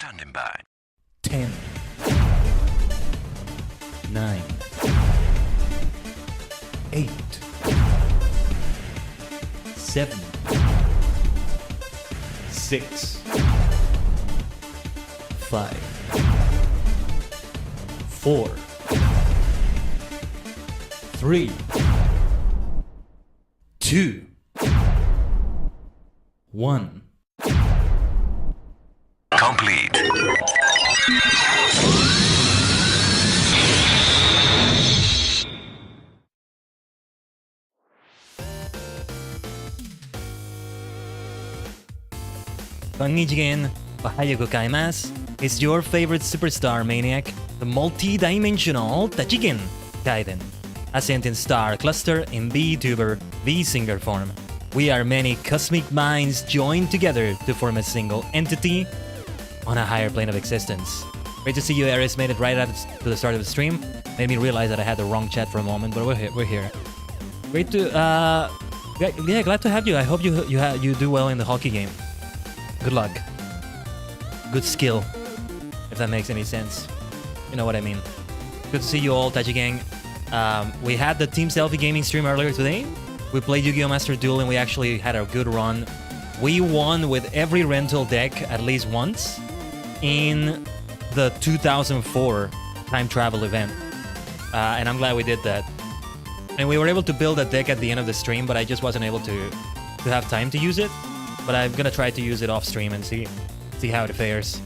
Standing by. 10, 9, 8, 7, 6, 5, 4, 3, 2, 1. Complete. Tajigen, Ohayou gozaimasu. It's your favorite superstar maniac, the multi-dimensional Tajigen, Khaiden, a sentient star cluster in VTuber, VSinger form. We are many cosmic minds joined together to form a single entity on a higher plane of existence. Great to see you, Aris. Made it right up to the start of the stream. Made me realize that I had the wrong chat for a moment, but we're here. Great to yeah, glad to have you. I hope you do well in the hockey game. Good luck. Good skill, if that makes any sense. You know what I mean. Good to see you all, Tajigen. We had the Team Selfie Gaming stream earlier today. We played Yu-Gi-Oh! Master Duel and we actually had a good run. We won with every rental deck at least once in the 2004 time travel event. And I'm glad we did that. And we were able to build a deck at the end of the stream, but I just wasn't able to have time to use it. But I'm gonna try to use it off stream and see how it fares.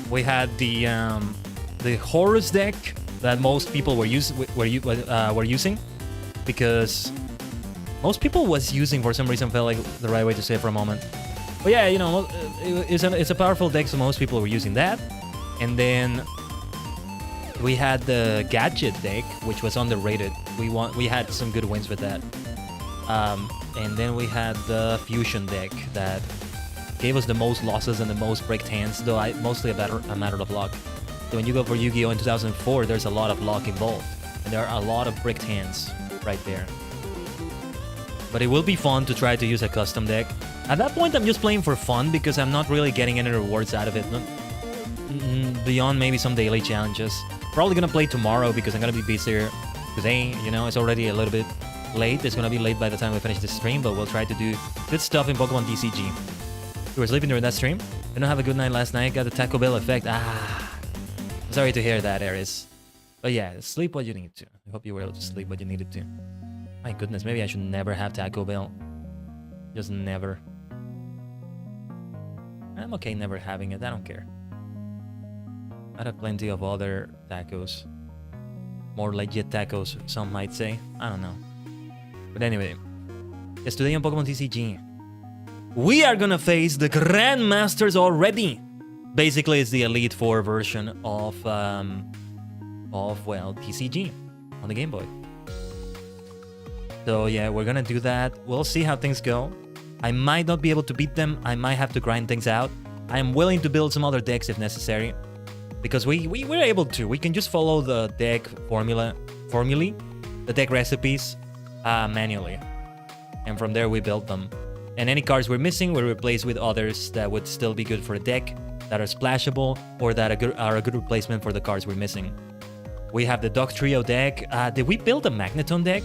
We had the Horus deck that most people were using, because most people was using, for some reason, felt like the right way to say it for a moment. But yeah, you know, it's a powerful deck, so most people were using that. And then we had the Gadget deck, which was underrated. We had some good wins with that. And then we had the Fusion deck that gave us the most losses and the most bricked hands, though mostly a matter of luck. So when you go for Yu-Gi-Oh! In 2004, there's a lot of luck involved. And there are a lot of bricked hands right there. But it will be fun to try to use a custom deck. At that point, I'm just playing for fun because I'm not really getting any rewards out of it. Beyond maybe some daily challenges. Probably gonna play tomorrow because I'm gonna be busier today. You know, it's already a little bit late. It's gonna be late by the time we finish this stream, but we'll try to do good stuff in Pokémon TCG. You were sleeping during that stream? Didn't have a good night last night. Got the Taco Bell effect. Sorry to hear that, Aris. But yeah, sleep what you need to. I hope you were able to sleep what you needed to. My goodness, maybe I should never have Taco Bell. Just never. I'm okay never having it. I don't care. I have plenty of other tacos. More legit tacos, some might say. I don't know. But anyway, yes, today on Pokémon TCG, we are gonna face the Grandmasters already. Basically, it's the Elite Four version of well, TCG on the Game Boy. So yeah, we're gonna do that. We'll see how things go. I might not be able to beat them. I might have to grind things out. I am willing to build some other decks if necessary, because we're able to. We can just follow the deck formulae, the deck recipes manually, and from there we build them. And any cards we're missing, we replace with others that would still be good for a deck, that are splashable, or that are a good replacement for the cards we're missing. We have the Dog Trio deck. Did we build a Magneton deck?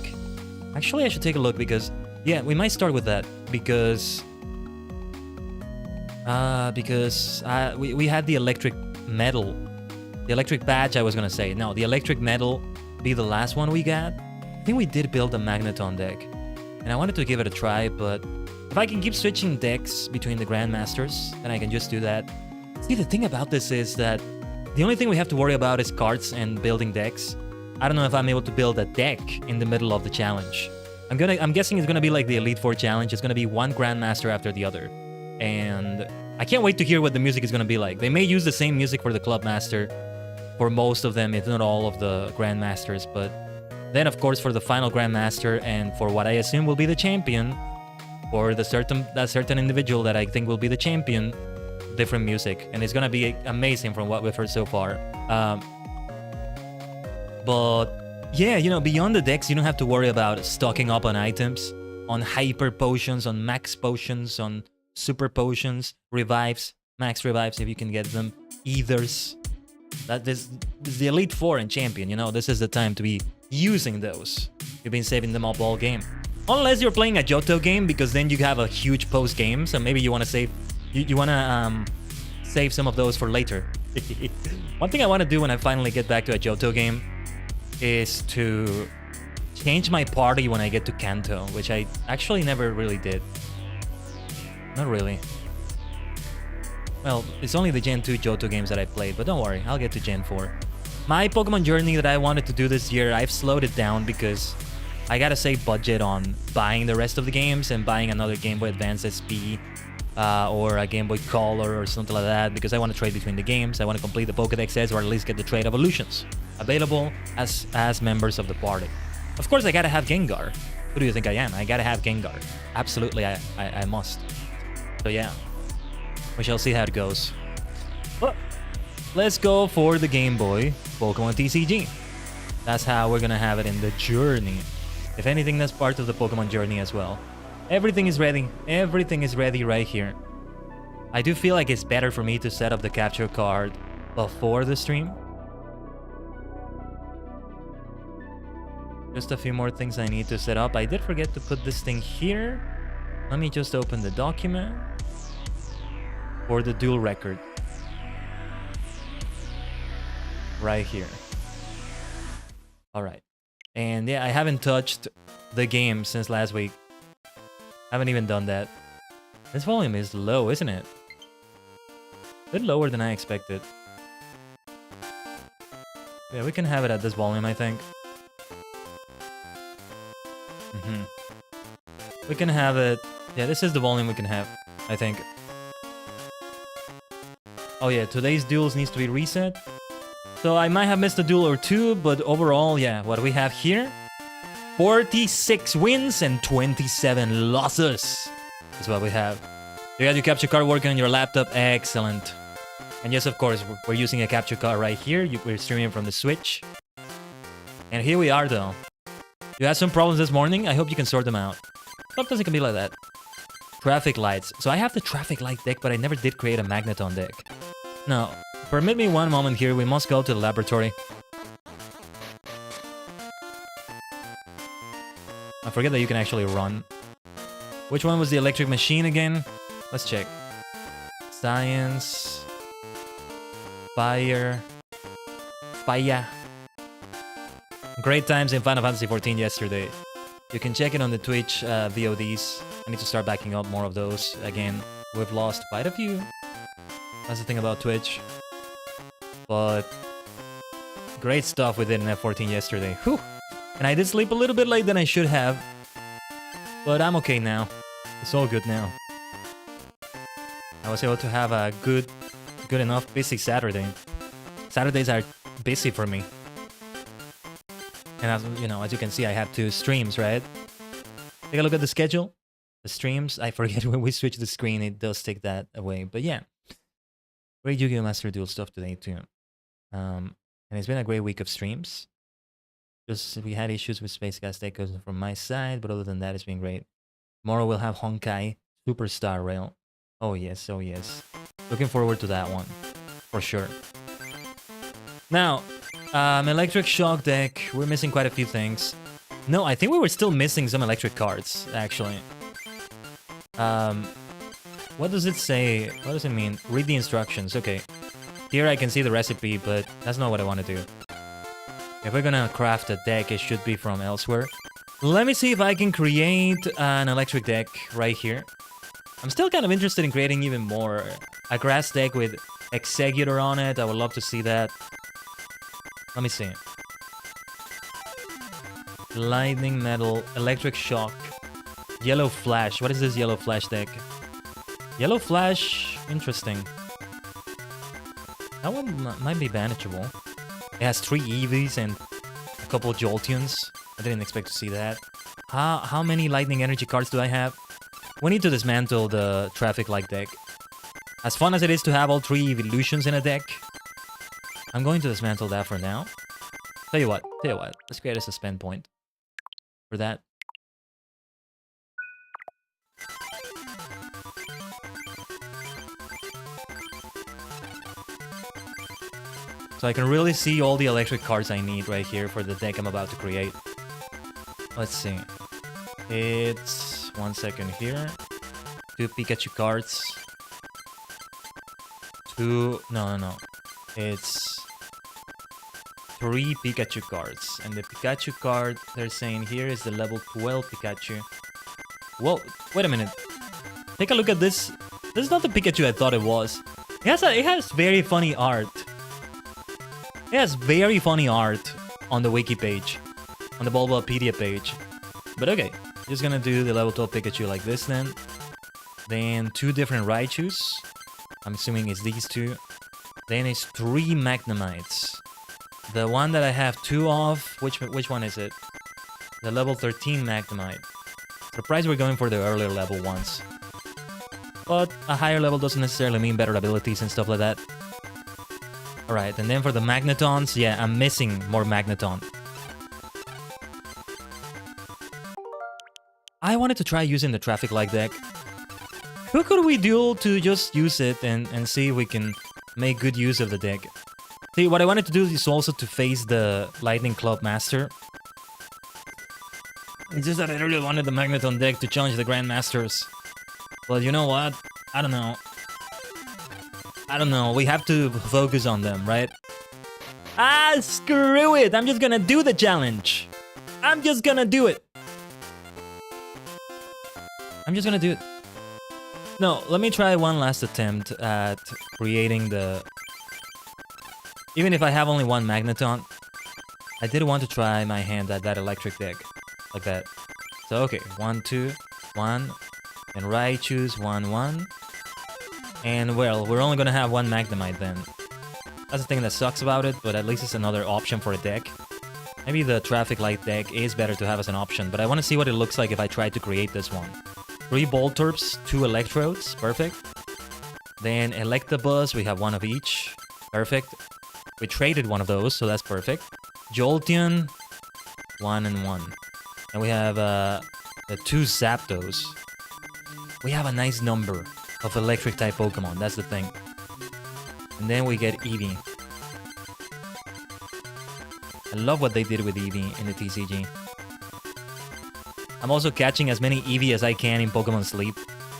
Actually, I should take a look because, yeah, we might start with that because we had the Electric Metal. The Electric Badge, I was gonna say. No, the Electric Metal be the last one we got. I think we did build a Magneton deck. And I wanted to give it a try, but if I can keep switching decks between the Grandmasters, then I can just do that. See, the thing about this is that the only thing we have to worry about is cards and building decks. I don't know if I'm able to build a deck in the middle of the challenge. I'm guessing it's gonna be like the Elite Four challenge. It's gonna be one Grandmaster after the other. And I can't wait to hear what the music is gonna be like. They may use the same music for the Club Master for most of them, if not all of the Grandmasters, but then of course for the final Grandmaster and for what I assume will be the champion, or that certain individual that I think will be the champion, different music, and it's gonna be amazing from what we've heard so far. But yeah, you know, beyond the decks, you don't have to worry about stocking up on items, on hyper potions, on max potions, on super potions, revives, max revives if you can get them. Ethers. That is the Elite Four and Champion, you know, this is the time to be using those. You've been saving them up all game. Unless you're playing a Johto game, because then you have a huge post game, so maybe you want to save... You want to save some of those for later. One thing I want to do when I finally get back to a Johto game is to change my party when I get to Kanto, which I actually never really did. Not really. Well, it's only the Gen 2 Johto games that I played, but don't worry, I'll get to Gen 4. My Pokemon journey that I wanted to do this year, I've slowed it down because I gotta save budget on buying the rest of the games and buying another Game Boy Advance SP or a Game Boy Color or something like that, because I want to trade between the games. I want to complete the Pokédexes or at least get the trade evolutions available as members of the party. Of course, I gotta have Gengar. Who do you think I am? I gotta have Gengar. Absolutely, I must. So yeah. We shall see how it goes. But let's go for the Game Boy Pokemon TCG. That's how we're gonna have it in the journey. If anything, that's part of the Pokemon journey as well. Everything is ready. Everything is ready right here. I do feel like it's better for me to set up the capture card before the stream. Just a few more things I need to set up. I did forget to put this thing here. Let me just open the document. For the dual record. Right here. Alright. And yeah, I haven't touched the game since last week. Haven't even done that. This volume is low, isn't it? A bit lower than I expected. Yeah, we can have it at this volume, I think. We can have it... Yeah, this is the volume we can have, I think. Oh yeah, today's duels needs to be reset. So I might have missed a duel or two, but overall, yeah, what we have here... 46 wins and 27 losses is what we have. You got your capture card working on your laptop, excellent. And yes, of course, we're using a capture card right here. We're streaming from the Switch. And here we are, though. You had some problems this morning, I hope you can sort them out. Sometimes it can be like that. Traffic lights. So I have the traffic light deck, but I never did create a Magneton deck. Now, permit me one moment here. We must go to the laboratory. I forget that you can actually run. Which one was the electric machine again? Let's check. Science. Fire. Fire. Great times in Final Fantasy XIV yesterday. You can check it on the Twitch VODs. I need to start backing up more of those. Again, we've lost quite a few. That's the thing about Twitch. But great stuff we did in F14 yesterday. Whew. And I did sleep a little bit late than I should have. But I'm okay now. It's all good now. I was able to have a good enough busy Saturday. Saturdays are busy for me. And as you know, as you can see, I have 2 streams, right? Take a look at the schedule. The streams, I forget when we switch the screen, it does take that away. But yeah, great Yu-Gi-Oh! Master Duel stuff today too. And it's been a great week of streams. Just we had issues with Space Gas Deckers from my side, but other than that, it's been great. Tomorrow we'll have Honkai Superstar Rail. Oh yes, oh yes. Looking forward to that one, for sure. Now, electric shock deck. We're missing quite a few things. No, I think we were still missing some electric cards, actually. What does it say? What does it mean? Read the instructions. Okay. Here I can see the recipe, but that's not what I want to do. If we're gonna craft a deck, it should be from elsewhere. Let me see if I can create an electric deck right here. I'm still kind of interested in creating even more. A grass deck with Executor on it. I would love to see that. Let me see. Lightning Metal, Electric Shock, Yellow Flash. What is this Yellow Flash deck? Yellow Flash, interesting. That one might be manageable. It has 3 Eevees and a couple Jolteons. I didn't expect to see that. How many Lightning Energy cards do I have? We need to dismantle the Traffic Light deck. As fun as it is to have all 3 evolutions in a deck, I'm going to dismantle that for now. Tell you what, let's create a suspend point for that. So I can really see all the electric cards I need right here for the deck I'm about to create. Let's see. It's 1 second here. 2 Pikachu cards. No. It's 3 Pikachu cards. And the Pikachu card they're saying here is the level 12 Pikachu. Well, wait a minute. Take a look at this. This is not the Pikachu I thought it was. It has very funny art. It has very funny art on the wiki page. On the Bulbapedia page. But okay. Just gonna do the level 12 Pikachu like this then. Then 2 different Raichus. I'm assuming it's these 2. Then it's 3 Magnemites. The one that I have 2 of, which one is it? The level 13 Magnemite. Surprised we're going for the earlier level ones. But a higher level doesn't necessarily mean better abilities and stuff like that. Alright, and then for the Magnetons, yeah, I'm missing more Magneton. I wanted to try using the Traffic Light deck. Who could we duel to just use it and see if we can make good use of the deck? See, what I wanted to do is also to face the Lightning Club Master. It's just that I really wanted the Magneton deck to challenge the Grandmasters. But you know what? I don't know. We have to focus on them, right? Ah, screw it! I'm just gonna do the challenge! I'm just gonna do it! No, let me try one last attempt at creating the... Even if I have only 1 Magneton, I did want to try my hand at that electric deck. Like that. So, okay. 1, 2, 1. And Raichu's 1, 1. And, well, we're only gonna have 1 Magnemite then. That's the thing that sucks about it, but at least it's another option for a deck. Maybe the Traffic Light deck is better to have as an option, but I want to see what it looks like if I try to create this one. 3 Voltorps, 2 Electrodes, perfect. Then Electabuzz, we have 1 of each, perfect. We traded 1 of those, so that's perfect. Jolteon, 1 and 1. And we have the 2 Zapdos. We have a nice number of electric-type Pokemon, that's the thing. And then we get Eevee. I love what they did with Eevee in the TCG. I'm also catching as many Eevee as I can in Pokemon Sleep.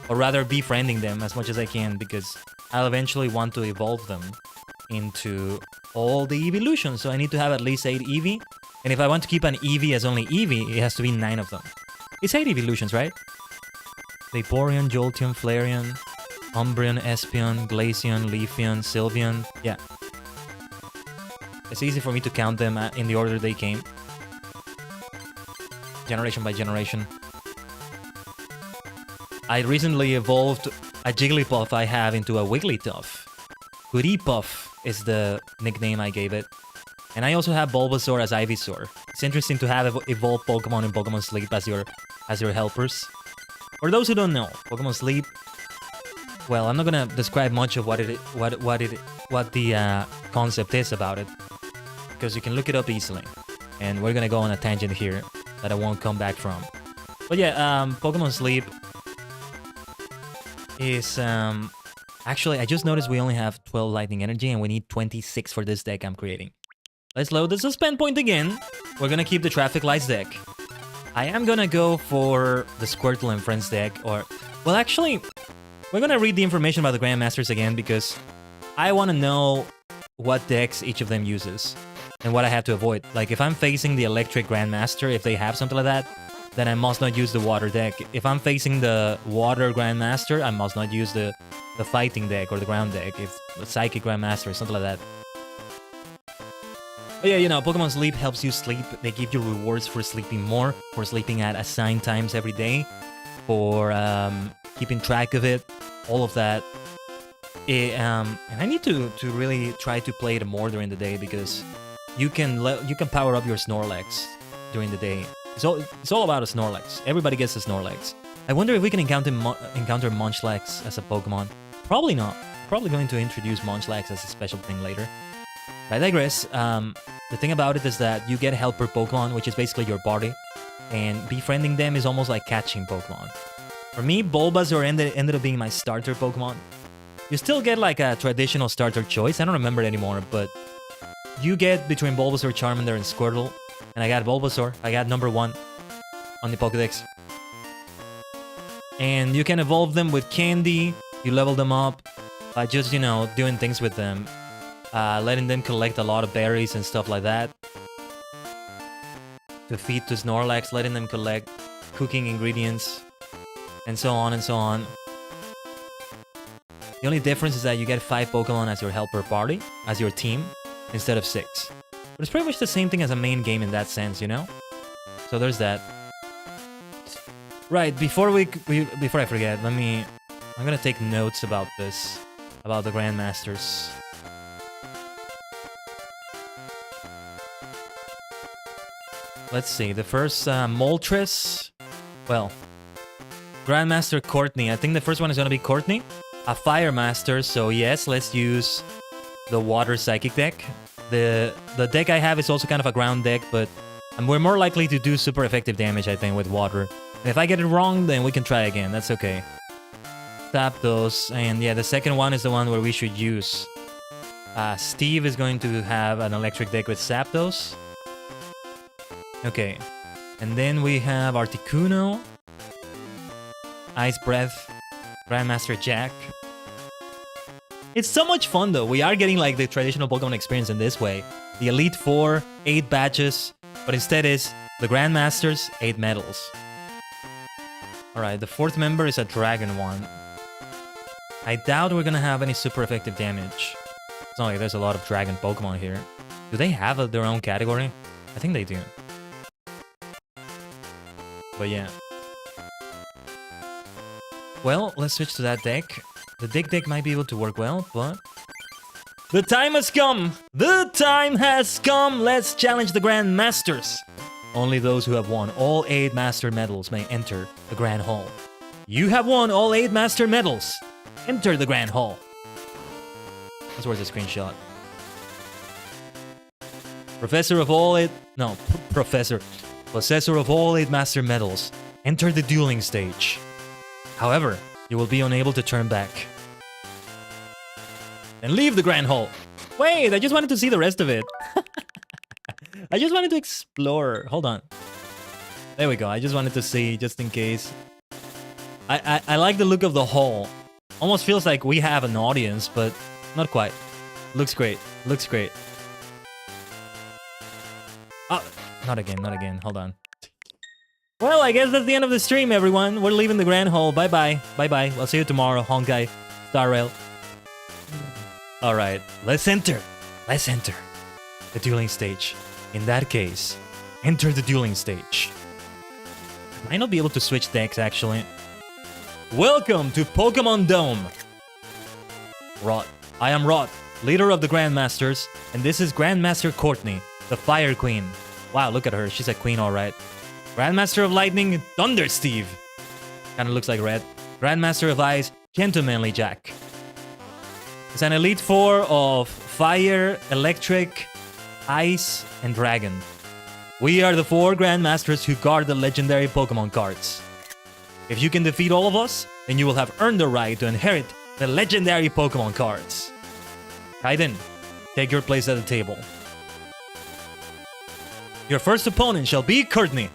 Or rather, befriending them as much as I can, because I'll eventually want to evolve them into all the evolutions. So I need to have at least 8 Eevee. And if I want to keep an Eevee as only Eevee, it has to be 9 of them. It's 8 evolutions, right? Vaporeon, Jolteon, Flareon, Umbreon, Espeon, Glaceon, Leafeon, Sylveon. Yeah. It's easy for me to count them in the order they came. Generation by generation. I recently evolved a Jigglypuff I have into a Wigglytuff. Goodiepuff is the nickname I gave it. And I also have Bulbasaur as Ivysaur. It's interesting to have evolved Pokemon in Pokemon Sleep as your helpers. For those who don't know, Pokemon Sleep... Well, I'm not gonna describe much of what the concept is about it. Because you can look it up easily. And we're gonna go on a tangent here that I won't come back from. But yeah, Pokemon Sleep is... Actually, I just noticed we only have 12 Lightning Energy and we need 26 for this deck I'm creating. Let's load the Suspend Point again. We're gonna keep the Traffic Lights deck. I am gonna go for the Squirtle and Friends deck, or... Well, actually, we're gonna read the information about the Grandmasters again because I want to know what decks each of them uses and what I have to avoid. Like, if I'm facing the Electric Grandmaster, if they have something like that, then I must not use the Water deck. If I'm facing the Water Grandmaster, I must not use the Fighting deck or the Ground deck. If the Psychic Grandmaster or something like that. But yeah, you know, Pokemon Sleep helps you sleep. They give you rewards for sleeping more, for sleeping at assigned times every day, for keeping track of it, all of that. And I need to really try to play it more during the day because you can power up your Snorlax during the day. It's all about a Snorlax. Everybody gets a Snorlax. I wonder if we can encounter Munchlax as a Pokemon. Probably not. Probably going to introduce Munchlax as a special thing later. But I digress. The thing about it is that you get helper Pokemon, which is basically your party, and befriending them is almost like catching Pokemon. For me, Bulbasaur ended up being my starter Pokemon. You still get like a traditional starter choice. I don't remember it anymore, but you get between Bulbasaur, Charmander, and Squirtle. And I got Bulbasaur. I got number 1 on the Pokédex. And you can evolve them with candy. You level them up by just, you know, doing things with them. Letting them collect a lot of berries and stuff like that. To feed to Snorlax, letting them collect cooking ingredients. And so on and so on. The only difference is that you get 5 Pokemon as your helper party, as your team, instead of 6. But it's pretty much the same thing as a main game in that sense, you know? So there's that. Right, before I forget, I'm gonna take notes about this, about the Grandmasters. Let's see, the first Moltres, well, Grandmaster Courtney. I think the first one is gonna be Courtney, a Fire Master. So yes, let's use the Water Psychic deck. The deck I have is also kind of a ground deck, but we're more likely to do super effective damage, I think, with Water. And if I get it wrong, then we can try again. That's okay. Tap those, and yeah, the second one is the one where we should use. Steve is going to have an electric deck with Zapdos. Okay, and then we have Articuno, Ice Breath, Grandmaster Jack. It's so much fun though. We are getting like the traditional Pokemon experience in this way. The Elite Four, 8 badges, but instead is the Grandmasters, 8 medals. Alright, the 4th member is a Dragon one. I doubt we're gonna have any super effective damage. It's not like there's a lot of Dragon Pokemon here. Do they have their own category? I think they do. But yeah. Well, let's switch to that deck. The Dig deck might be able to work well, but... The time has come! The time has come! Let's challenge the Grandmasters! Only those who have won all 8 Master Medals may enter the Grand Hall. You have won all 8 Master Medals! Enter the Grand Hall! That's worth a screenshot. Professor of all 8... No, Professor. Possessor of all 8 Master Medals. Enter the dueling stage. However, you will be unable to turn back. Then leave the Grand Hall! Wait, I just wanted to see the rest of it. I just wanted to explore. Hold on. There we go. I just wanted to see, just in case. I like the look of the hall. Almost feels like we have an audience, but not quite. Looks great. Looks great. Oh, not again, not again. Hold on. Well, I guess that's the end of the stream, everyone. We're leaving the Grand Hall. Bye-bye. Bye-bye. I'll see you tomorrow, Honkai, Star Rail. Alright, let's enter. Let's enter the dueling stage. In that case, enter the dueling stage. I might not be able to switch decks, actually. Welcome to Pokemon Dome. Rot. I am Rot, leader of the Grandmasters, and this is Grandmaster Courtney, the Fire Queen. Wow, look at her. She's a queen, alright. Grandmaster of Lightning, Thunder Steve. Kinda looks like red. Grandmaster of Ice, Gentlemanly Jack. It's an Elite Four of Fire, Electric, Ice, and Dragon. We are the 4 Grandmasters who guard the legendary Pokemon cards. If you can defeat all of us, then you will have earned the right to inherit the legendary Pokemon cards. Khaiden, take your place at the table. Your first opponent shall be Courtney.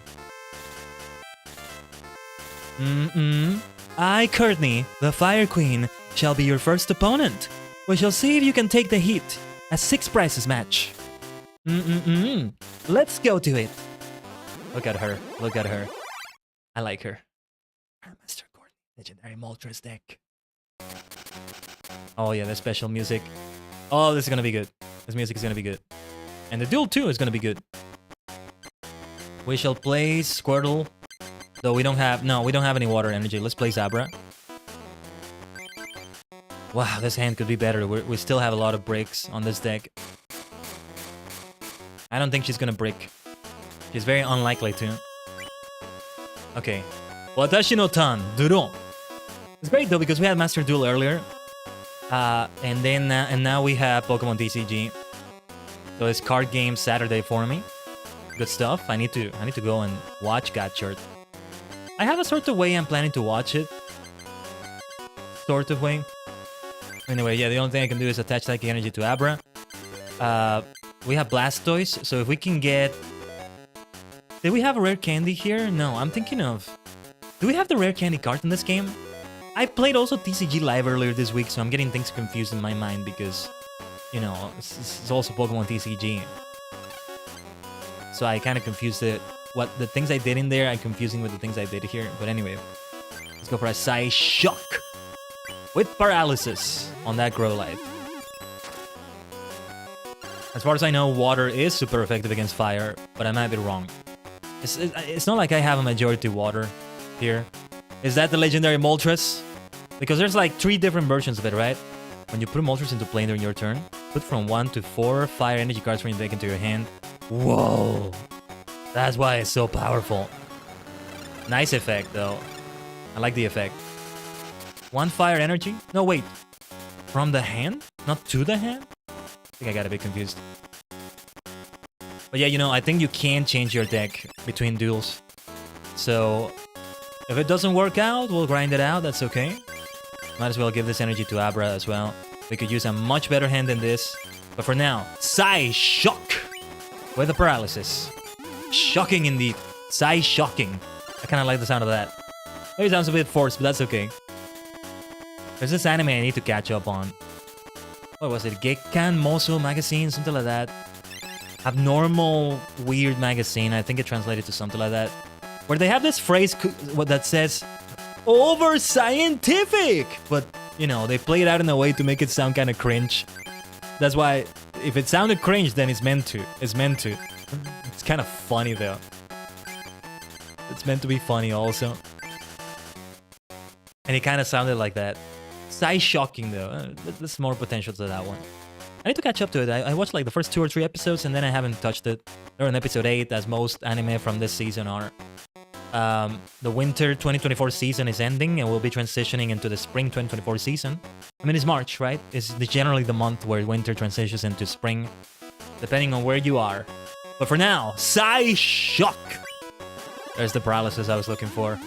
I, Courtney, the Fire Queen, shall be your first opponent. We shall see if you can take the heat. A 6 prizes match. Let's go to it. Look at her. Look at her. I like her. Master Courtney, legendary Moltres deck. Oh yeah, the special music. Oh, this is gonna be good. This music is gonna be good. And the duel too is gonna be good. We shall play Squirtle. Though we don't have... No, we don't have any water energy. Let's play Zabra. Wow, this hand could be better. We still have a lot of bricks on this deck. I don't think she's gonna brick. She's very unlikely to. Okay. Watashi no tan, Duro. It's great though because we had Master Duel earlier. And now we have Pokemon TCG. So it's card game Saturday for me. Good stuff. I need to go and watch Gatchert. I have a sort of way I'm planning to watch it. Sort of way. Anyway, yeah, the only thing I can do is attach Psychic Energy to Abra. We have Blastoise, so if we can get... Did we have a rare candy here? No, I'm thinking of... Do we have the rare candy card in this game? I played also TCG Live earlier this week, so I'm getting things confused in my mind because, you know, it's also Pokemon TCG. So I kind of confused it. What the things I did in there, I'm confusing with the things I did here. But anyway, let's go for a Psy Shock with Paralysis on that Growlithe. As far as I know, water is super effective against fire, but I might be wrong. It's not like I have a majority water here. Is that the legendary Moltres? Because there's like 3 different versions of it, right? When you put Moltres into play during your turn, put from 1 to 4 fire energy cards from your deck into your hand. Whoa! That's why it's so powerful. Nice effect, though. I like the effect. 1 fire energy? No, wait. From the hand? Not to the hand? I think I got a bit confused. But yeah, you know, I think you can change your deck between duels. So, if it doesn't work out, we'll grind it out. That's okay. Might as well give this energy to Abra as well. We could use a much better hand than this. But for now, Psy Shock with the Paralysis. Shocking indeed. Psy Shocking. I kind of like the sound of that. Maybe it sounds a bit forced, but that's okay. There's this anime I need to catch up on. What was it? Gekkan Moso magazine? Something like that. Abnormal Weird magazine. I think it translated to something like that. Where they have this phrase that says, over scientific! But, you know, they play it out in a way to make it sound kind of cringe. That's why, if it sounded cringe, then it's meant to. It's meant to. It's kind of funny, though. It's meant to be funny, also. And it kind of sounded like that. Psy Shocking, though. There's more potential to that one. I need to catch up to it. I watched like the first 2 or 3 episodes, and then I haven't touched it. They're on episode 8, as most anime from this season are. The winter 2024 season is ending, and we'll be transitioning into the spring 2024 season. I mean, it's March, right? It's generally the month where winter transitions into spring, depending on where you are. But for now, Psy Shock! There's the Paralysis I was looking for.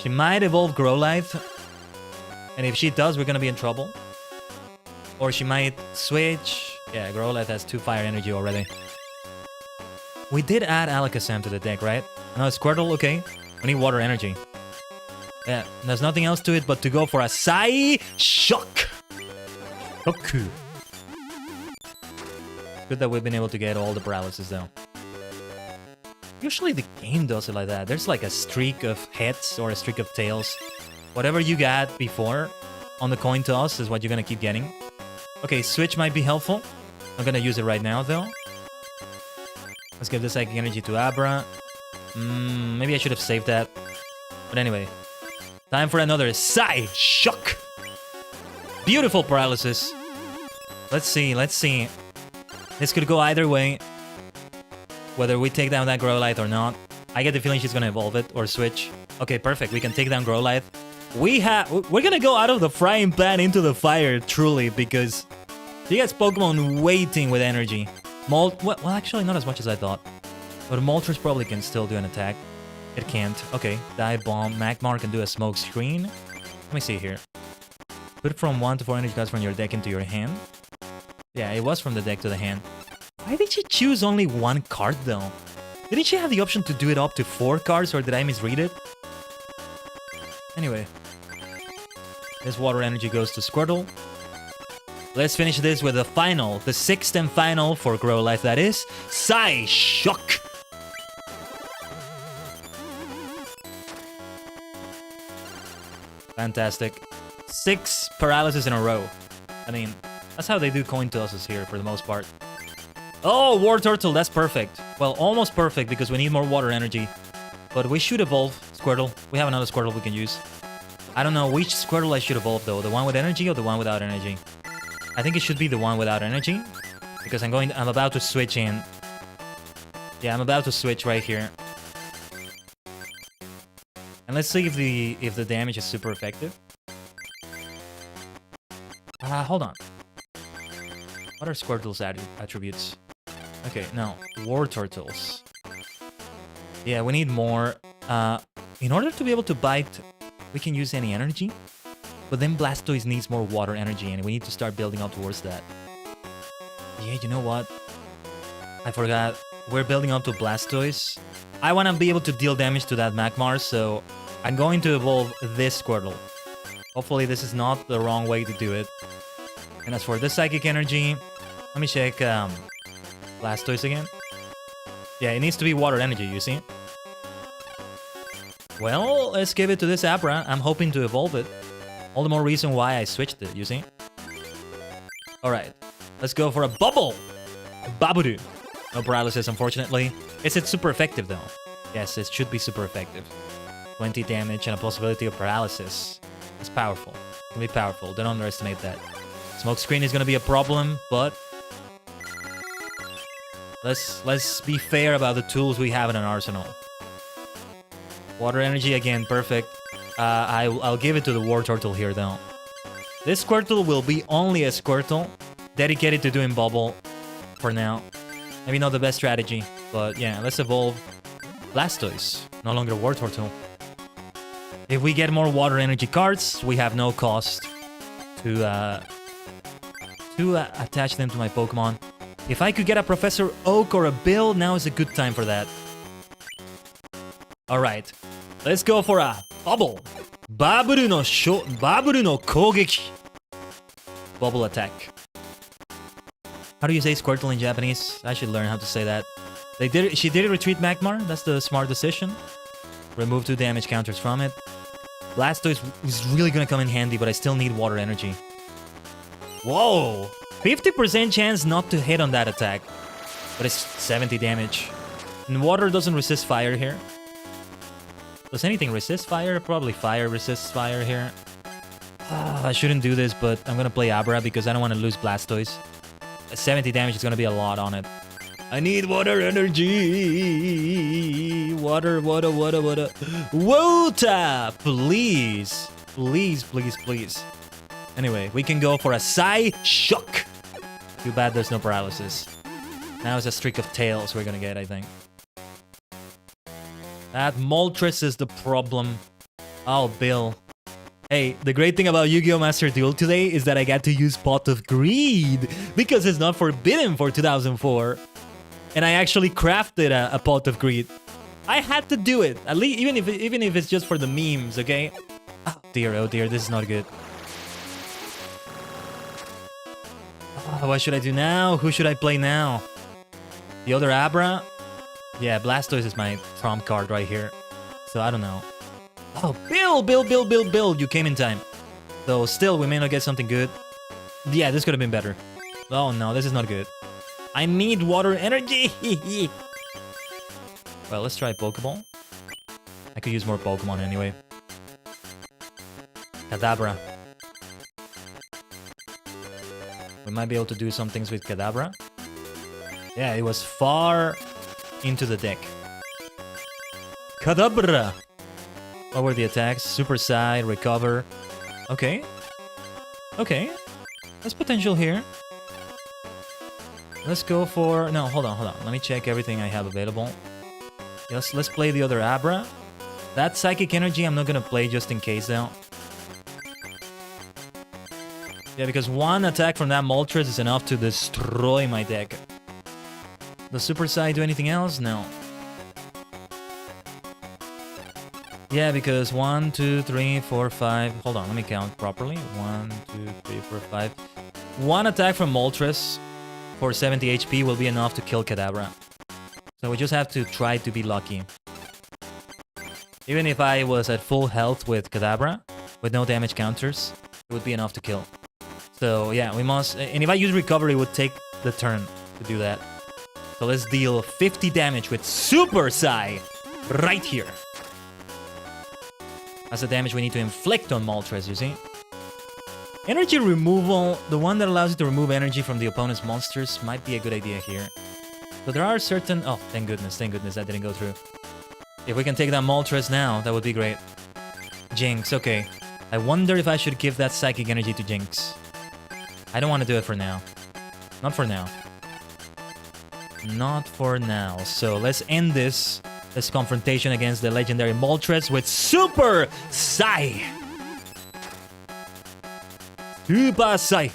She might evolve Growlithe, and if she does, we're gonna be in trouble. Or she might switch. Yeah, Growlithe has 2 fire energy already. We did add Alakazam to the deck, right? No, Squirtle, okay. We need water energy. Yeah, there's nothing else to it but to go for a Psy Shock! Okay. Good that we've been able to get all the Paralysis, though. Usually the game does it like that. There's like a streak of heads or a streak of tails. Whatever you got before on the coin toss is what you're gonna keep getting. Okay, Switch might be helpful. I'm gonna use it right now, though. Let's give the Psychic Energy to Abra. Maybe I should have saved that. But anyway. Time for another Psy Shock! Beautiful Paralysis. Let's see, let's see. This could go either way. Whether we take down that Growlithe or not. I get the feeling she's gonna evolve it or switch. Okay, perfect. We can take down Growlithe. We're gonna go out of the frying pan into the fire, truly, because she gets Pokemon waiting with energy. Well, actually, not as much as I thought. But Moltres probably can still do an attack. It can't. Okay, Dive Bomb. Magmar can do a Smoke Screen. Let me see here. Put from 1 to 4 energy cards from your deck into your hand. Yeah, it was from the deck to the hand. Why did she choose only 1 card, though? Didn't she have the option to do it up to 4 cards, or did I misread it? Anyway. This water energy goes to Squirtle. Let's finish this with the final, the 6th and final for Growlithe, that is Psy Shock! Fantastic. 6 Paralysis in a row. I mean, that's how they do coin tosses here for the most part. Oh, War Turtle, that's perfect. Well, almost perfect because we need more water energy. But we should evolve Squirtle. We have another Squirtle we can use. I don't know which Squirtle I should evolve though. The one with energy or the one without energy? I think it should be the one without energy. Because I'm about to switch in. Yeah, I'm about to switch right here. And let's see if the damage is super effective. Hold on. What are Squirtle's attributes? Okay, no. War Turtles. Yeah, we need more. In order to be able to bite, we can use any energy. But then Blastoise needs more water energy, and we need to start building up towards that. Yeah, you know what? I forgot. We're building up to Blastoise. I want to be able to deal damage to that Magmar, so I'm going to evolve this Squirtle. Hopefully this is not the wrong way to do it. And as for this Psychic Energy, let me check Blastoise again. Yeah, it needs to be Water Energy, you see? Well, let's give it to this Abra. I'm hoping to evolve it. All the more reason why I switched it, you see? Alright, let's go for a Bubble! Baburu. No paralysis, unfortunately. Is it super effective, though? Yes, it should be super effective. 20 damage and a possibility of paralysis. It's powerful. It can be powerful. Don't underestimate that. Smoke screen is gonna be a problem, but let's be fair about the tools we have in an arsenal. Water energy again, perfect. I'll give it to the War Turtle here, though. This Squirtle will be only a Squirtle dedicated to doing Bubble for now. Maybe not the best strategy, but yeah, let's evolve Blastoise. No longer War Turtle. If we get more Water Energy cards, we have no cost to attach them to my Pokemon. If I could get a Professor Oak or a Bill, now is a good time for that. Alright, let's go for a Bubble. Baburu no Kogeki. Bubble attack. How do you say Squirtle in Japanese? I should learn how to say that. She did retreat Magmar. That's the smart decision. Remove 2 damage counters from it. Blastoise is really gonna come in handy, but I still need Water Energy. Whoa! 50% chance not to hit on that attack. But it's 70 damage. And water doesn't resist fire here. Does anything resist fire? Probably fire resists fire here. I shouldn't do this, but I'm gonna play Abra because I don't want to lose Blastoise. 70 damage is gonna be a lot on it. I need Water Energy! Water. Water, please! Please. Anyway, we can go for a Psy Shock! Too bad there's no paralysis. Now it's a streak of tails we're gonna get, I think. That Moltres is the problem. Oh, Bill. Hey, the great thing about Yu-Gi-Oh! Master Duel today is that I got to use Pot of Greed because it's not forbidden for 2004. And I actually crafted a Pot of Greed. I had to do it, at least even if it's just for the memes, okay? Oh dear, this is not good. What should I do now? Who should I play now? The other Abra? Yeah, Blastoise is my trump card right here. So I don't know. Oh, Bill! You came in time. Though still, we may not get something good. Yeah, this could have been better. Oh no, this is not good. I need Water Energy! Well, let's try Pokeball. I could use more Pokemon anyway. Kadabra. We might be able to do some things with Kadabra. Yeah, it was far into the deck. Kadabra! What were the attacks? Super Side, Recover. Okay. There's potential here. Let's go for... No, hold on. Let me check everything I have available. Let's play the other Abra. That Psychic Energy I'm not gonna play just in case though. Yeah, because one attack from that Moltres is enough to destroy my deck. Does Super Saiyan do anything else? No. Yeah, because 1, 2, 3, 4, 5... Hold on, let me count properly. 1, 2, 3, 4, 5... One attack from Moltres for 70 HP will be enough to kill Kadabra. So we just have to try to be lucky. Even if I was at full health with Kadabra, with no damage counters, it would be enough to kill. So yeah, we must... And if I use Recovery, it would take the turn to do that. So let's deal 50 damage with Super Psy right here. That's the damage we need to inflict on Moltres, you see? Energy removal, the one that allows you to remove energy from the opponent's monsters, might be a good idea here. So there are certain... Oh, thank goodness, that didn't go through. If we can take that Moltres now, that would be great. Jinx, okay. I wonder if I should give that Psychic Energy to Jinx. I don't want to do it for now. Not for now. Not for now. So let's end this confrontation against the legendary Moltres with Super Psy! Super Psy!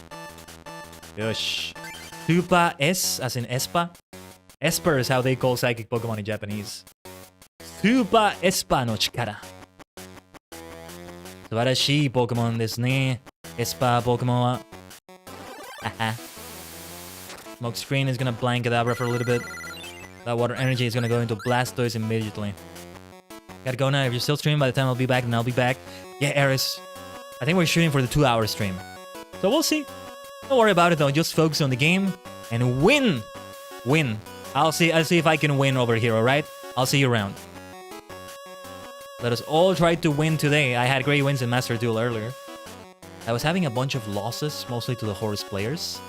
Yosh. Super S, as in Espa. Esper is how they call psychic Pokemon in Japanese. Super Espa no Chikara. 素晴らしい Pokemon ですね。Espa Pokemon は。Smoke screen is gonna blank Kadabra for a little bit. That water energy is gonna go into Blastoise immediately. Gotta go now. If you're still streaming, by the time I'll be back, then I'll be back. Yeah, Eris. I think we're shooting for the 2-hour stream. So we'll see. Don't worry about it though. Just focus on the game and win. Win. I'll see if I can win over here, alright? I'll see you around. Let us all try to win today. I had great wins in Master Duel earlier. I was having a bunch of losses, mostly to the Horus players.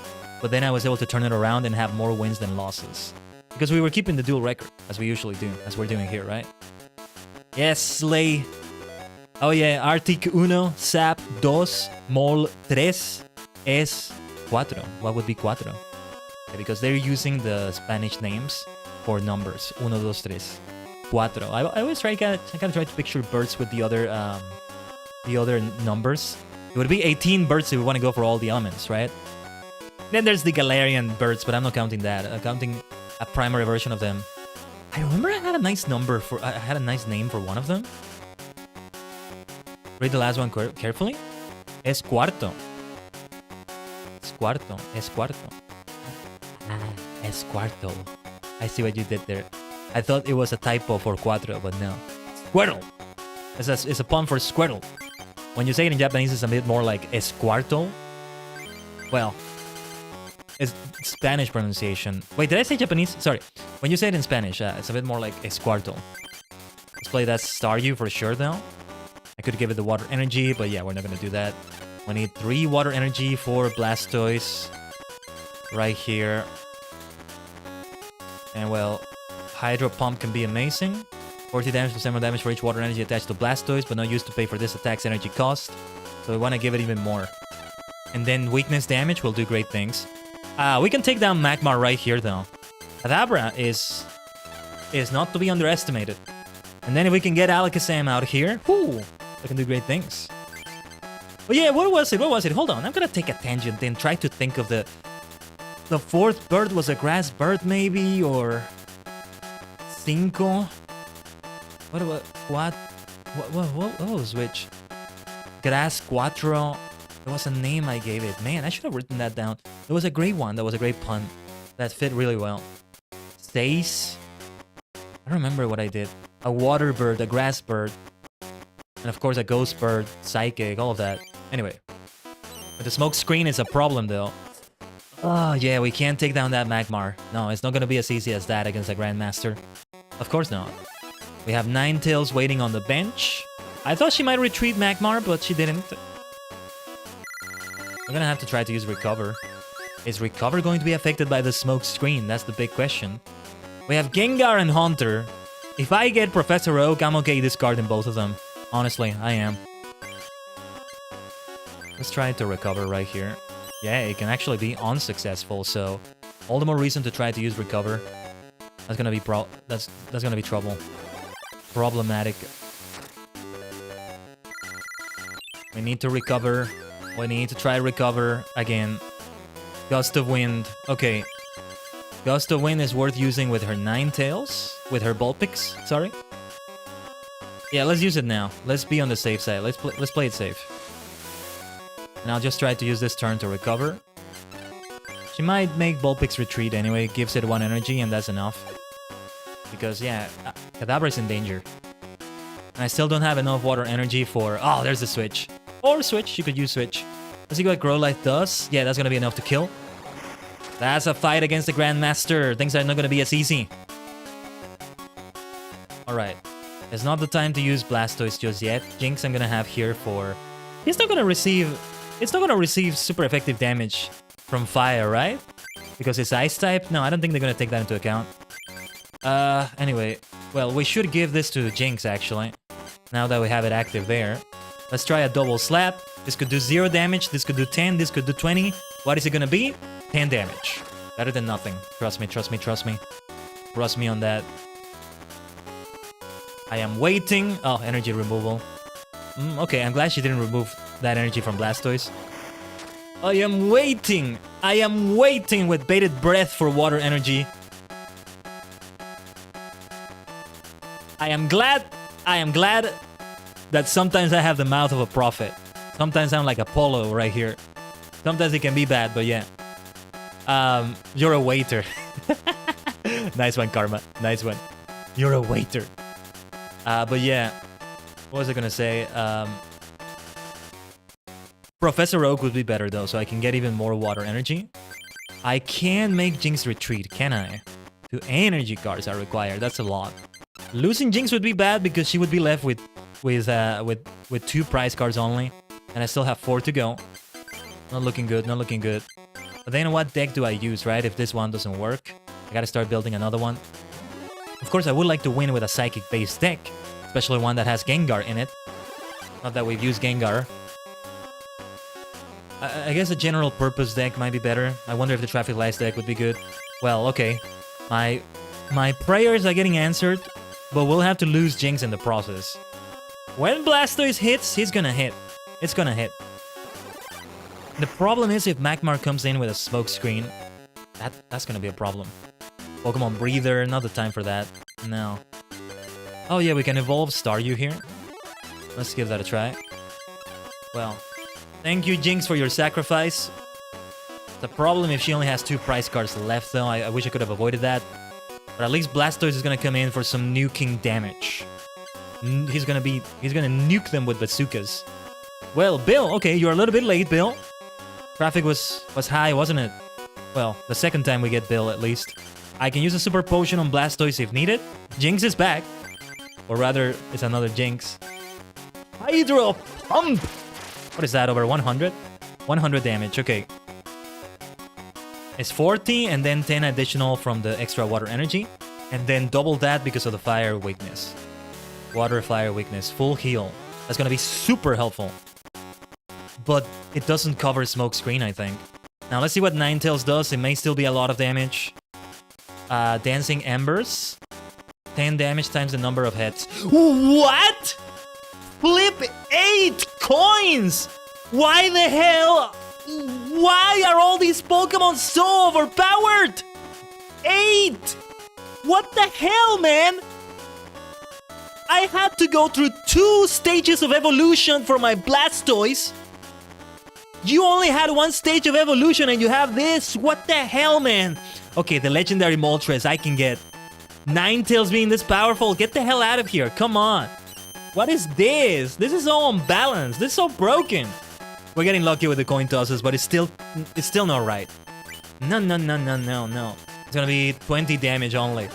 But then I was able to turn it around and have more wins than losses. Because we were keeping the duel record, as we usually do, as we're doing here, right? Yes, Slay. Oh yeah, Arctic 1, Sap 2, Mol 3, Es 4. What would be 4? Yeah, because they're using the Spanish names for numbers. 1, 2, 3, 4. I always try to picture birds with the other numbers. It would be 18 birds if we want to go for all the elements, right? Then there's the Galarian birds, but I'm not counting that. I'm counting a primary version of them. I remember I had a nice number for... I had a nice name for one of them. Read the last one carefully. Es cuarto. Es cuarto. Es cuarto. Ah, es cuarto. I see what you did there. I thought it was a typo for cuatro, but no. Squirtle. It's a pun for Squirtle. When you say it in Japanese, it's a bit more like es cuarto. Well... It's Spanish pronunciation. Wait, did I say Japanese? Sorry. When you say it in Spanish, it's a bit more like es cuarto. Let's play that Staryu for sure, though. I could give it the water energy, but yeah, we're not gonna do that. We need 3 water energy for Blastoise. Right here. And well, Hydro Pump can be amazing. 40 damage to 7 damage for each water energy attached to Blastoise, but no use to pay for this attack's energy cost. So we want to give it even more. And then weakness damage will do great things. We can take down Magmar right here, though. Kadabra is not to be underestimated. And then if we can get Alakazam out here, whoo, we can do great things. But yeah, what was it? What was it? Hold on, I'm gonna take a tangent and try to think of the 4th bird was a grass bird, maybe, or cinco. What was which? Grass cuatro. There was a name I gave it. Man, I should have written that down. It was a great one. That was a great pun. That fit really well. Stace. I don't remember what I did. A water bird, a grass bird. And of course a ghost bird, psychic, all of that. Anyway. But the smoke screen is a problem though. Oh yeah, we can't take down that Magmar. No, it's not gonna be as easy as that against a Grandmaster. Of course not. We have Ninetales waiting on the bench. I thought she might retreat Magmar, but she didn't. We're gonna have to try to use Recover. Is Recover going to be affected by the smoke screen? That's the big question. We have Gengar and Haunter. If I get Professor Oak, I'm okay discarding both of them. Honestly, I am. Let's try to Recover right here. Yeah, it can actually be unsuccessful, so all the more reason to try to use Recover. That's gonna be that's gonna be trouble. Problematic. We need to recover. We need to try Recover again. Gust of Wind. Okay. Gust of Wind is worth using with her Ninetales. With her Vulpix, sorry. Yeah, let's use it now. Let's be on the safe side. Let's play it safe. And I'll just try to use this turn to recover. She might make Vulpix retreat anyway. Gives it 1 energy and that's enough. Because, yeah, Kadabra is in danger. And I still don't have enough water energy for... Oh, there's the switch. Or switch. You could use switch. Let's see what Growlithe does. Yeah, that's going to be enough to kill. That's a fight against the Grandmaster. Things are not going to be as easy. Alright. It's not the time to use Blastoise just yet. Jinx I'm going to have here for... It's not going to receive super effective damage from fire, right? Because it's ice type? No, I don't think they're going to take that into account. Anyway. Well, we should give this to Jinx, actually. Now that we have it active there. Let's try a double slap. This could do 0 damage. This could do 10. This could do 20. What is it going to be? 10 damage. Better than nothing. Trust me, trust me, trust me. Trust me on that. I am waiting. Oh, energy removal. Okay, I'm glad she didn't remove that energy from Blastoise. I am waiting. I am waiting with bated breath for water energy. I am glad that sometimes I have the mouth of a prophet. Sometimes I'm like Apollo right here. Sometimes it can be bad, but yeah. You're a waiter. Nice one, Karma. Nice one. You're a waiter. But yeah. What was I gonna say? Professor Oak would be better though, so I can get even more water energy. I can make Jinx retreat, can I? 2 energy cards are required. That's a lot. Losing Jinx would be bad because she would be left with 2 prize cards only, and I still have 4 to go. Not looking good. Not looking good. But then what deck do I use, right? If this one doesn't work, I gotta start building another one. Of course, I would like to win with a psychic-based deck, especially one that has Gengar in it. Not that we've used Gengar. I guess a general purpose deck might be better. I wonder if the traffic lights deck would be good. Well, okay. My prayers are getting answered, but we'll have to lose Jinx in the process. When Blastoise hits, he's gonna hit. It's gonna hit. The problem is if Magmar comes in with a smoke screen, that's gonna be a problem. Pokemon Breather, not the time for that. No. Oh yeah, we can evolve Staryu here. Let's give that a try. Well, thank you, Jinx, for your sacrifice. The problem if she only has 2 prize cards left, though. I wish I could have avoided that. But at least Blastoise is gonna come in for some nuking damage. He's gonna nuke them with bazookas. Well, Bill, okay, you're a little bit late, Bill. Traffic was high, wasn't it? Well, the second time we get Bill, at least. I can use a Super Potion on Blastoise if needed. Jinx is back. Or rather, it's another Jinx. Hydro Pump! What is that, over 100? 100 damage, okay. It's 40 and then 10 additional from the extra water energy. And then double that because of the fire weakness. Water, fire weakness, full heal. That's gonna be super helpful. But it doesn't cover smoke screen, I think. Now let's see what Ninetales does. It may still be a lot of damage. Dancing Embers. 10 damage times the number of hits. What? Flip 8 coins! Why the hell? Why are all these Pokemon so overpowered? 8! What the hell, man? I had to go through 2 stages of evolution for my Blastoise. You only had 1 stage of evolution and you have this? What the hell, man? Okay, the legendary Moltres I can get. Ninetales being this powerful? Get the hell out of here, come on. What is this? This is so unbalanced. This is so broken. We're getting lucky with the coin tosses, but it's still not right. No. It's gonna be 20 damage only.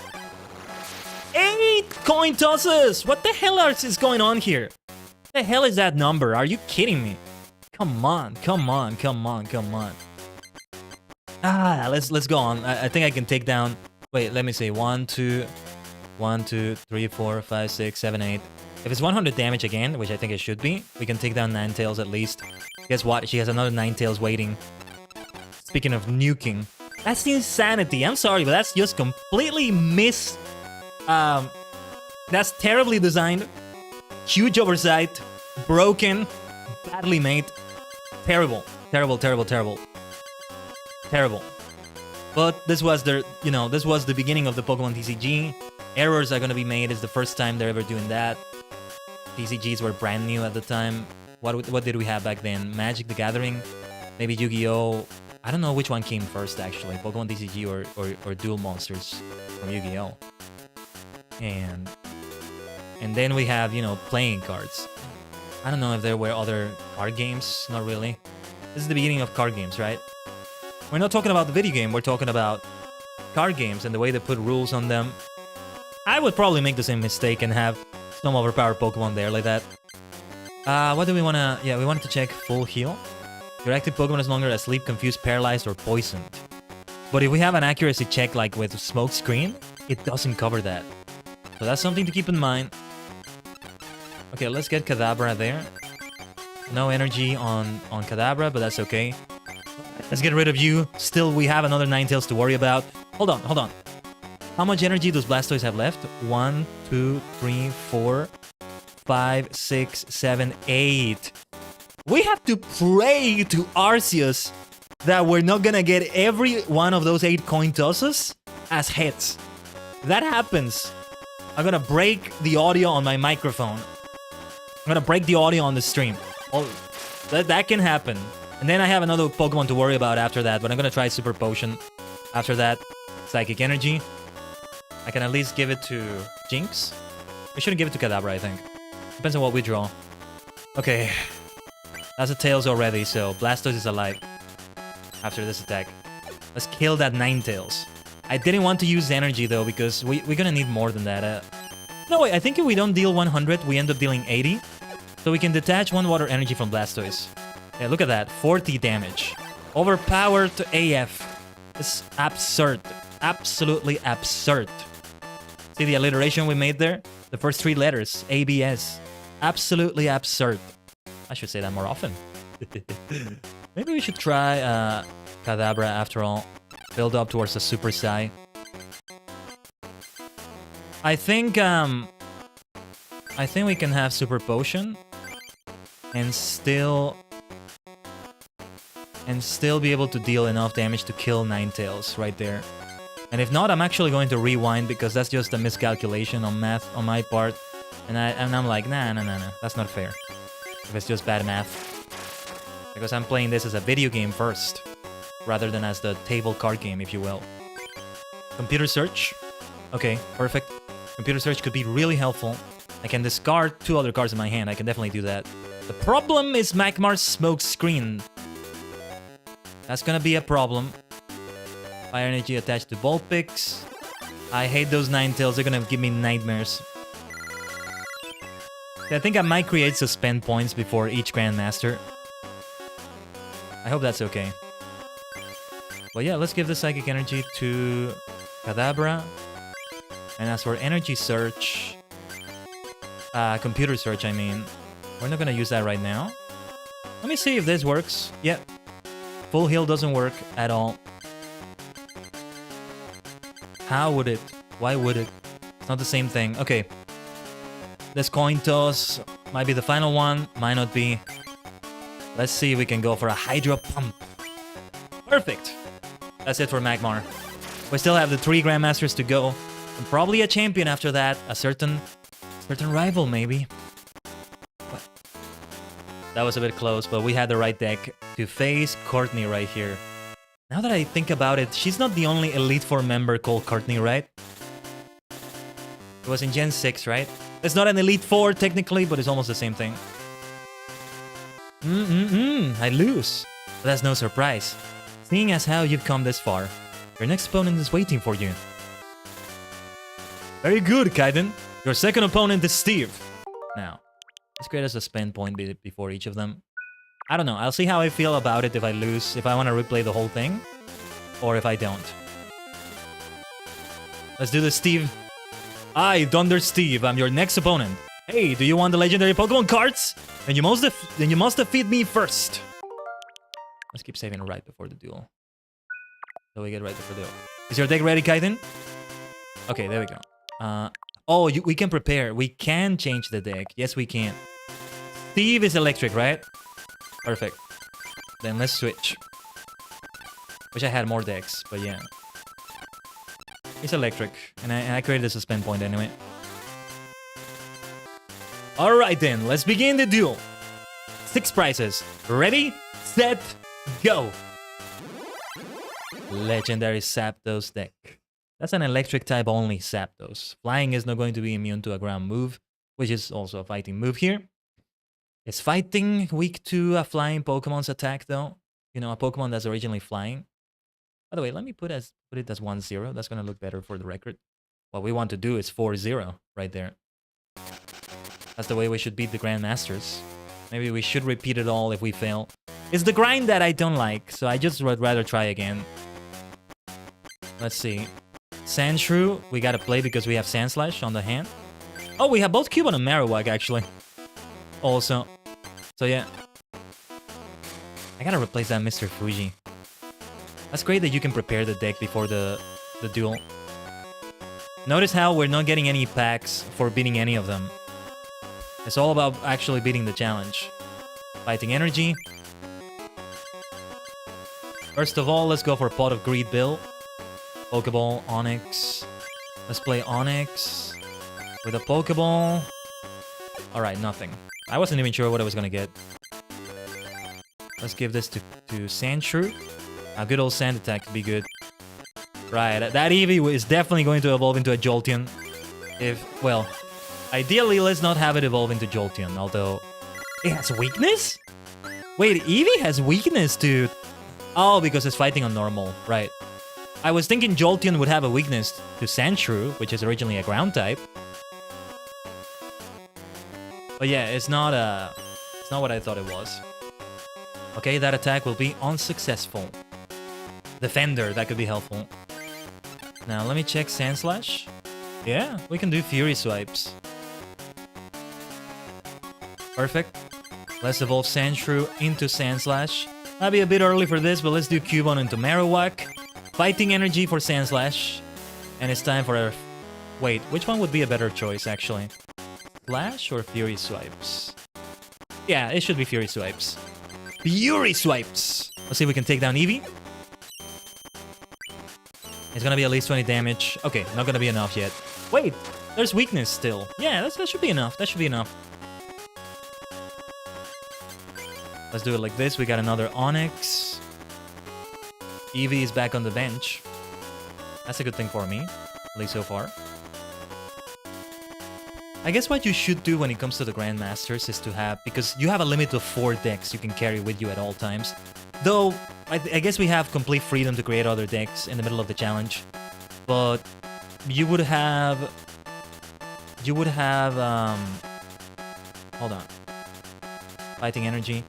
8 coin tosses! What the hell is going on here? What the hell is that number? Are you kidding me? Come on. Ah, let's go on. I think I can take down. Wait, let me see. 1, 2, 3, 4, 5, 6, 7, 8. If it's 100 damage again, which I think it should be, we can take down Ninetales at least. Guess what? She has another Ninetales waiting. Speaking of nuking, that's insanity. I'm sorry, but that's just completely that's terribly designed. Huge oversight. Broken. Badly made. Terrible. But this was this was the beginning of the Pokemon TCG. Errors are gonna be made. It's the first time they're ever doing that. TCGs were brand new at the time. What did we have back then? Magic the Gathering? Maybe Yu-Gi-Oh! I don't know which one came first, actually. Pokemon TCG or Duel Monsters from Yu-Gi-Oh! And then we have, playing cards. I don't know if there were other card games. Not really. This is the beginning of card games, right? We're not talking about the video game. We're talking about card games and the way they put rules on them. I would probably make the same mistake and have some overpowered Pokemon there like that. What do we want to... Yeah, we wanted to check full heal. Your active Pokemon is no longer asleep, confused, paralyzed, or poisoned. But if we have an accuracy check like with smoke screen, it doesn't cover that. So that's something to keep in mind. Okay, let's get Kadabra there. No energy on Kadabra, but that's okay. Let's get rid of you. Still, we have another Ninetales to worry about. Hold on. How much energy does Blastoise have left? 1, 2, 3, 4, 5, 6, 7, 8. We have to pray to Arceus that we're not gonna get every one of those 8 coin tosses as hits. That happens. I'm gonna break the audio on my microphone. I'm gonna break the audio on the stream. Oh, that can happen. And then I have another Pokemon to worry about after that, but I'm gonna try Super Potion. After that, Psychic Energy. I can at least give it to Jinx. We shouldn't give it to Kadabra, I think. Depends on what we draw. Okay. That's a Tails already, so Blastoise is alive. After this attack. Let's kill that Ninetales. I didn't want to use energy though, because we're gonna need more than that. No, wait, I think if we don't deal 100, we end up dealing 80. So we can detach 1 water energy from Blastoise. Yeah, look at that. 40 damage. Overpowered to AF. It's absurd. Absolutely absurd. See the alliteration we made there? The first 3 letters. ABS. Absolutely absurd. I should say that more often. Maybe we should try Kadabra after all. Build up towards the Super Sai. I think we can have Super Potion and still be able to deal enough damage to kill Ninetales right there. And if not, I'm actually going to rewind because that's just a miscalculation on math on my part. And I'm like, nah, that's not fair. If it's just bad math. Because I'm playing this as a video game first, rather than as the table card game, if you will. Computer search. Okay, perfect. Computer search could be really helpful. I can discard 2 other cards in my hand. I can definitely do that. The problem is Magmar's smoke screen. That's gonna be a problem. Fire energy attached to Vulpix. I hate those Ninetales. They're gonna give me nightmares. I think I might create suspend points before each Grandmaster. I hope that's okay. But yeah, let's give the Psychic Energy to Kadabra. And as for Energy Search... Computer Search, I mean. We're not gonna use that right now. Let me see if this works. Yep. Full heal doesn't work at all. How would it? Why would it? It's not the same thing. Okay. This coin toss might be the final one. Might not be. Let's see if we can go for a Hydro Pump. Perfect. That's it for Magmar. We still have the 3 Grandmasters to go. And probably a champion after that. A certain rival, maybe. What? That was a bit close, but we had the right deck to face Courtney right here. Now that I think about it, she's not the only Elite Four member called Courtney, right? It was in Gen 6, right? It's not an Elite Four technically, but it's almost the same thing. I lose. But that's no surprise. Seeing as how you've come this far, your next opponent is waiting for you. Very good, Khaiden. Your second opponent is Steve. Now, let's create a suspend point before each of them. I don't know. I'll see how I feel about it if I lose, if I want to replay the whole thing, or if I don't. Let's do this, Steve. I, Thunder Steve, I'm your next opponent. Hey, do you want the legendary Pokemon cards? Then you must defeat me first. Let's keep saving right before the duel. So we get right before the duel. Is your deck ready, Khaiden? Okay, there we go. We can prepare. We can change the deck. Yes, we can. Steve is electric, right? Perfect. Then let's switch. Wish I had more decks, but yeah. He's electric, and I created a suspend point anyway. Alright then, let's begin the duel. 6 prizes. Ready, set, go! Legendary Zapdos deck. That's an electric type only Zapdos. Flying is not going to be immune to a ground move, which is also a fighting move here. Is fighting weak to a flying Pokemon's attack though? You know, a Pokemon that's originally flying. By the way, let me put it as 1-0. That's gonna look better for the record. What we want to do is 4-0 right there. That's the way we should beat the Grandmasters. Maybe we should repeat it all if we fail. It's the grind that I don't like, so I just would rather try again. Let's see. Sandshrew, we gotta play because we have Sandslash on the hand. Oh, we have both Cubone and Marowak actually. Also. So yeah. I gotta replace that Mr. Fuji. That's great that you can prepare the deck before the duel. Notice how we're not getting any packs for beating any of them. It's all about actually beating the challenge. Fighting Energy. First of all, let's go for Pot of Greed Bill. Pokeball, Onyx. Let's play Onyx. With a Pokeball. Alright, nothing. I wasn't even sure what I was gonna get. Let's give this to Sandshrew. A good old Sand Attack could be good. Right, that Eevee is definitely going to evolve into a Jolteon. Well, ideally, let's not have it evolve into Jolteon, although... It has weakness? Wait, Eevee has weakness to... Oh, because it's fighting on normal, right. I was thinking Jolteon would have a weakness to Sandshrew, which is originally a ground type. But yeah, it's not what I thought it was. Okay, that attack will be unsuccessful. Defender, that could be helpful. Now, let me check Sandslash. Yeah, we can do Fury Swipes. Perfect. Let's evolve Sandshrew into Sandslash. Might be a bit early for this, but let's do Cubone into Marowak. Fighting Energy for Sandslash. And it's time for a... Wait, which one would be a better choice, actually? Slash or Fury Swipes? Yeah, it should be Fury Swipes. Fury Swipes! Let's see if we can take down Eevee. It's gonna be at least 20 damage. Okay, not gonna be enough yet. Wait, there's weakness still. Yeah, that should be enough. That should be enough. Let's do it like this. We got another Onyx. Eevee is back on the bench. That's a good thing for me, at least so far. I guess what you should do when it comes to the Grandmasters is to have... Because you have a limit of 4 decks you can carry with you at all times. Though, I guess we have complete freedom to create other decks in the middle of the challenge. But you would have... Hold on. Fighting Energy.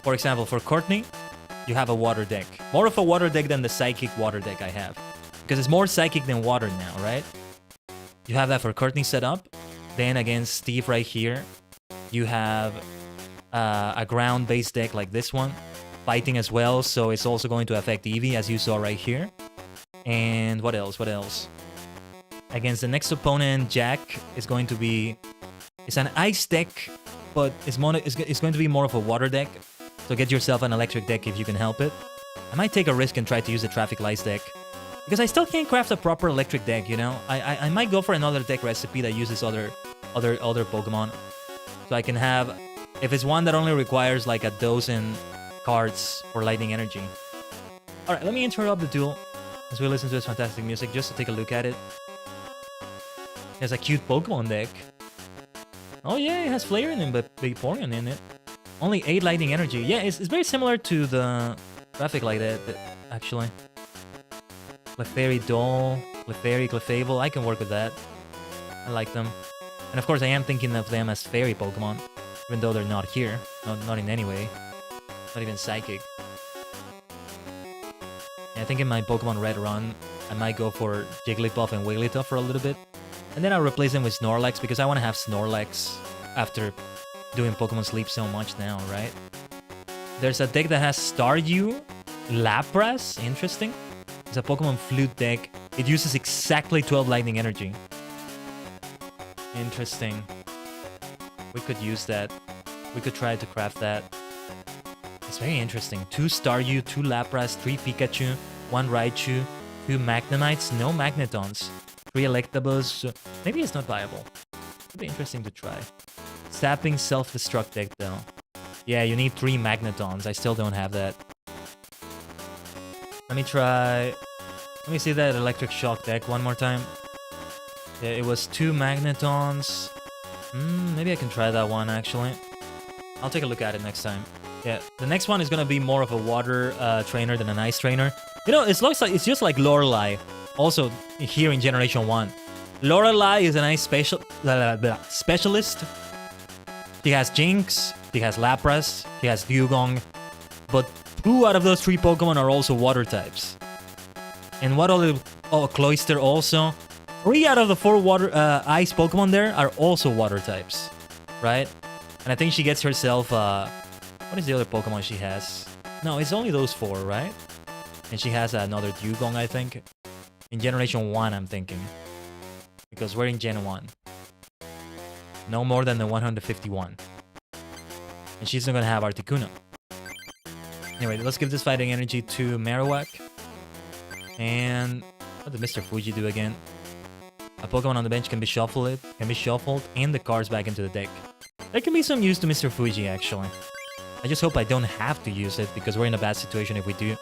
For example, for Courtney, you have a water deck. More of a water deck than the Psychic water deck I have. Because it's more Psychic than water now, right? You have that for Courtney set up. Then against Steve right here, you have a ground-based deck like this one. Fighting as well, so it's also going to affect Eevee, as you saw right here. And what else? What else? Against the next opponent, Jack is going to be... It's an ice deck, but it's going to be more of a water deck. So get yourself an electric deck if you can help it. I might take a risk and try to use the Traffic Lights deck. Because I still can't craft a proper electric deck, you know? I might go for another deck recipe that uses other Pokemon. So I can have... If it's one that only requires like a dozen cards for Lightning Energy. Alright, let me interrupt the duel as we listen to this fantastic music just to take a look at it. There's a cute Pokemon deck. Oh yeah, it has Flareon but Vaporeon in it. Only 8 Lightning Energy. Yeah, it's very similar to the Traffic Light actually. Clefairy Doll, Clefairy, Clefable, I can work with that. I like them. And of course I am thinking of them as fairy Pokemon, even though they're not here. Not in any way. Not even Psychic. Yeah, I think in my Pokemon Red run, I might go for Jigglypuff and Wigglytuff for a little bit. And then I'll replace them with Snorlax because I want to have Snorlax after doing Pokemon Sleep so much now, right? There's a deck that has Staryu, Lapras, interesting. It's a Pokemon Flute deck. It uses exactly 12 Lightning Energy. Interesting. We could use that. We could try to craft that. It's very interesting. 2 Staryu, 2 Lapras, 3 Pikachu, 1 Raichu, 2 Magnemites, no Magnetons, 3 Electabuzz. Maybe it's not viable. It'd be interesting to try. Sapping Self-Destruct deck though. Yeah, you need 3 Magnetons. I still don't have that. Let me try... Let me see that Electric Shock deck one more time. Yeah, it was 2 Magnetons. Maybe I can try that one, actually. I'll take a look at it next time. Yeah, the next one is gonna be more of a water trainer than an ice trainer. You know, it looks like it's just like Lorelei. Also, here in Generation 1. Lorelei is an ice specialist. She has Jinx, she has Lapras, she has Dugong. But 2 out of those 3 Pokemon are also water types. And what other... Oh, Cloyster also. 3 out of the 4 ice Pokemon there are also water types. Right? And I think she gets herself... what is the other Pokemon she has? No, it's only those 4, right? And she has another Dugong, I think. In Generation 1, I'm thinking. Because we're in Gen 1. No more than the 151. And she's not gonna have Articuno. Anyway, let's give this Fighting Energy to Marowak. And what did Mr. Fuji do again? A Pokemon on the bench can be shuffled, and the cards back into the deck. That can be some use to Mr. Fuji, actually. I just hope I don't have to use it, because we're in a bad situation if we do.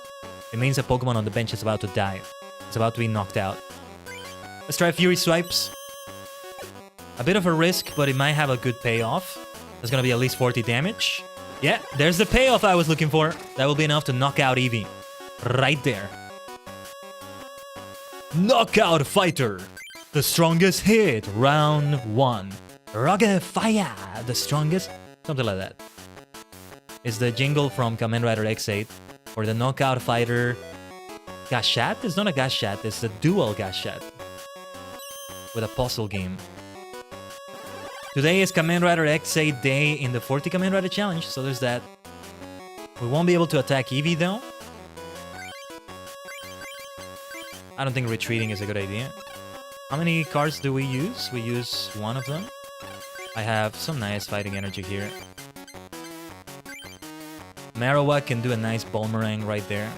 It means a Pokemon on the bench is about to die. It's about to be knocked out. Let's try Fury Swipes. A bit of a risk, but it might have a good payoff. There's gonna be at least 40 damage. Yeah, there's the payoff I was looking for. That will be enough to knock out Eevee. Right there. Knockout Fighter. The strongest hit. Round 1. Rugged Fire. The strongest. Something like that. It's the jingle from Kamen Rider X8. For the Knockout Fighter. Gashat? It's not a Gashat. It's a dual Gashat. With a puzzle game. Today is Kamen Rider X8 day in the 40 Kamen Rider Challenge, so there's that. We won't be able to attack Eevee though. I don't think retreating is a good idea. How many cards do we use? We use one of them. I have some nice fighting energy here. Marowak can do a nice boomerang right there.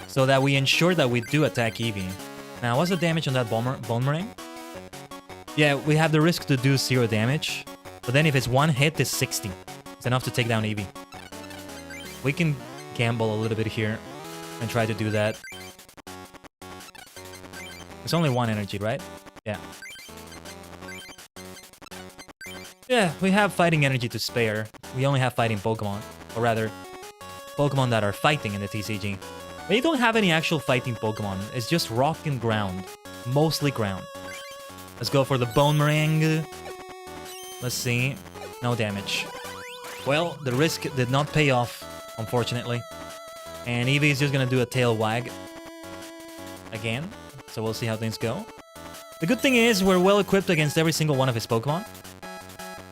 So that we ensure that we do attack Eevee. Now, what's the damage on that boomerang? Yeah, we have the risk to do 0 damage. But then if it's one hit, it's 60. It's enough to take down Eevee. We can gamble a little bit here and try to do that. It's only 1 energy, right? Yeah. Yeah, we have fighting energy to spare. We only have fighting Pokemon. Or rather, Pokemon that are fighting in the TCG. They don't have any actual fighting Pokemon. It's just rock and ground. Mostly ground. Let's go for the Boomerang. Let's see. No damage. Well, the risk did not pay off, unfortunately. And Eevee is just gonna do a tail wag. Again. So we'll see how things go. The good thing is we're well equipped against every single one of his Pokemon.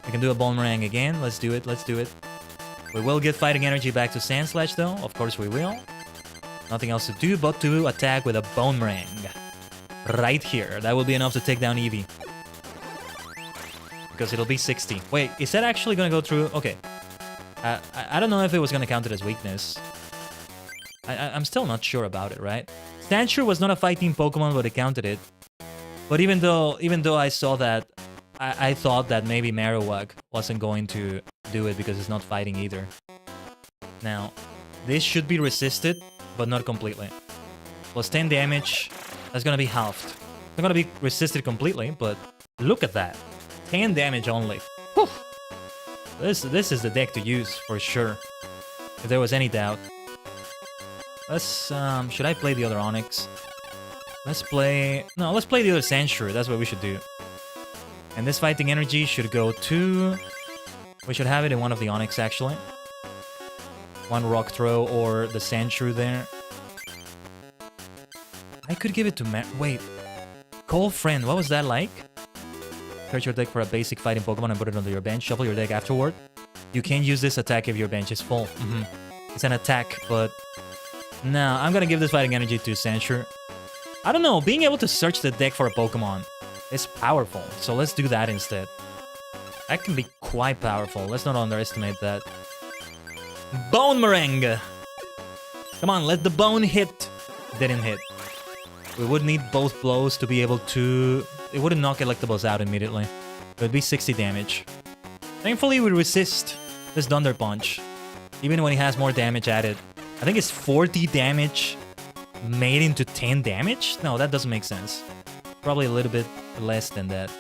We can do a Boomerang again. Let's do it. Let's do it. We will get fighting energy back to Sandslash though. Of course we will. Nothing else to do but to attack with a Boomerang. Right here. That will be enough to take down Eevee. Because it'll be 60. Wait, is that actually going to go through? Okay. I don't know if it was going to count it as weakness. I'm still not sure about it, right? Sandshrew was not a fighting Pokemon, but it counted it. But even though I saw that, I thought that maybe Marowak wasn't going to do it because it's not fighting either. Now, this should be resisted, but not completely. Plus 10 damage. That's gonna be halved. It's not gonna be resisted completely, but look at that. 10 damage only. Whew. This is the deck to use for sure. If there was any doubt. Let's should I play the other Onix? Let's play the other Sandshrew. That's what we should do. And this fighting energy should go to, we should have it in one of the Onix actually. One Rock Throw or the Sandshrew there. I could give it to wait. Cold Friend, what was that like? Search your deck for a basic fighting Pokemon and put it onto your bench. Shuffle your deck afterward. You can't use this attack if your bench is full. It's an attack, but... No, I'm gonna give this fighting energy to Sandshrew. I don't know, being able to search the deck for a Pokemon is powerful. So let's do that instead. That can be quite powerful. Let's not underestimate that. Boomerang! Come on, let the bone hit. Didn't hit. We would need both blows to be able to... It wouldn't knock Electabuzz out immediately. It would be 60 damage. Thankfully, we resist this Thunder Punch. Even when he has more damage added. I think it's 40 damage made into 10 damage? No, that doesn't make sense. Probably a little bit less than that.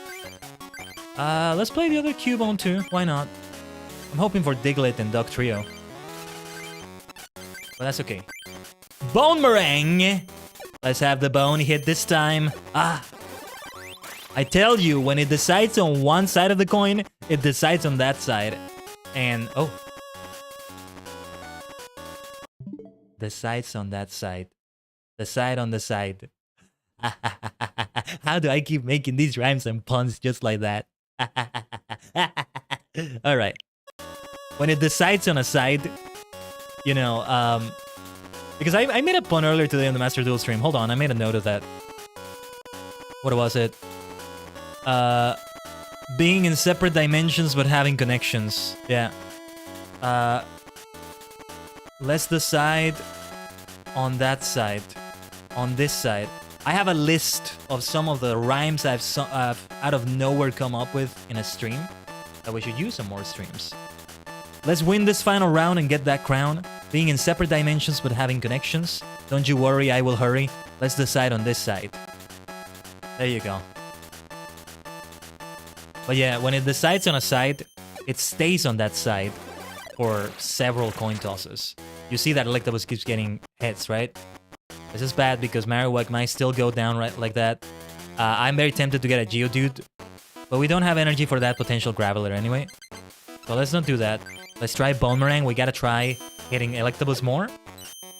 Let's play the other Cubone too. Why not? I'm hoping for Diglett and Duck Trio. But that's okay. Boomerang! Let's have the bone hit this time. Ah! I tell you, when it decides on one side of the coin, it decides on that side. And... oh. Decides on that side. The side on the side. How do I keep making these rhymes and puns just like that? Alright. When it decides on a side, you know, because I made a pun earlier today on the Master Duel stream. Hold on, I made a note of that. What was it? Being in separate dimensions but having connections. Yeah. Let's decide on that side. On this side. I have a list of some of the rhymes I've out of nowhere come up with in a stream that we should use some more streams. Let's win this final round and get that crown. Being in separate dimensions but having connections. Don't you worry, I will hurry. Let's decide on this side. There you go. But yeah, when it decides on a side, it stays on that side for several coin tosses. You see that Electabuzz keeps getting hits, right? This is bad because Marowak might still go down right like that. I'm very tempted to get a Geodude, but we don't have energy for that potential Graveler anyway. So let's not do that. Let's try Bonemerang. We gotta try hitting Electabuzz more.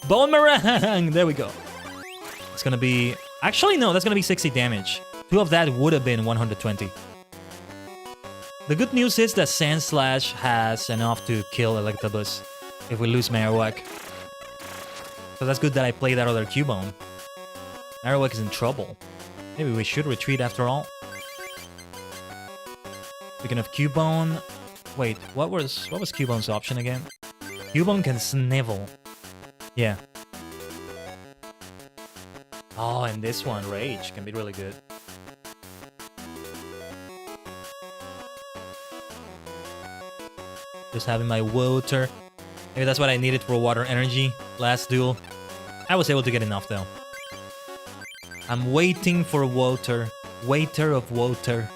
Bonemerang! There we go. It's gonna be... Actually, no, that's gonna be 60 damage. 2 of that would have been 120. The good news is that Sandslash has enough to kill Electabuzz if we lose Marowak. So that's good that I played that other Cubone. Marowak is in trouble. Maybe we should retreat after all. Speaking of Cubone... Wait, what was Cubone's option again? Cubone can snivel. Yeah. Oh, and this one, Rage, can be really good. Just having my water. Maybe that's what I needed for water energy last duel. I was able to get enough though. I'm waiting for water. Waiter of water.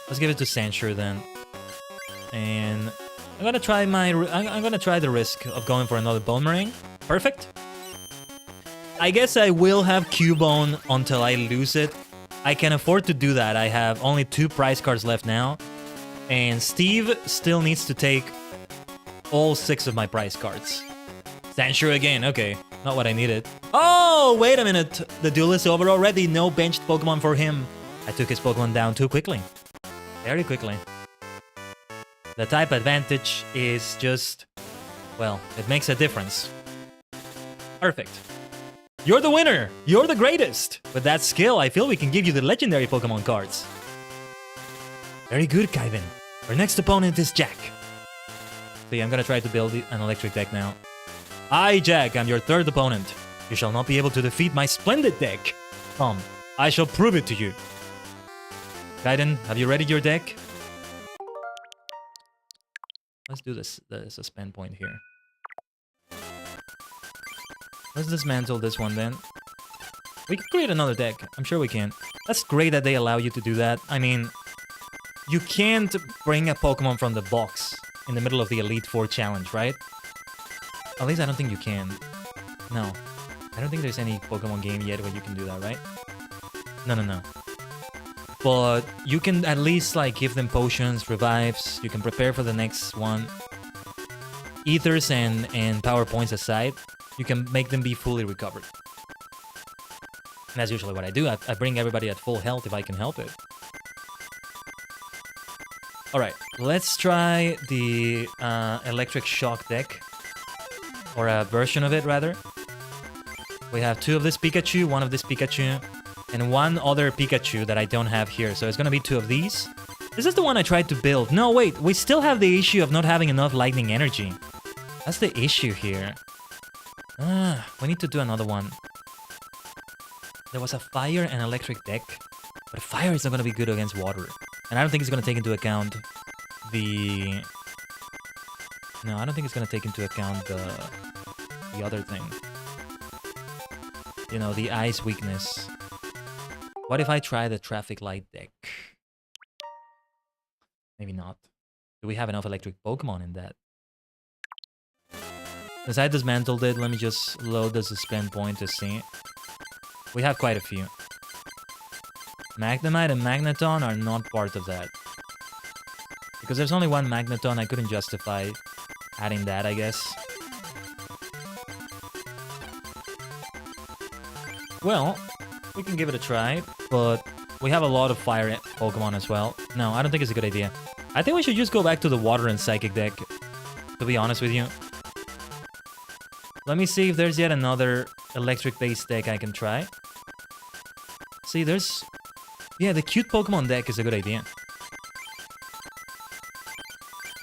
Let's give it to Sansure then. And I'm gonna try I'm gonna try the risk of going for another Bonemerang. Perfect. I guess I will have Cubone until I lose it. I can afford to do that. I have only 2 prize cards left now. And Steve still needs to take all 6 of my prize cards. Sansure again, okay. Not what I needed. Oh, wait a minute. The duel is over already. No benched Pokemon for him. I took his Pokemon down too quickly. Very quickly. The type advantage is just... Well, it makes a difference. Perfect. You're the winner! You're the greatest! With that skill, I feel we can give you the legendary Pokemon cards. Very good, Khaiden. Our next opponent is Jack. See, I'm gonna try to build an electric deck now. I, Jack, am your 3rd opponent. You shall not be able to defeat my splendid deck. Come, I shall prove it to you. Khaiden, have you readied your deck? Let's do this, the suspend point here. Let's dismantle this one then. We can create another deck. I'm sure we can. That's great that they allow you to do that. I mean, you can't bring a Pokemon from the box in the middle of the Elite Four challenge, right? At least I don't think you can. No. I don't think there's any Pokemon game yet where you can do that, right? No. But you can at least like give them potions, revives, you can prepare for the next one. Ethers and power points aside, you can make them be fully recovered. And that's usually what I do. I bring everybody at full health if I can help it. Alright, let's try the Electric Shock deck. Or a version of it, rather. We have 2 of this Pikachu, 1 of this Pikachu, and 1 other Pikachu that I don't have here. So it's gonna be 2 of these. This is the one I tried to build. No, wait, we still have the issue of not having enough lightning energy. That's the issue here. We need to do another one. There was a fire and electric deck, but fire is not gonna be good against water. And I don't think it's gonna take into account the... No, I don't think it's gonna take into account the other thing. You know, the ice weakness. What if I try the traffic light deck? Maybe not. Do we have enough electric Pokemon in that? Since I dismantled it, let me just load the suspend point to see. We have quite a few. Magnemite and Magneton are not part of that. Because there's only 1 Magneton, I couldn't justify adding that, I guess. Well, we can give it a try, but we have a lot of fire Pokemon as well. No, I don't think it's a good idea. I think we should just go back to the water and psychic deck, to be honest with you. Let me see if there's yet another electric-based deck I can try. See, there's... Yeah, the cute Pokemon deck is a good idea.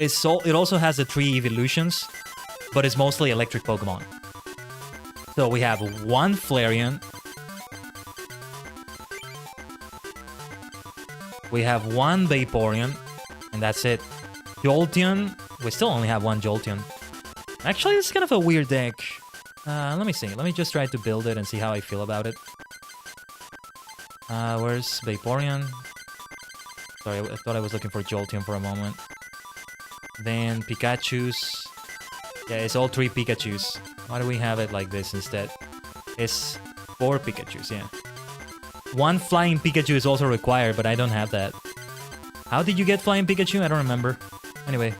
It also has the 3 evolutions, but it's mostly electric Pokemon. So we have 1 Flareon, We have one Vaporeon, and that's it. Jolteon, we still only have one Jolteon. Actually, it's kind of a weird deck. Let me see. Let me just try to build it and see how I feel about it. Where's Vaporeon? Sorry, I thought I was looking for Jolteon for a moment. Then Pikachu's. Yeah, it's all 3 Pikachus. Why do we have it like this instead? It's 4 Pikachus, yeah. 1 flying Pikachu is also required, but I don't have that. How did you get flying Pikachu? I don't remember. Anyway,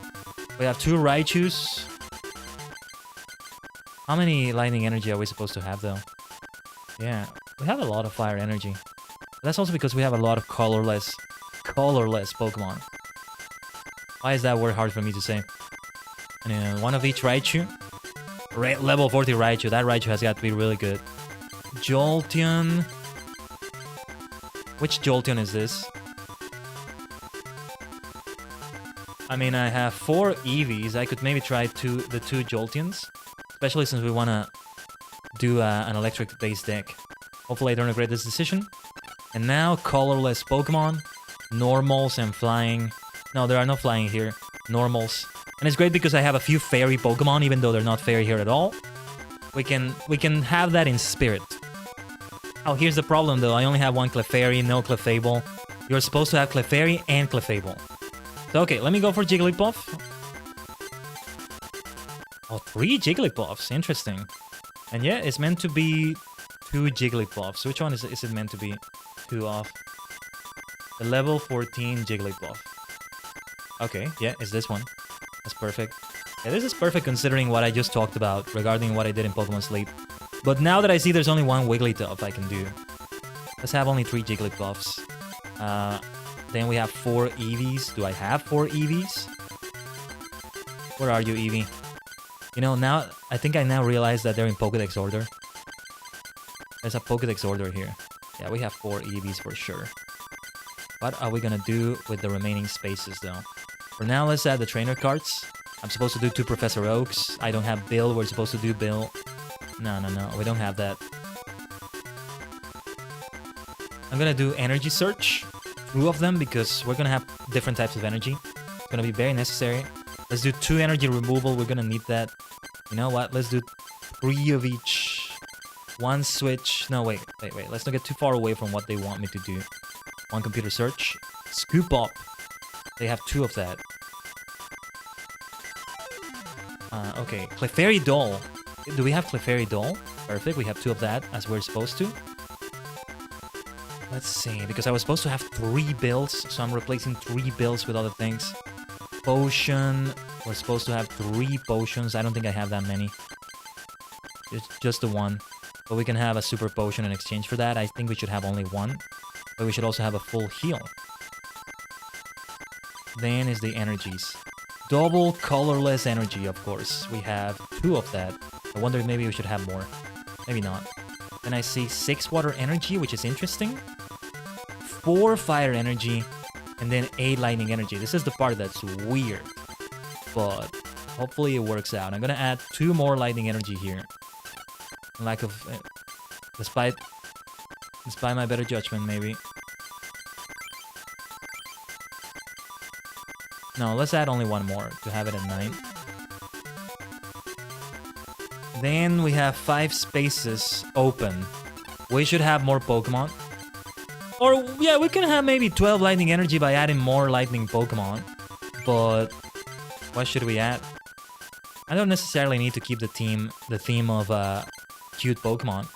we have 2 Raichus. How many lightning energy are we supposed to have, though? Yeah, we have a lot of fire energy. That's also because we have a lot of colorless Pokemon. Why is that word hard for me to say? And one of each Raichu. Level 40 Raichu. That Raichu has got to be really good. Jolteon. Which Jolteon is this? I mean, I have 4 Eevees. I could maybe try the 2 Jolteons. Especially since we want to do an electric-based deck. Hopefully I don't regret this decision. And now, colorless Pokemon. Normals and flying. No, there are no flying here. Normals. And it's great because I have a few fairy Pokemon, even though they're not fairy here at all. We can have that in spirit. Oh, here's the problem though. I only have 1 Clefairy, no Clefable. You're supposed to have Clefairy and Clefable. So okay, let me go for Jigglypuff. Oh, 3 Jigglypuffs. Interesting. And yeah, it's meant to be 2 Jigglypuffs. Which one is it meant to be 2 of? The level 14 Jigglypuff. Okay, yeah, it's this one. That's perfect. Yeah, this is perfect considering what I just talked about regarding what I did in Pokemon Sleep. But now that I see there's only 1 Wigglytuff I can do. Let's have only 3 Jigglypuffs. Then we have 4 Eevees. Do I have 4 Eevees? Where are you, Eevee? You know, now, I think I now realize that they're in Pokédex order. There's a Pokédex order here. Yeah, we have 4 Eevees for sure. What are we gonna do with the remaining spaces, though? For now, let's add the trainer cards. I'm supposed to do 2 Professor Oaks. I don't have Bill. We're supposed to do Bill. No. We don't have that. I'm gonna do Energy Search. 2 of them, because we're gonna have different types of energy. It's gonna be very necessary. Let's do 2 energy removal. We're gonna need that. You know what? Let's do 3 of each. 1 switch. No, wait. Let's not get too far away from what they want me to do. 1 computer search. Scoop up. They have 2 of that. Okay. Clefairy Doll. Do we have Clefairy Doll? Perfect. We have 2 of that, as we're supposed to. Let's see. Because I was supposed to have 3 bills, so I'm replacing 3 bills with other things. Potion. We're supposed to have 3 potions. I don't think I have that many. It's just the 1. But we can have a super potion in exchange for that. I think we should have only 1. But we should also have a full heal. Then is the energies. Double colorless energy, of course. We have 2 of that. I wonder if maybe we should have more. Maybe not. Then I see 6 water energy, which is interesting. 4 fire energy. And then 8 lightning energy. This is the part that's weird. But hopefully it works out. I'm gonna add 2 more lightning energy here. Lack of... despite my better judgment, maybe. No, let's add only 1 more to have it at 9. Then we have 5 spaces open. We should have more Pokemon. Or, yeah, we can have maybe 12 lightning energy by adding more lightning Pokemon. But what should we add? I don't necessarily need to keep the theme of cute Pokemon.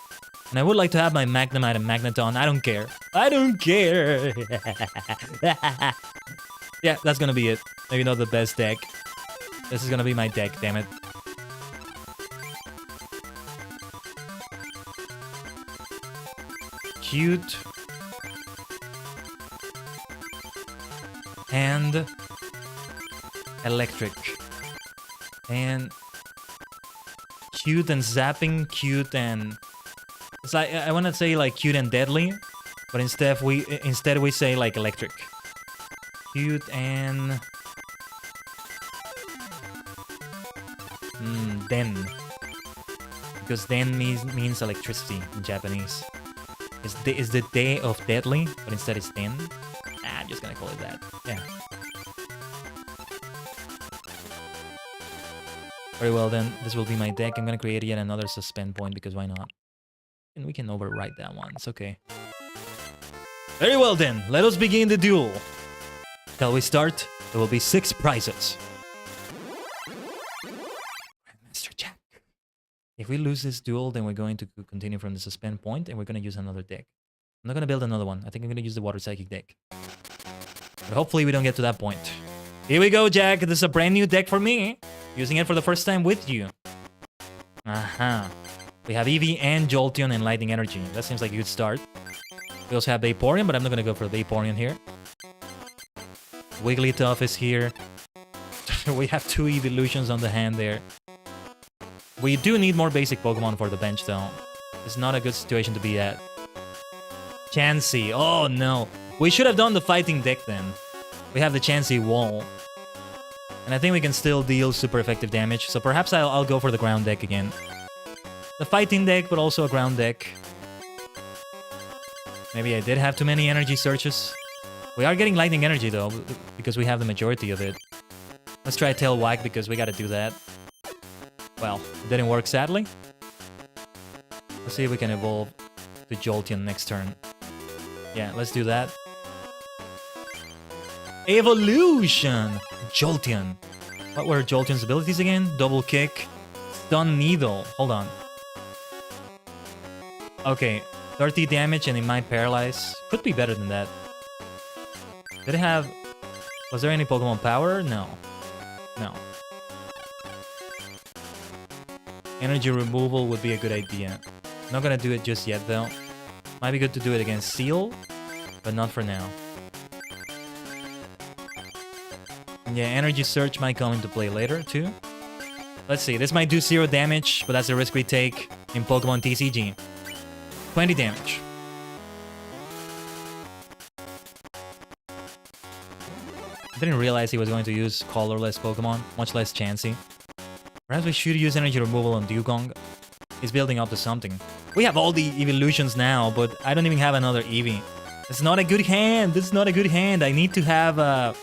And I would like to have my Magnemite and Magneton. I don't care. I don't care. Yeah, that's gonna be it. Maybe not the best deck. This is gonna be my deck, damn it. Cute. And electric. And cute and zapping, cute and... It's like, I want to say like cute and deadly, but instead we say like electric. Cute and... Den. Because den means electricity in Japanese. It's the day of deadly, but instead it's den. just gonna call it that. Yeah. Very well then, this will be my deck. I'm gonna create yet another suspend point because why not? And we can overwrite that one, it's okay. Very well then, let us begin the duel. Shall we start? There will be 6 prizes. Grandmaster Jack. If we lose this duel, then we're going to continue from the suspend point and we're gonna use another deck. I'm not gonna build another one. I think I'm gonna use the Water Psychic deck. But hopefully we don't get to that point. Here we go, Jack. This is a brand new deck for me. Using it for the first time with you. Aha. We have Eevee and Jolteon and Lightning Energy. That seems like a good start. We also have Vaporeon, but I'm not gonna go for Vaporeon here. Wigglytuff is here. We have 2 evolutions on the hand there. We do need more basic Pokemon for the bench though. It's not a good situation to be at. Chansey. Oh no. We should have done the fighting deck then. We have the Chansey wall. And I think we can still deal super effective damage. So perhaps I'll go for the ground deck again. The fighting deck, but also a ground deck. Maybe I did have too many energy searches. We are getting lightning energy though, because we have the majority of it. Let's try Tail Whack because we gotta do that. Well, it didn't work sadly. Let's see if we can evolve to Jolteon next turn. Yeah, let's do that. Evolution! Jolteon. What were Jolteon's abilities again? Double Kick. Stun Needle. Hold on. Okay, 30 damage and it might paralyze. Could be better than that. Did it have... Was there any Pokemon power? No. No. Energy removal would be a good idea. Not gonna do it just yet though. Might be good to do it against Seal, but not for now. Yeah, Energy Search might come into play later too. Let's see, this might do 0 damage, but that's the risk we take in Pokemon TCG. 20 damage. I didn't realize he was going to use colorless Pokemon, much less Chansey. Perhaps we should use energy removal on Dugong. He's building up to something. We have all the evolutions now, but I don't even have another Eevee. It's not a good hand. This is not a good hand. I need to have a...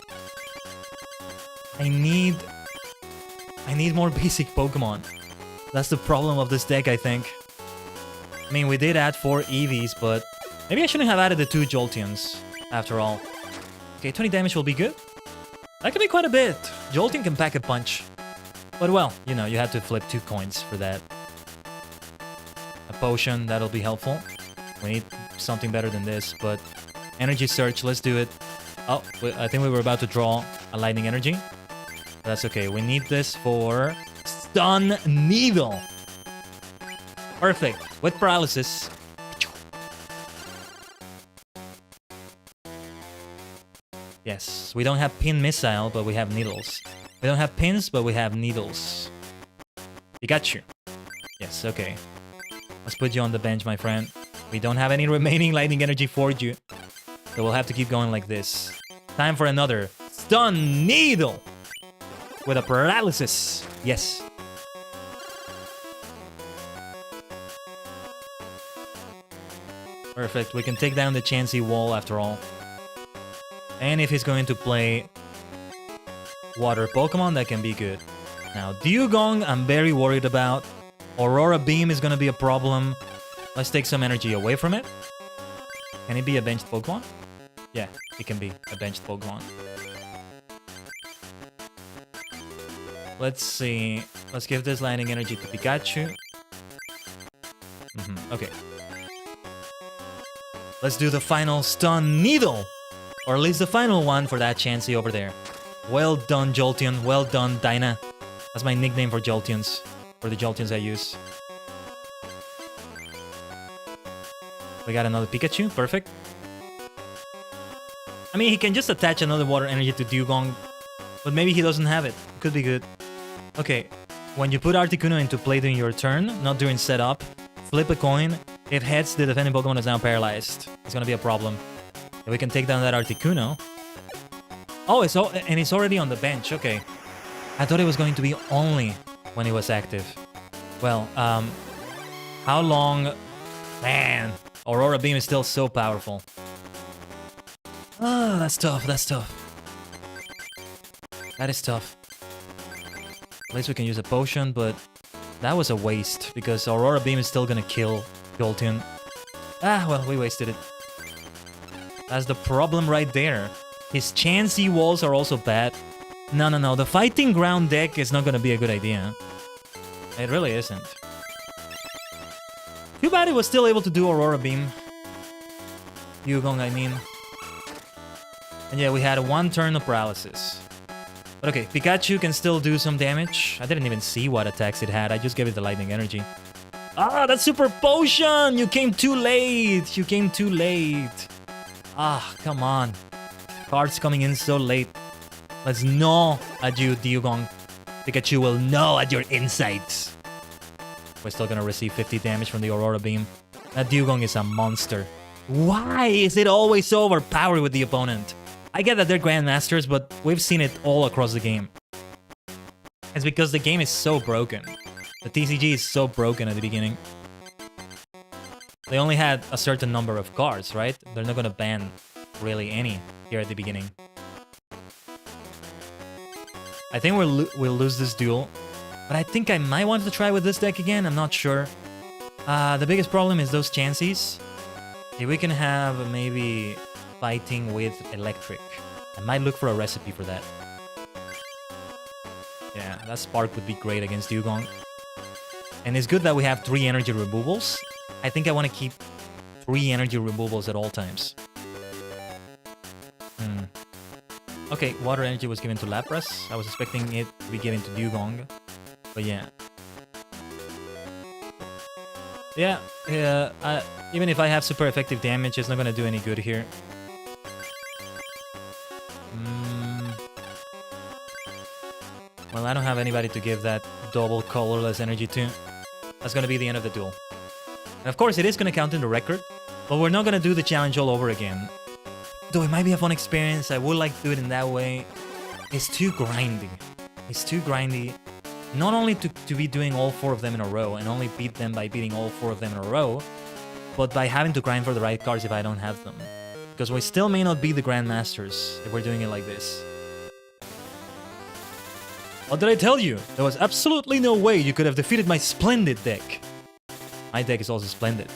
I need more basic Pokemon. That's the problem of this deck, I think. I mean, we did add 4 Eevees, but maybe I shouldn't have added the 2 Jolteons, after all. Okay, 20 damage will be good. That could be quite a bit. Jolteon can pack a punch. But well, you know, you have to flip 2 coins for that. A potion, that'll be helpful. We need something better than this, but... Energy Search, let's do it. Oh, I think we were about to draw a Lightning Energy. That's okay, we need this for... Stun Needle! Perfect, with paralysis. Yes, we don't have Pin Missile, but we have Needles. We don't have Pins, but we have Needles. Pikachu. Yes, okay. Let's put you on the bench, my friend. We don't have any remaining Lightning Energy for you. So we'll have to keep going like this. Time for another Stun Needle! With a paralysis. Yes. Perfect, we can take down the Chansey wall after all. And if he's going to play water Pokemon, that can be good. Now, Dugong, I'm very worried about. Aurora Beam is going to be a problem. Let's take some energy away from it. Can it be a benched Pokemon? Yeah, it can be a benched Pokemon. Let's see. Let's give this Lightning Energy to Pikachu. Okay. Let's do the final Stun Needle! Or at least the final one for that Chansey over there. Well done, Jolteon. Well done, Dinah. That's my nickname for Jolteons. For the Jolteons I use. We got another Pikachu. Perfect. I mean, he can just attach another Water Energy to Dugong. But maybe he doesn't have it. Could be good. Okay. When you put Articuno into play during your turn, not during setup, flip a coin. If heads, the defending Pokemon is now paralyzed. It's gonna be a problem. If we can take down that Articuno. Oh, and it's already on the bench. Okay. I thought it was going to be only when it was active. Well, how long... Man, Aurora Beam is still so powerful. Ah, that's tough, that's tough. That is tough. At least we can use a potion, but that was a waste because Aurora Beam is still gonna kill Jolteon. Ah, well, we wasted it. That's the problem right there. His Chansey walls are also bad. No, the Fighting Ground deck is not gonna be a good idea. It really isn't. Too bad he was still able to do Aurora Beam. Yugong, I mean. And yeah, we had one turn of paralysis. But okay, Pikachu can still do some damage. I didn't even see what attacks it had. I just gave it the lightning energy. Ah, that's Super Potion! You came too late! You came too late. Ah, come on. Cards coming in so late. Let's gnaw at you, Dugong. Pikachu will gnaw at your insides. We're still gonna receive 50 damage from the Aurora Beam. That Dugong is a monster. Why is it always so overpowered with the opponent? I get that they're Grandmasters, but we've seen it all across the game. It's because the game is so broken. The TCG is so broken at the beginning. They only had a certain number of cards, right? They're not gonna ban really any here at the beginning. I think we'll lose this duel, but I think I might want to try with this deck again. I'm not sure. The biggest problem is those Chanseys. If we can have maybe fighting with electric, I might look for a recipe for that. Yeah, that Spark would be great against Dugong. And it's good that we have 3 energy removals. I think I want to keep 3 energy removals at all times. Okay, water energy was given to Lapras. I was expecting it to be given to Dugong. But yeah. Yeah, even if I have super effective damage, it's not gonna do any good here. Well, I don't have anybody to give that double colorless energy to. That's gonna be the end of the duel. And of course, it is gonna count in the record, but we're not gonna do the challenge all over again. Though it might be a fun experience, I would like to do it in that way. It's too grindy. It's too grindy. Not only to be doing all 4 of them in a row and only beat them by beating all 4 of them in a row, but by having to grind for the right cards if I don't have them. Because we still may not be the Grandmasters if we're doing it like this. What did I tell you? There was absolutely no way you could have defeated my splendid deck. My deck is also splendid.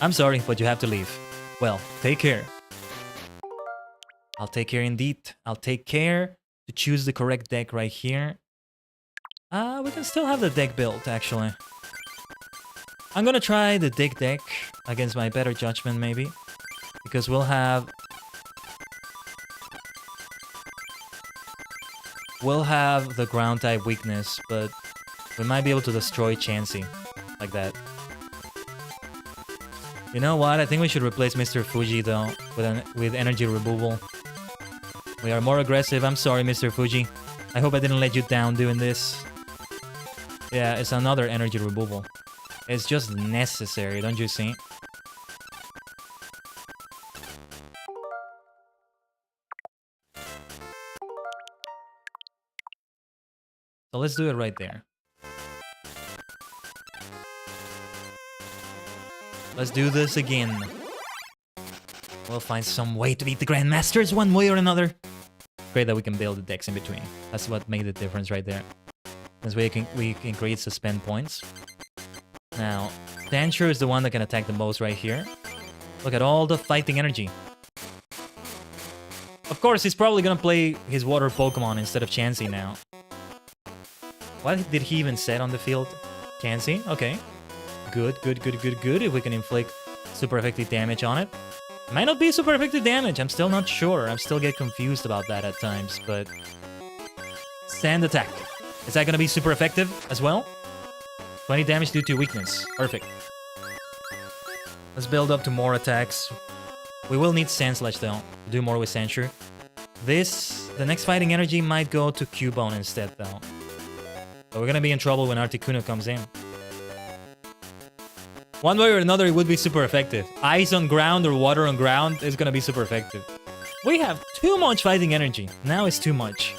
I'm sorry, but you have to leave. Well, take care. I'll take care indeed. I'll take care to choose the correct deck right here. We can still have the deck built, actually. I'm gonna try the Dig deck against my better judgment, maybe. Because we'll have the ground type weakness, but we might be able to destroy Chansey like that. You know what? I think we should replace Mr. Fuji though with energy removal. We are more aggressive. I'm sorry, Mr. Fuji. I hope I didn't let you down doing this. Yeah, it's another energy removal. It's just necessary, don't you see? So let's do it right there. Let's do this again. We'll find some way to beat the Grandmasters one way or another. Great that we can build the decks in between. That's what made the difference right there. This way we can create suspend points. Now, Dancher is the one that can attack the most right here. Look at all the fighting energy. Of course, he's probably gonna play his water Pokemon instead of Chansey now. What did he even set on the field? Chansey? Okay. Good. If we can inflict super effective damage on it. Might not be super effective damage, I'm still not sure. I still get confused about that at times, but... Sand attack. Is that gonna be super effective as well? 20 damage due to weakness. Perfect. Let's build up to more attacks. We will need Sand Slash though, to do more with Censure. The next fighting energy might go to Cubone instead though. But we're gonna be in trouble when Articuno comes in. One way or another, it would be super effective. Ice on ground or water on ground is gonna be super effective. We have too much fighting energy. Now it's too much.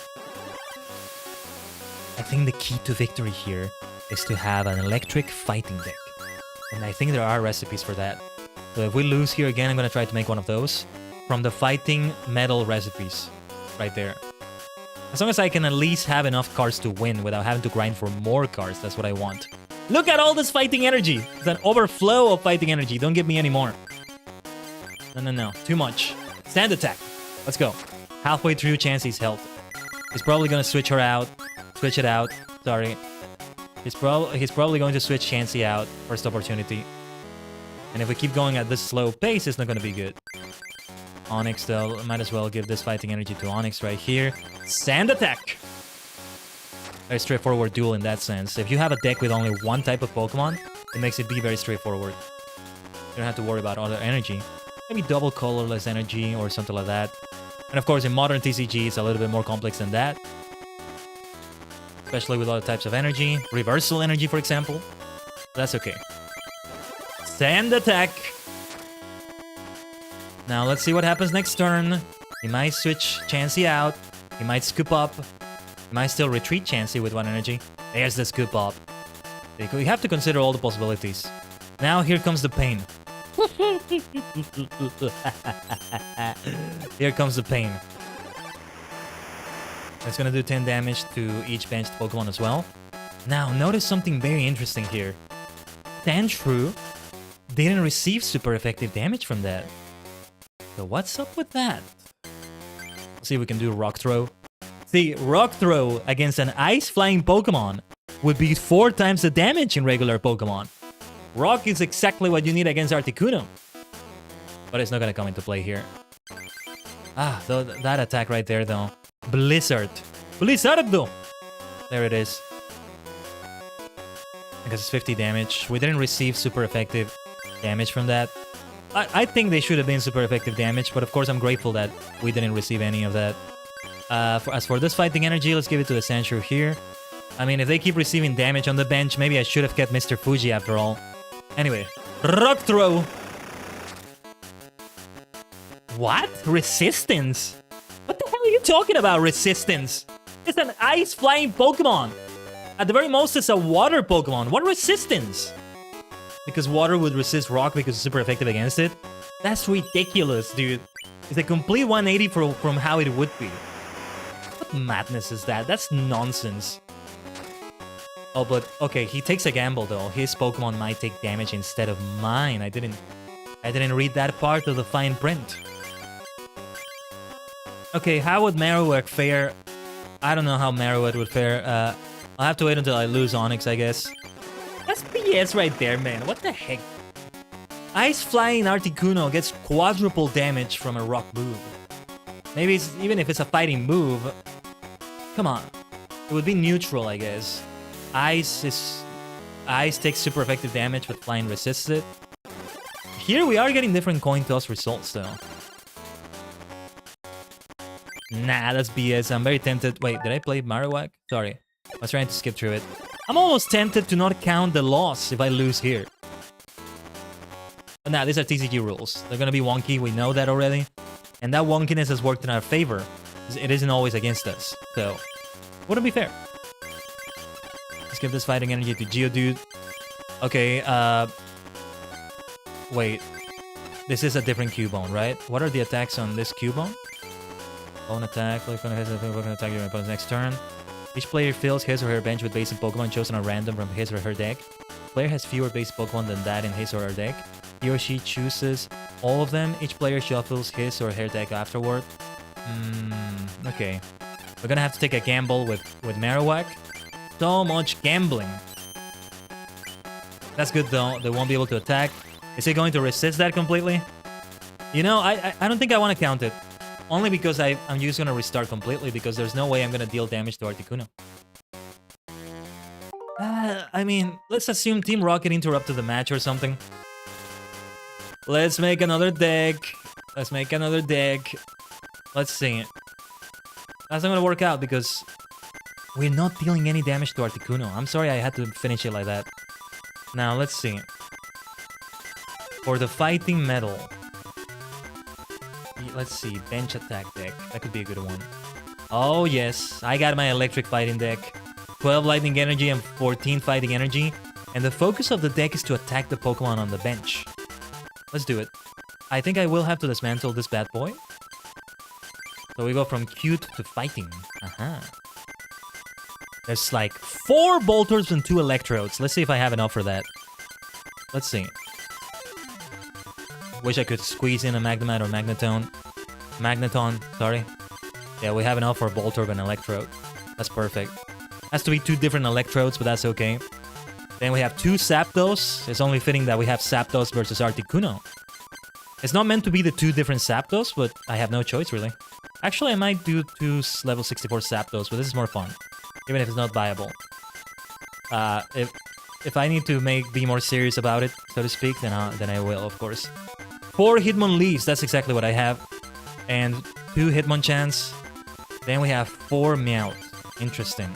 I think the key to victory here is to have an electric fighting deck. And I think there are recipes for that. So if we lose here again, I'm gonna try to make one of those. from the fighting metal recipes. Right there. As long as I can at least have enough cards to win without having to grind for more cards, that's what I want. Look at all this fighting energy! It's an overflow of fighting energy. Don't give me any more. No. Too much. Stand attack. Let's go. Halfway through, Chansey's health. He's probably gonna switch her out. Switch it out. Sorry. He's probably going to switch Chansey out. First opportunity. And if we keep going at this slow pace, it's not gonna be good. Onyx, though, might as well give this fighting energy to Onyx right here. Sand attack! Very straightforward duel in that sense. If you have a deck with only one type of Pokemon, it makes it be very straightforward. You don't have to worry about other energy. Maybe double colorless energy or something like that. And of course, in modern TCG, it's a little bit more complex than that. Especially with other types of energy. Reversal energy, for example. That's okay. Sand attack! Now, let's see what happens next turn. He might switch Chansey out. He might scoop up. He might still retreat Chansey with one energy. There's the scoop up. You have to consider all the possibilities. Now, here comes the pain. Here comes the pain. It's gonna do 10 damage to each benched Pokemon as well. Now, notice something very interesting here. Sandshrew didn't receive super effective damage from that. So what's up with that? Let's see if we can do Rock Throw. See, Rock Throw against an Ice-flying Pokemon would be 4 times the damage in regular Pokemon. Rock is exactly what you need against Articuno. But it's not gonna come into play here. Ah, that attack right there, though. Blizzard. Blizzardo! There it is. Because it's 50 damage. We didn't receive super effective damage from that. I think they should have been super effective damage, but of course I'm grateful that we didn't receive any of that. As for this fighting energy, let's give it to the Sandshrew here. I mean, if they keep receiving damage on the bench, maybe I should have kept Mr. Fuji after all. Anyway, Rock Throw! What? Resistance? What the hell are you talking about, resistance? It's an ice-flying Pokemon! At the very most, it's a water Pokemon. What resistance? Because water would resist rock because it's super effective against it? That's ridiculous, dude. It's a complete 180 from how it would be. What madness is that? That's nonsense. Oh, but okay, he takes a gamble though. His Pokemon might take damage instead of mine. I didn't read that part of the fine print. Okay, how would Marowak fare? I don't know how Marowak would fare. I'll have to wait until I lose Onyx, I guess. That's BS right there, man. What the heck? Ice Flying Articuno gets quadruple damage from a rock move. Maybe even if it's a fighting move. Come on. It would be neutral, I guess. Ice takes super effective damage, but Flying resists it. Here we are getting different coin toss results, though. Nah, that's BS. I'm very tempted. Wait, did I play Marowak? Sorry. I was trying to skip through it. I'm almost tempted to not count the loss if I lose here. But nah, these are TCG rules. They're gonna be wonky, we know that already. And that wonkiness has worked in our favor. It isn't always against us. So, wouldn't be fair. Let's give this fighting energy to Geodude. Okay, wait. This is a different Cubone, right? What are the attacks on this Cubone? Bone attack, we're gonna attack your opponent's next turn. Each player fills his or her bench with basic Pokemon chosen at random from his or her deck. The player has fewer basic Pokemon than that in his or her deck. He or she chooses all of them. Each player shuffles his or her deck afterward. Okay. We're gonna have to take a gamble with Marowak. So much gambling. That's good though. They won't be able to attack. Is it going to resist that completely? You know, I don't think I want to count it. Only because I'm just gonna restart completely because there's no way I'm gonna deal damage to Articuno. I mean, let's assume Team Rocket interrupted the match or something. Let's make another deck. Let's make another deck. Let's see. That's not gonna work out because we're not dealing any damage to Articuno. I'm sorry I had to finish it like that. Now, let's see. For the Fighting Metal. Let's see, bench attack deck. That could be a good one. Oh yes, I got my electric fighting deck. 12 lightning energy and 14 fighting energy. And the focus of the deck is to attack the Pokemon on the bench. Let's do it. I think I will have to dismantle this bad boy. So we go from cute to fighting. There's like 4 bolters and 2 electrodes. Let's see if I have enough for that. Let's see. Wish I could squeeze in a Magnemite or Magneton, sorry. Yeah, we have enough for a bolter and electrode. That's perfect. Has to be 2 different electrodes, but that's okay. Then we have 2 Zapdos. It's only fitting that we have Zapdos versus Articuno. It's not meant to be the 2 different Zapdos, but I have no choice, really. Actually, I might do 2 level 64 Zapdos, but this is more fun. Even if it's not viable. If I need to be more serious about it, so to speak, then I will, of course. 4 Hitmonlees, that's exactly what I have. And 2 Hitmonchans. Then we have 4 Meowth. Interesting.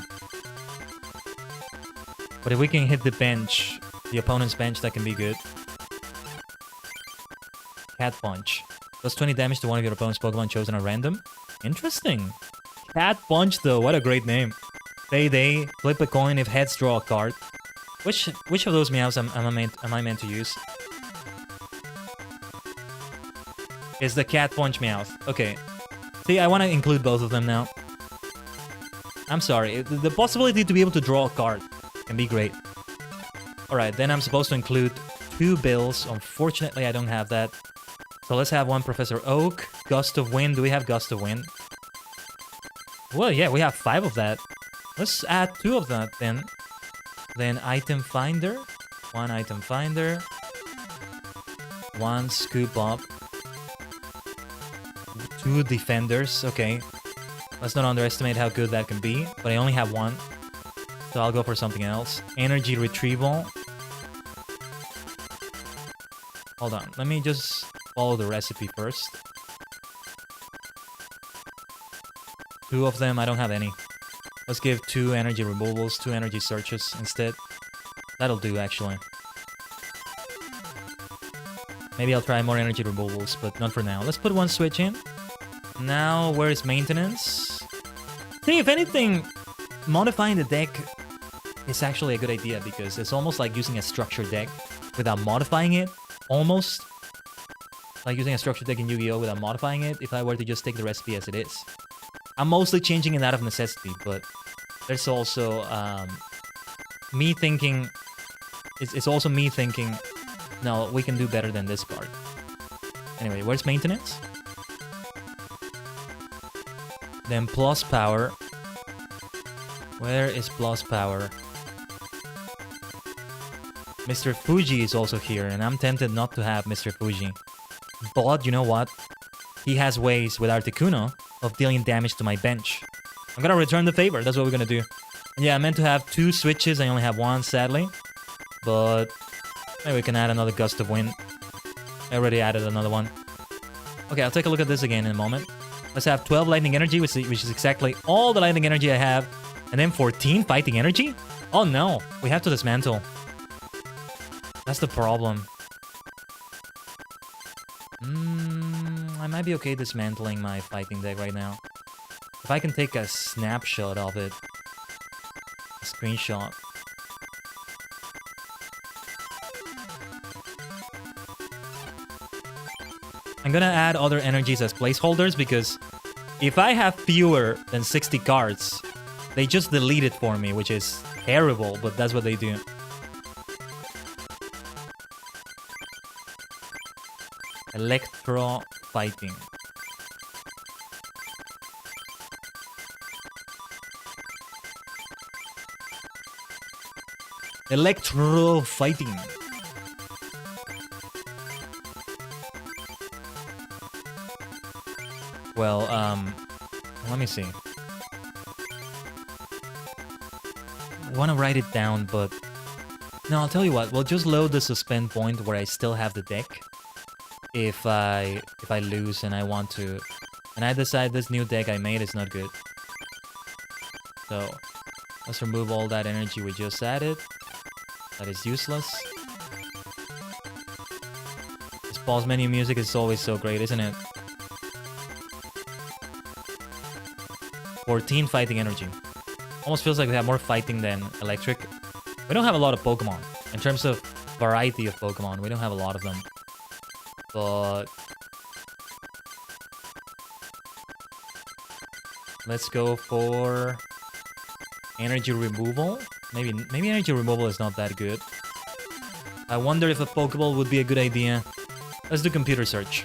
But if we can hit the bench, the opponent's bench, that can be good. Cat Punch. Does 20 damage to one of your opponent's Pokemon chosen at random. Interesting. Cat Punch, though. What a great name. They flip a coin if heads draw a card. Which of those Meows am I meant to use? Is the Cat Punch Meowth. Okay. See, I want to include both of them now. I'm sorry. The possibility to be able to draw a card can be great. Alright, then I'm supposed to include 2 Bills. Unfortunately, I don't have that. So let's have 1 Professor Oak. Gust of Wind. Do we have Gust of Wind? Well, yeah, we have 5 of that. Let's add 2 of that then. Then Item Finder. 1 Item Finder. 1 Scoop Up. 2 Defenders. Okay. Let's not underestimate how good that can be. But I only have 1. So I'll go for something else. Energy Retrieval. Hold on. Let me just follow the recipe first. 2 of them, I don't have any. Let's give 2 energy removals, 2 energy searches instead. That'll do, actually. Maybe I'll try more energy removals, but not for now. Let's put 1 switch in. Now, where is maintenance? See, if anything, modifying the deck is actually a good idea because it's almost like using a structured deck without modifying it. Almost. Like using a structured deck in Yu-Gi-Oh! Without modifying it if I were to just take the recipe as it is. I'm mostly changing it out of necessity, but there's also me thinking... It's also me thinking, no, we can do better than this card. Anyway, where's maintenance? Then plus power. Where is plus power? Mr. Fuji is also here, and I'm tempted not to have Mr. Fuji. But, you know what? He has ways with Articuno of dealing damage to my bench. I'm gonna return the favor, that's what we're gonna do. And yeah, I meant to have 2 switches, I only have 1, sadly. But maybe we can add another Gust of Wind. I already added another one. Okay, I'll take a look at this again in a moment. Let's have 12 Lightning Energy, which is exactly all the Lightning Energy I have. And then 14 Fighting Energy? Oh no, we have to dismantle. That's the problem. I might be okay dismantling my fighting deck right now. If I can take a snapshot of it. A screenshot. I'm gonna add other energies as placeholders because if I have fewer than 60 cards, they just delete it for me, which is terrible, but that's what they do. Electro Fighting. Electro Fighting. Well, let me see. I want to write it down, but... No, I'll tell you what. We'll just load the suspend point where I still have the deck. If I lose and I want to... And I decide this new deck I made is not good. So, let's remove all that energy we just added. That is useless. This pause menu music is always so great, isn't it? 14 fighting energy. Almost feels like we have more fighting than electric. We don't have a lot of Pokemon. In terms of variety of Pokemon, we don't have a lot of them. But let's go for energy removal. Maybe energy removal is not that good. I wonder if a Pokeball would be a good idea. Let's do computer search.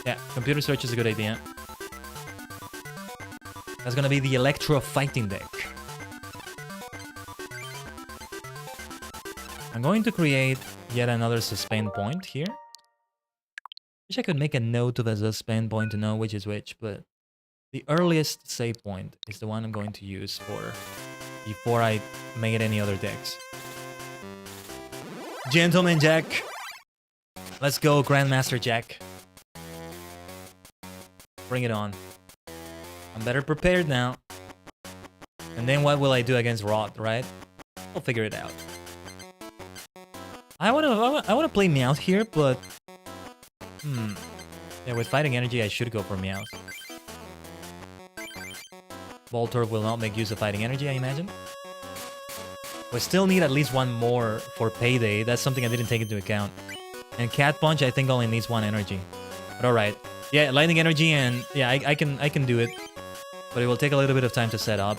Yeah, computer search is a good idea. That's gonna be the Electro Fighting deck. I'm going to create yet another suspend point here. Wish I could make a note of a suspend point to know which is which, but the earliest save point is the one I'm going to use for before I made any other decks. Gentleman Jack. Let's go, Grandmaster Jack. Bring it on. I'm better prepared now. And then what will I do against Rod, right? We'll figure it out. I wanna play Meowth here, but yeah, with fighting energy, I should go for Meowth. Voltorb will not make use of fighting energy, I imagine. We still need at least one more for Payday. That's something I didn't take into account. And Cat Punch, I think, only needs one energy. But alright. Yeah, lightning energy, and yeah, I can do it. But it will take a little bit of time to set up.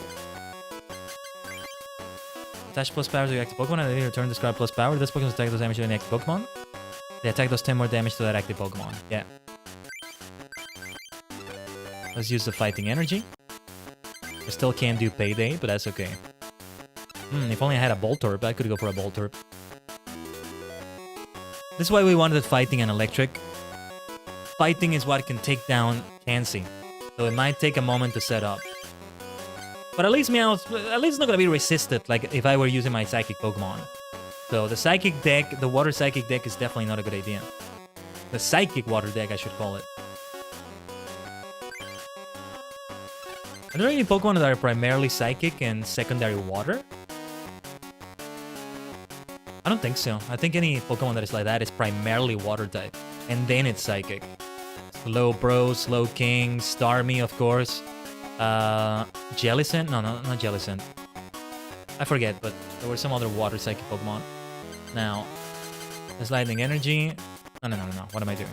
Attach plus power to your active Pokemon and then return describe plus power. This Pokemon attack does damage to any active Pokemon. The attack does 10 more damage to that active Pokemon. Yeah. Let's use the fighting energy. I still can't do Payday, but that's okay. If only I had a Voltorb, I could go for a Voltorb. This is why we wanted fighting and electric. Fighting is what can take down Chansey, so it might take a moment to set up. But at least Meowth, at least it's not gonna be resisted like if I were using my Psychic Pokemon. So the Psychic deck, the Water Psychic deck is definitely not a good idea. The Psychic Water deck, I should call it. Are there any Pokemon that are primarily Psychic and secondary Water? I don't think so. I think any Pokemon that is like that is primarily Water type, and then it's Psychic. Slow Bro, Slow King, Starmie, of course. Jellicent? No, not Jellicent. I forget, but there were some other Water Psychic Pokemon. Now, there's Lightning Energy. No. What am I doing?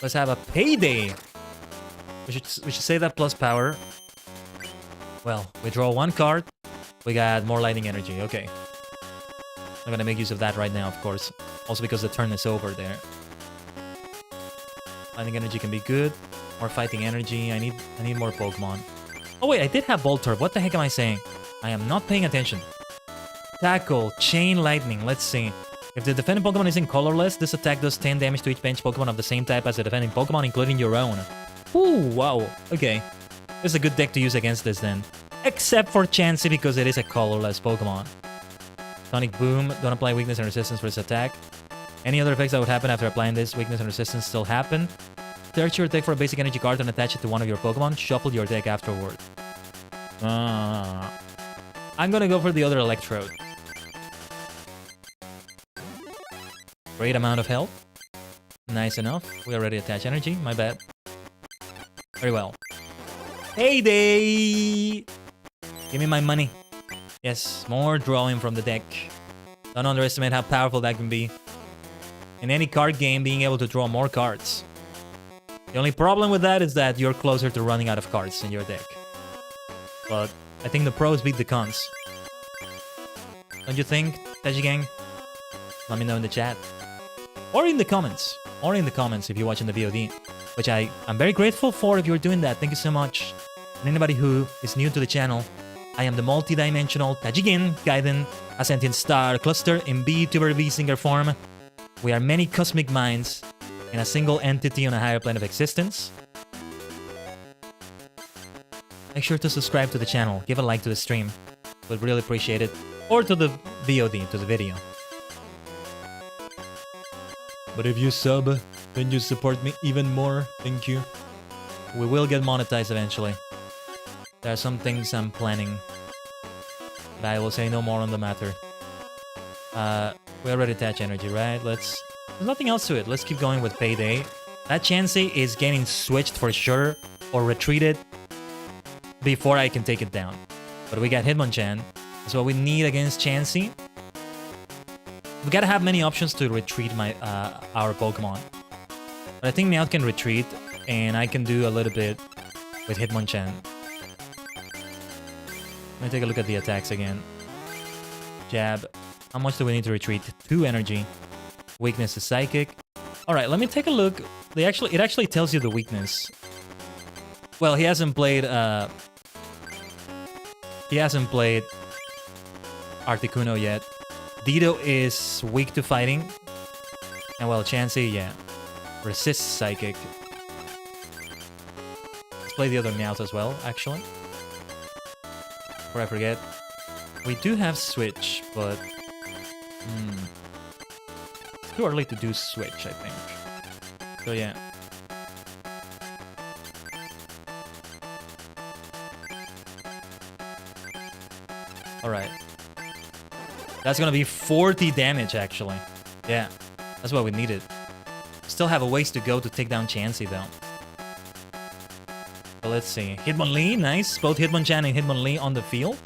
Let's have a Payday. We should say that plus power. Well, we draw one card. We got more Lightning Energy. Okay. I'm gonna make use of that right now, of course. Also because the turn is over there. Lightning Energy can be good. More Fighting Energy. I need more Pokemon. Oh wait, I did have Voltorb. What the heck am I saying? I am not paying attention. Tackle, Chain Lightning. Let's see. If the defending Pokemon isn't colorless, this attack does 10 damage to each bench Pokemon of the same type as the defending Pokemon, including your own. Ooh, wow. Okay. This is a good deck to use against this then. Except for Chansey because it is a colorless Pokemon. Sonic Boom. Don't apply weakness and resistance for this attack. Any other effects that would happen after applying this weakness and resistance still happen. Search your deck for a basic energy card and attach it to one of your Pokemon. Shuffle your deck afterward. I'm gonna go for the other Electrode. Great amount of health. Nice enough. We already attach energy. My bad. Very well. Payday! Give me my money. Yes, more drawing from the deck. Don't underestimate how powerful that can be. In any card game, being able to draw more cards. The only problem with that is that you're closer to running out of cards in your deck. But I think the pros beat the cons. Don't you think, Tajigen? Let me know in the chat. Or in the comments. Or in the comments if you're watching the VOD. Which I'm very grateful for if you're doing that. Thank you so much. And anybody who is new to the channel, I am the multi-dimensional Tajigen Khaiden, a sentient star cluster in VTuber VSinger form. We are many cosmic minds in a single entity on a higher plane of existence. Make sure to subscribe to the channel, give a like to the stream. Would really appreciate it. Or to the VOD, to the video. But if you sub, then you support me even more. Thank you. We will get monetized eventually. There are some things I'm planning. But I will say no more on the matter. We already attach energy, right? There's nothing else to it. Let's keep going with Payday. That Chansey is getting switched for sure. Or retreated. Before I can take it down. But we got Hitmonchan. That's what we need against Chansey. we gotta have many options to retreat our Pokemon. But I think Meowth can retreat, and I can do a little bit with Hitmonchan. Let me take a look at the attacks again. Jab. How much do we need to retreat? 2 energy. Weakness is Psychic. Alright, let me take a look. It actually tells you the weakness. Well, he hasn't played Articuno yet. Dido is weak to fighting. And well, Chansey, yeah. Resists Psychic. Let's play the other Meowth as well, actually. Before I forget. We do have Switch, but... It's too early to do Switch, I think. So yeah. Alright. That's gonna be 40 damage, actually. Yeah, that's what we needed. Still have a ways to go to take down Chansey, though. So let's see. Hitmonlee, nice. Both Hitmonchan and Hitmonlee on the field.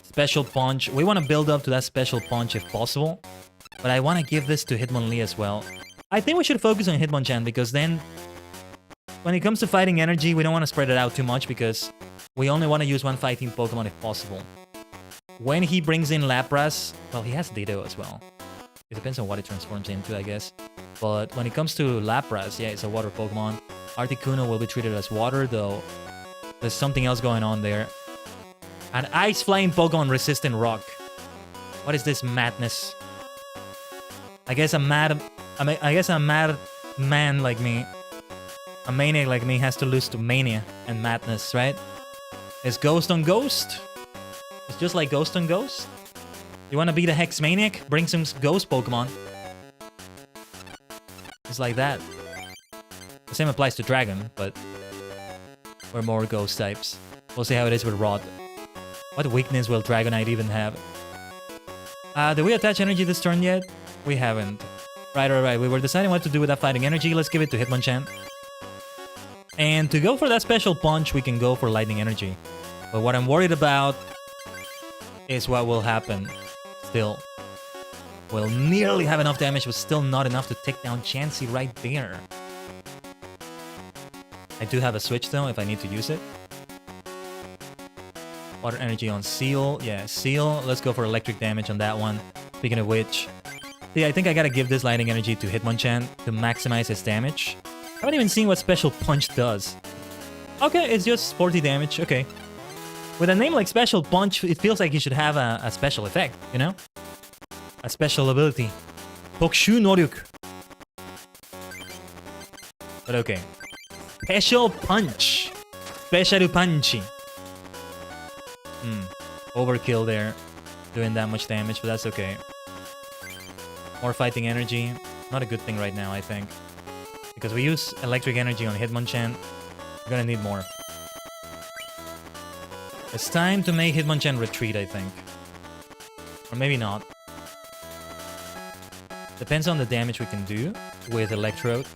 Special Punch. We want to build up to that Special Punch if possible. But I want to give this to Hitmonlee as well. I think we should focus on Hitmonchan because then... when it comes to fighting energy, we don't want to spread it out too much because we only want to use one fighting Pokemon if possible. When he brings in Lapras... well, he has Ditto as well. It depends on what it transforms into, I guess. But when it comes to Lapras, yeah, it's a water Pokemon. Articuno will be treated as water, though. There's something else going on there. An Ice Flying Pokemon resistant rock. What is this madness? I guess a mad man like me, a maniac like me, has to lose to mania and madness, right? It's Ghost on Ghost. It's just like Ghost on Ghost. You want to be the Hex Maniac? Bring some Ghost Pokemon. It's like that. The same applies to Dragon, but we're more Ghost types. We'll see how it is with Rod. What weakness will Dragonite even have? Did we attach energy this turn yet? We haven't. Right. We were deciding what to do with that fighting energy. Let's give it to Hitmonchan. And to go for that Special Punch, we can go for Lightning Energy. But what I'm worried about is what will happen. Still. We'll nearly have enough damage, but still not enough to take down Chansey right there. I do have a switch though, if I need to use it. Water energy on Seal. Yeah, Seal. Let's go for electric damage on that one. Speaking of which... yeah, I think I gotta give this lightning energy to Hitmonchan to maximize his damage. I haven't even seen what Special Punch does. Okay, it's just 40 damage. Okay. With a name like Special Punch, it feels like he should have a special effect, you know? A special ability. Pokushu Noryuk. But okay. Special Punch. Special Punchy. Overkill there. Doing that much damage, but that's okay. More fighting energy. Not a good thing right now, I think. Because we use electric energy on Hitmonchan. We're gonna need more. It's time to make Hitmonchan retreat, I think. Or maybe not. Depends on the damage we can do with Electrode.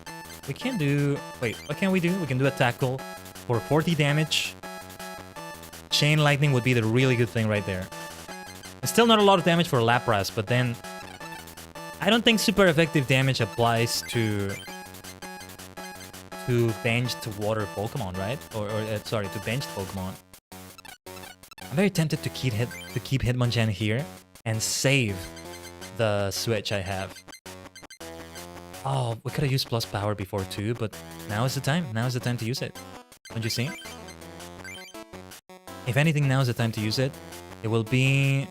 We can do... wait, what can we do? We can do a tackle for 40 damage. Chain Lightning would be the really good thing right there. It's still not a lot of damage for Lapras, but then... I don't think super effective damage applies to benched water Pokemon, right? Or sorry, to benched Pokemon. I'm very tempted to keep Hitmonchan here and save the switch I have. Oh, we could have used plus power before too, but now is the time. Now is the time to use it. Don't you see? If anything, now is the time to use it. It will be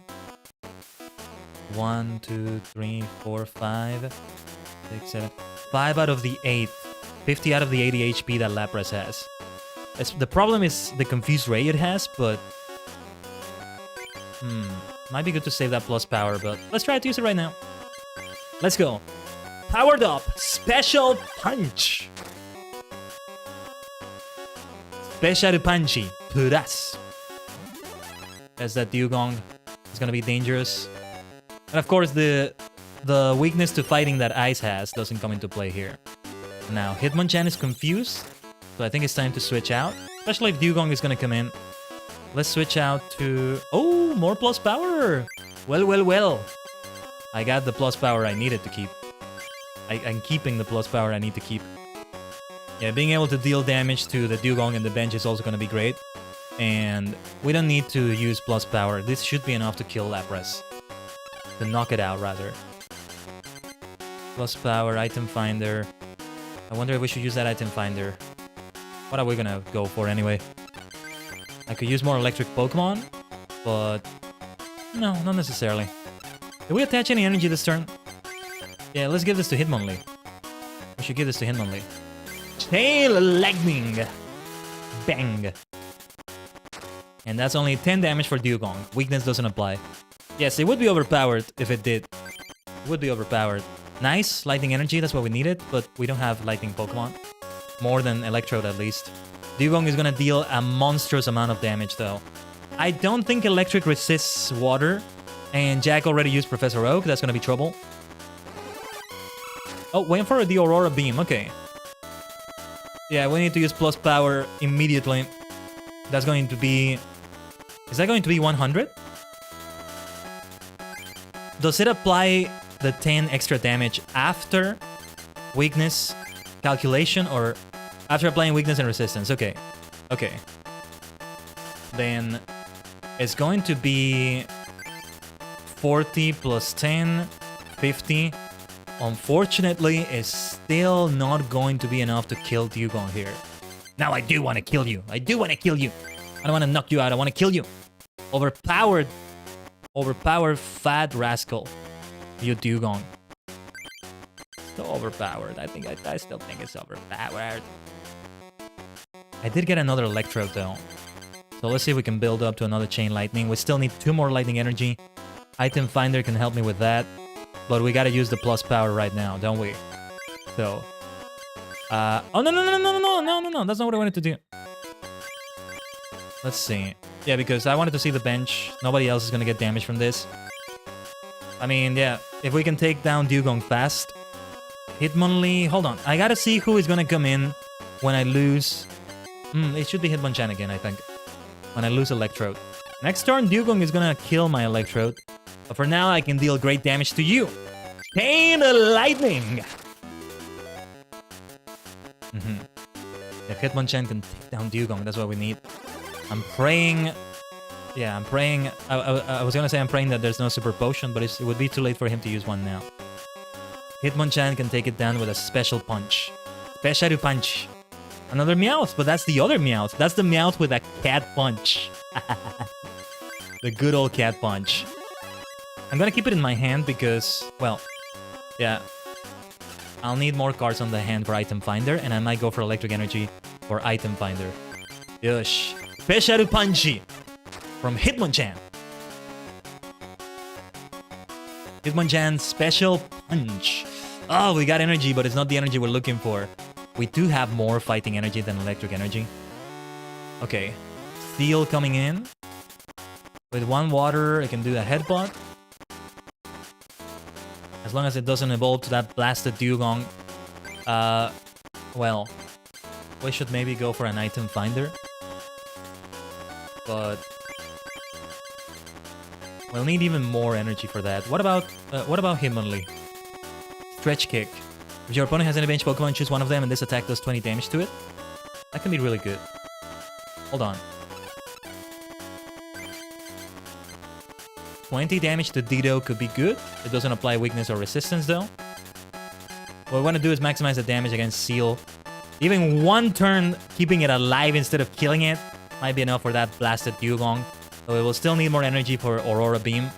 1, 2, 3, 4, 5, 6, 7, 5 out of the 8. 50 out of the 80 HP that Lapras has. The problem is the Confused Ray it has, but... might be good to save that plus power, but let's try to use it right now. Let's go. Powered up! Special Punch! Special Punchy Plus. As that Dugong is gonna be dangerous. And of course, the weakness to fighting that Ice has doesn't come into play here. Now, Hitmonchan is confused, so I think it's time to switch out. Especially if Dugong is gonna come in. Let's switch out to... oh, more plus power! Well. I got the plus power I needed to keep. I'm keeping the plus power I need to keep. Yeah, being able to deal damage to the Dugong and the bench is also going to be great. And we don't need to use plus power. This should be enough to kill Lapras. To knock it out, rather. Plus power, item finder. I wonder if we should use that item finder. What are we going to go for anyway? I could use more electric Pokemon, but no, not necessarily. Did we attach any energy this turn? Yeah, let's give this to Hitmonlee. We should give this to Hitmonlee. Tail Lightning! Bang! And that's only 10 damage for Dugong. Weakness doesn't apply. Yes, it would be overpowered if it did. It would be overpowered. Nice, lightning energy, that's what we needed, but we don't have lightning Pokemon. More than Electrode at least. Dugong is gonna deal a monstrous amount of damage though. I don't think electric resists water, and Jack already used Professor Oak, that's gonna be trouble. Oh, waiting for the Aurora Beam, okay. Yeah, we need to use plus power immediately. That's going to be... Is that going to be 100? Does it apply the 10 extra damage after weakness calculation or after applying weakness and resistance? Okay. Okay. Then it's going to be 40 plus 10, 50. Unfortunately, it's still not going to be enough to kill Dugong here. Now I do want to kill you. I do want to kill you. I don't want to knock you out. I want to kill you. Overpowered. Overpowered fat rascal. You Dugong. So overpowered. I still think it's overpowered. I did get another Electrode though. So let's see if we can build up to another Chain Lightning. We still need 2 more lightning energy. Item Finder can help me with that. But we gotta use the plus power right now, don't we? So... oh, no. That's not what I wanted to do. Let's see. Yeah, because I wanted to see the bench. Nobody else is gonna get damage from this. I mean, yeah. If we can take down Dugong fast. Hitmonlee... Hold on. I gotta see who is gonna come in when I lose... it should be Hitmonchan again, I think. When I lose Electrode. Next turn, Dugong is gonna kill my Electrode. But for now, I can deal great damage to you. Chain Lightning! If Hitmonchan can take down Dugong, that's what we need. I'm praying... Yeah, I'm praying... I was gonna say I'm praying that there's no Super Potion, but it would be too late for him to use one now. Hitmonchan can take it down with a Special Punch. Special Punch. Another Meowth, but that's the other Meowth. That's the Meowth with a Cat Punch. The good old Cat Punch. I'm gonna keep it in my hand because, well, yeah. I'll need more cards on the hand for Item Finder, and I might go for Electric Energy for Item Finder. Yosh. Special Punchy from Hitmonchan. Hitmonchan Special Punch. Oh, we got energy, but it's not the energy we're looking for. We do have more fighting energy than electric energy. Okay. Steel coming in. With 1 water, I can do a headbutt. As long as it doesn't evolve to that blasted Dugong. Well, we should maybe go for an item finder. But we'll need even more energy for that. What about Hitmonlee? Stretch Kick. If your opponent has any bench Pokemon, choose one of them and this attack does 20 damage to it. That can be really good. Hold on. 20 damage to Ditto could be good. It doesn't apply weakness or resistance though. What we want to do is maximize the damage against Seal. Even 1 turn keeping it alive instead of killing it might be enough for that blasted Dugong. So it will still need more energy for Aurora Beam.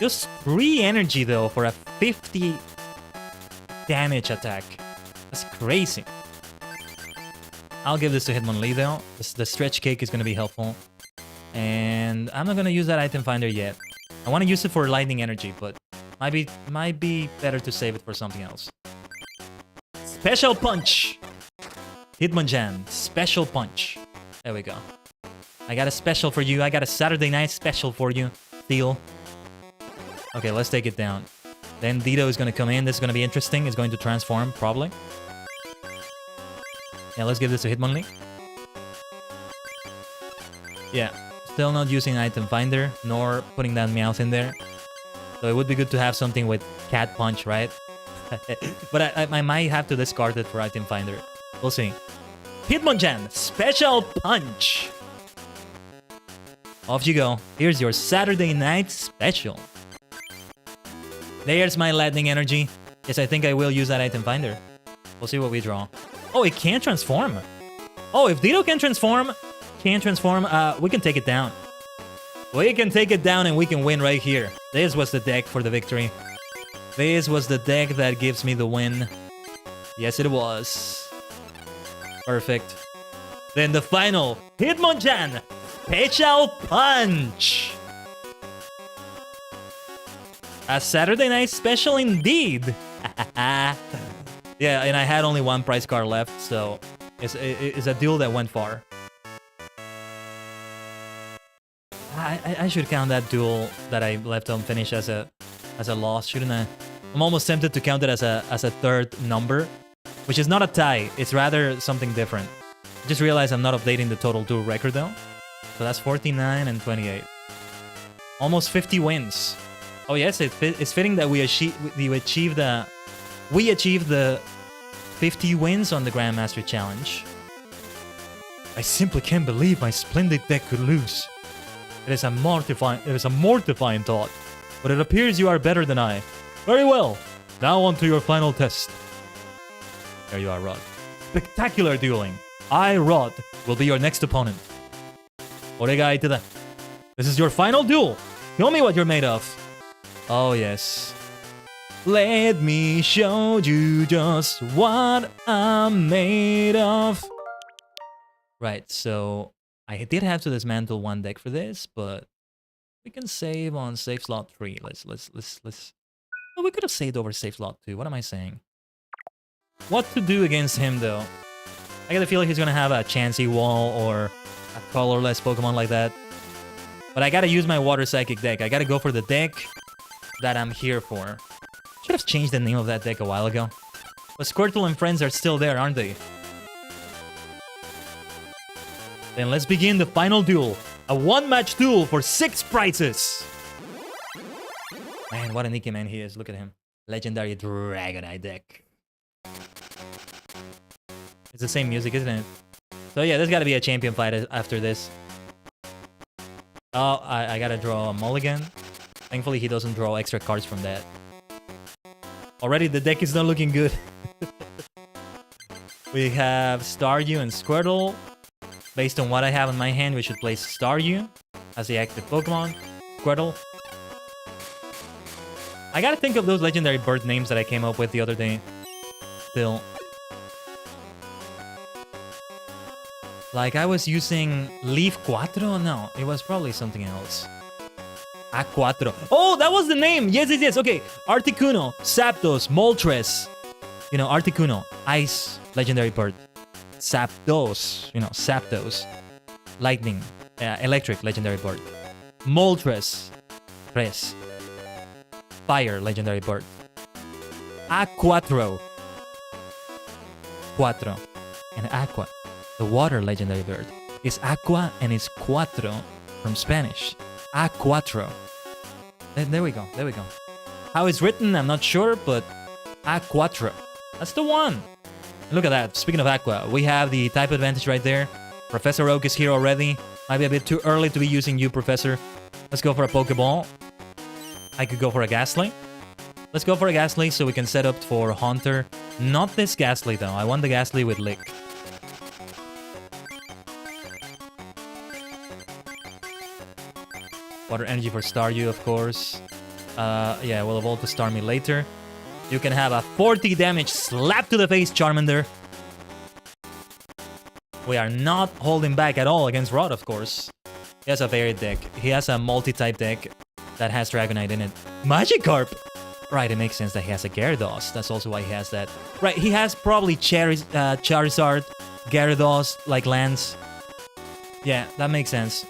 Just 3 energy though for a 50 damage attack. That's crazy. I'll give this to Hitmonlee though. The Stretch Cake is going to be helpful. And I'm not going to use that item finder yet. I want to use it for lightning energy, but might be better to save it for something else. Special Punch! Hitmonchan, Special Punch. There we go. I got a special for you. I got a Saturday night special for you. Deal. Okay, let's take it down. Then Ditto is going to come in. This is going to be interesting. It's going to transform, probably. Yeah, let's give this to Hitmonlee. Yeah. Still not using item finder, nor putting that Meowth in there. So it would be good to have something with Cat Punch, right? But I might have to discard it for item finder. We'll see. Hitmonchan, Special Punch. Off you go. Here's your Saturday night special. There's my lightning energy. Yes, I think I will use that item finder. We'll see what we draw. Oh, it can't transform. Oh, if Ditto can transform, we can take it down. We can take it down and we can win right here. This was the deck for the victory. This was the deck that gives me the win. Yes, it was. Perfect. Then the final Hitmonchan, Special Punch. A Saturday night special indeed. Yeah, and I had only one prize card left, so it's a deal that went far. I should count that duel that I left unfinished as a loss, shouldn't I? I'm almost tempted to count it as a third number, which is not a tie. It's rather something different. I just realized I'm not updating the total duel record though. So that's 49 and 28. Almost 50 wins. Oh yes, it's fitting that we achieved the 50 wins on the Grandmaster Challenge. I simply can't believe my splendid deck could lose. It is a mortifying thought, but it appears you are better than I. Very well. Now on to your final test. There you are, Rod. Spectacular dueling. I, Rod, will be your next opponent. Orega Iteda. This is your final duel. Show me what you're made of. Oh, yes. Let me show you just what I'm made of. Right, so I did have to dismantle one deck for this, but we can save on save slot 3. Let's. Oh, we could have saved over save slot 2. What am I saying? What to do against him, though? I get the feeling he's gonna have a Chansey Wall or a colorless Pokemon like that. But I gotta use my Water Psychic deck. I gotta go for the deck that I'm here for. Should have changed the name of that deck a while ago. But Squirtle and friends are still there, aren't they? Then let's begin the final duel. A one-match duel for 6 prizes. Man, what an Ikemen he is. Look at him. Legendary Dragonite deck. It's the same music, isn't it? So yeah, there's gotta be a champion fight after this. Oh, I gotta draw a mulligan. Thankfully, he doesn't draw extra cards from that. Already, the deck is not looking good. We have Staryu and Squirtle. Based on what I have in my hand, we should place Staryu as the active Pokemon. Squirtle. I gotta think of those legendary bird names that I came up with the other day. Still. Like, I was using Leaf Quattro? No, it was probably something else. A4. Oh, that was the name! Yes. Okay. Articuno, Zapdos, Moltres. You know, Articuno, Ice, legendary bird. Zapdos, you know, Zapdos. Lightning, electric, legendary bird. Moltres, Res. Fire, legendary bird. A4. Cuatro. And Aqua, the water legendary bird. It's Aqua and it's Cuatro from Spanish. A4. There we go. How it's written, I'm not sure, but A4. That's the one. Look at that. Speaking of Aqua, we have the type advantage right there. Professor Oak is here already. Might be a bit too early to be using you, Professor. Let's go for a Pokeball. I could go for a Ghastly. Let's go for a Ghastly so we can set up for Haunter. Not this Ghastly, though. I want the Ghastly with Lick. Water Energy for Staryu, of course. Yeah, we'll evolve to Starmie later. You can have a 40 damage slap to the face, Charmander. We are not holding back at all against Rod, of course. He has a varied deck. He has a multi-type deck that has Dragonite in it. Magikarp! Right, it makes sense that he has a Gyarados. That's also why he has that. Right, he has probably Charizard, Gyarados, like lands. Yeah, that makes sense.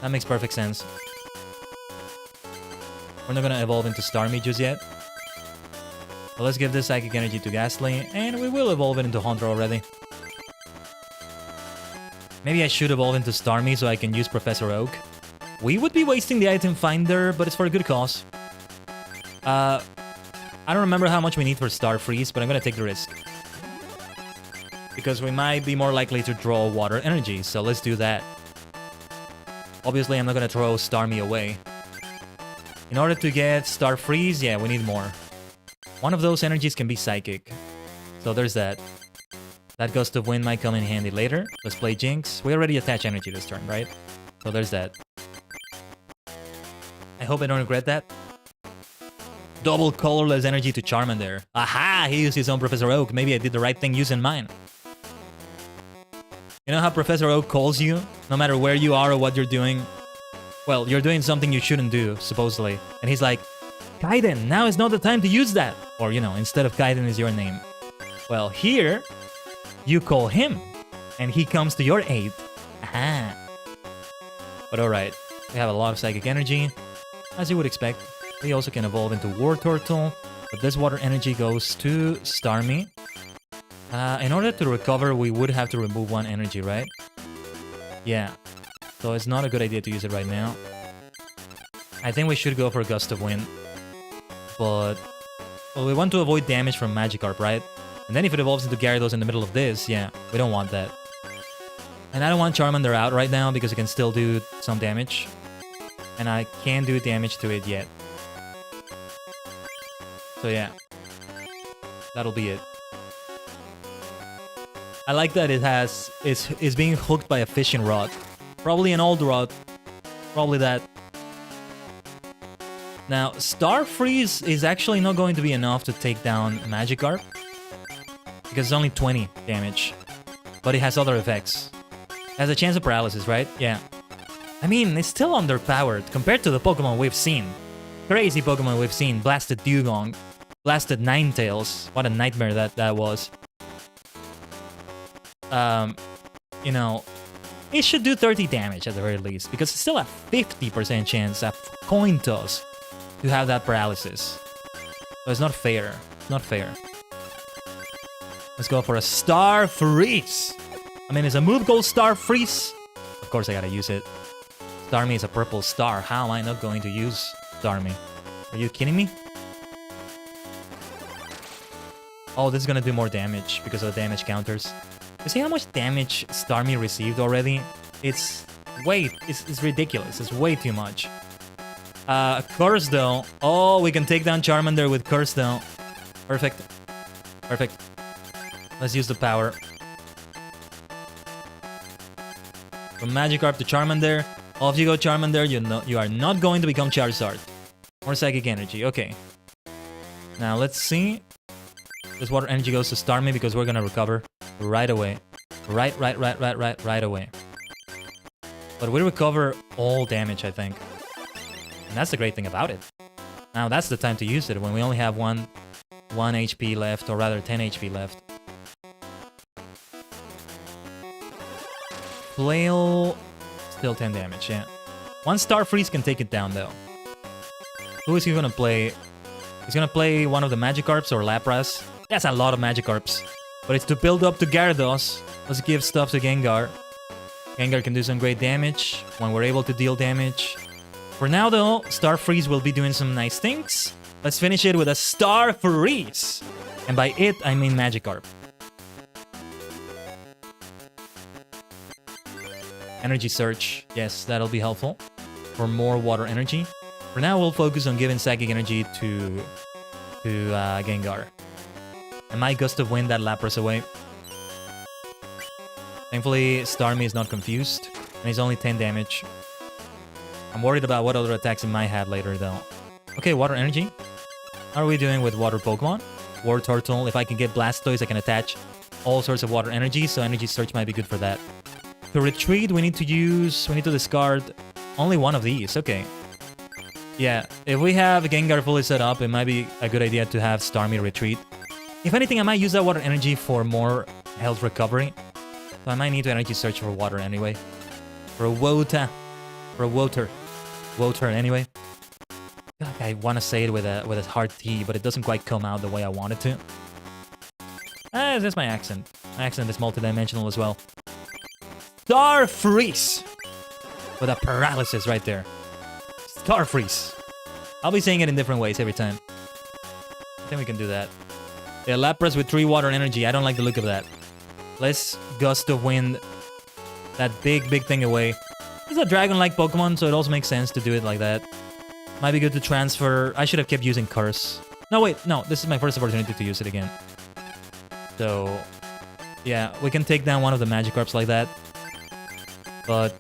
That makes perfect sense. We're not gonna evolve into Starmie just yet. So let's give this Psychic Energy to Ghastly, and we will evolve it into Haunter already. Maybe I should evolve into Starmie so I can use Professor Oak. We would be wasting the item finder, but it's for a good cause. I don't remember how much we need for Star Freeze, but I'm gonna take the risk. Because we might be more likely to draw water energy, so let's do that. Obviously, I'm not gonna throw Starmie away. In order to get Star Freeze, yeah, we need more. One of those energies can be Psychic. So there's that. That Gust of Wind might come in handy later. Let's play Jinx. We already attach energy this turn, right? So there's that. I hope I don't regret that. Double colorless energy to Charmander. Aha! He used his own Professor Oak. Maybe I did the right thing using mine. You know how Professor Oak calls you? No matter where you are or what you're doing? Well, you're doing something you shouldn't do, supposedly. And he's like, Khaiden, now is not the time to use that. Or, you know, instead of Khaiden is your name. Well, here, you call him. And he comes to your aid. Aha! But alright, we have a lot of Psychic Energy. As you would expect. We also can evolve into War Turtle. But this water energy goes to Starmie. In order to recover, we would have to remove one energy, right? Yeah. So it's not a good idea to use it right now. I think we should go for a Gust of Wind. But... well, we want to avoid damage from Magikarp, right? And then if it evolves into Gyarados in the middle of this, yeah, we don't want that. And I don't want Charmander out right now because it can still do some damage. And I can't do damage to it yet. So yeah. That'll be it. I like that it has... is being hooked by a fishing rod. Probably an old rod. Probably that. Now, Star Freeze is actually not going to be enough to take down Magikarp. Because it's only 20 damage. But it has other effects. It has a chance of paralysis, right? Yeah. I mean, it's still underpowered compared to the Pokemon we've seen. Crazy Pokemon we've seen. Blasted Dugong. Blasted Ninetales. What a nightmare that was. You know, it should do 30 damage at the very least, because it's still a 50% chance, a coin toss, to have that paralysis. So it's not fair. It's not fair. Let's go for a Star Freeze. I mean, is a move called Star Freeze? Of course I gotta use it. Starmie is a purple star. How am I not going to use Starmie? Are you kidding me? Oh, this is gonna do more damage because of the damage counters. You see how much damage Starmie received already? It's ridiculous. It's way too much. Curse though. Oh, we can take down Charmander with Curse though. Perfect. Perfect. Let's use the power. From Magikarp to Charmander. Off you go, Charmander. You are not going to become Charizard. More Psychic Energy. Okay. Now let's see. This water energy goes to Starmie because we're gonna recover right away. Right away. But we recover all damage, I think. And that's the great thing about it. Now that's the time to use it when we only have 1 HP left, or rather 10 HP left. Flail... still 10 damage, yeah. 1 Star Freeze can take it down, though. Who is he gonna play? He's gonna play one of the Magikarps or Lapras. That's a lot of Magikarps. But it's to build up to Gyarados. Let's give stuff to Gengar. Gengar can do some great damage when we're able to deal damage. For now, though, Star Freeze will be doing some nice things. Let's finish it with a Star Freeze. And by it, I mean Magikarp. Energy Search. Yes, that'll be helpful. For more water energy. For now, we'll focus on giving Psychic Energy to Gengar. I might Gust of Wind that Lapras away. Thankfully, Starmie is not confused. And he's only 10 damage. I'm worried about what other attacks he might have later, though. Okay, water energy. How are we doing with water Pokemon? War Turtle. If I can get Blastoise, I can attach all sorts of water energy, so Energy Search might be good for that. To retreat, we need to discard only one of these. Okay. Yeah, if we have Gengar fully set up, it might be a good idea to have Starmie retreat. If anything, I might use that water energy for more health recovery. So I might need to Energy Search for water anyway. For a Wota. For a Woter. Woter anyway. I want to say it with a hard T, but it doesn't quite come out the way I want it to. That's my accent. My accent is multidimensional as well. Star Freeze! With a paralysis right there. Star Freeze. I'll be saying it in different ways every time. think we can do that. Yeah, Lapras with 3 water energy. I don't like the look of that. Let's Gust of Wind that big thing away. It's a dragon-like Pokemon, so it also makes sense to do it like that. Might be good to transfer. I should have kept using Curse. No, wait. No, this is my first opportunity to use it again. So, yeah, we can take down one of the Magikarps like that. But,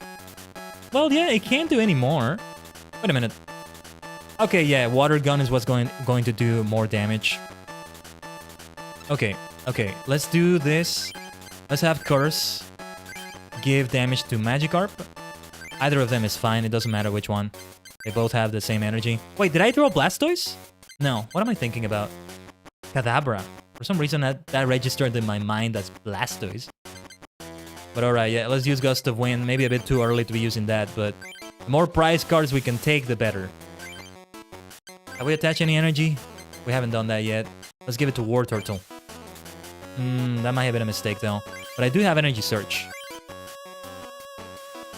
well, yeah, it can't do any more. Wait a minute. Okay, yeah, Water Gun is what's going to do more damage. Okay, let's do this. Let's have Curse give damage to Magikarp. Either of them is fine, it doesn't matter which one. They both have the same energy. Wait, did I throw Blastoise? No, what am I thinking about? Kadabra. For some reason that registered in my mind as Blastoise. But alright, yeah, let's use Gust of Wind. Maybe a bit too early to be using that, but the more prize cards we can take, the better. Have we attached any energy? We haven't done that yet. Let's give it to War Turtle. That might have been a mistake though. But I do have Energy Search.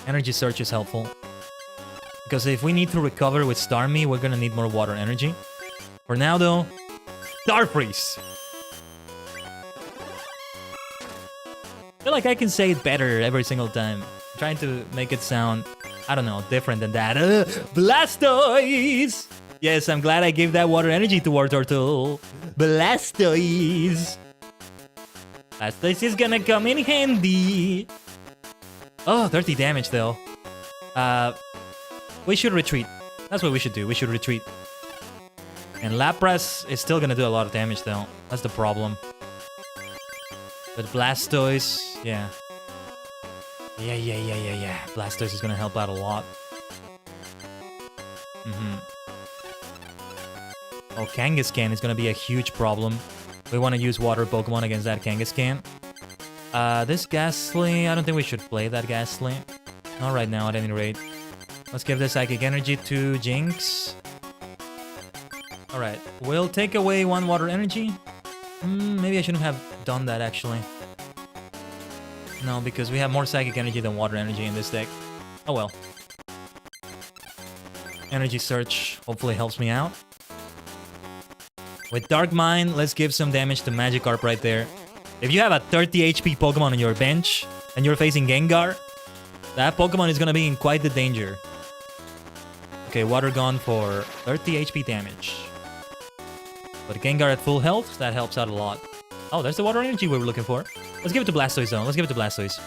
Energy Search is helpful. Because if we need to recover with Starmie, we're gonna need more water energy. For now though, Star Freeze! I feel like I can say it better every single time. I'm trying to make it sound, I don't know, different than that. Blastoise! Yes, I'm glad I gave that water energy to War Turtle. Blastoise! Blastoise is gonna come in handy. Oh, 30 damage though. We should retreat. That's what we should do. We should retreat. And Lapras is still gonna do a lot of damage though. That's the problem. But Blastoise, yeah. Yeah. Blastoise is gonna help out a lot. Oh, Kangaskhan is gonna be a huge problem. We want to use water Pokemon against that Kangaskhan. This Ghastly, I don't think we should play that Ghastly. Not right now, at any rate. Let's give the Psychic Energy to Jinx. Alright, we'll take away 1 water energy. Maybe I shouldn't have done that, actually. No, because we have more Psychic Energy than water energy in this deck. Oh well. Energy Search hopefully helps me out. With Dark Mind, let's give some damage to Magikarp right there. If you have a 30 HP Pokemon on your bench, and you're facing Gengar, that Pokemon is gonna be in quite the danger. Okay, Water Gun for 30 HP damage. But Gengar at full health, that helps out a lot. Oh, there's the water energy we were looking for. Let's give it to Blastoise though, let's give it to Blastoise.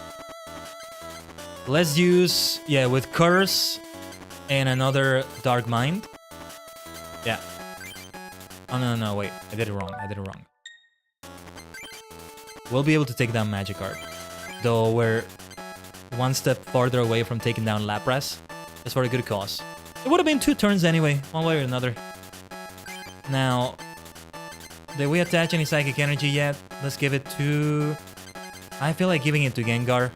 Let's use, yeah, with Curse and another Dark Mind. Yeah. Oh, no, wait. I did it wrong. We'll be able to take down Magikarp. Though we're one step farther away from taking down Lapras. It's for a good cause. It would have been 2 turns anyway, one way or another. Now, did we attach any Psychic Energy yet? Let's give it to... I feel like giving it to Gengar.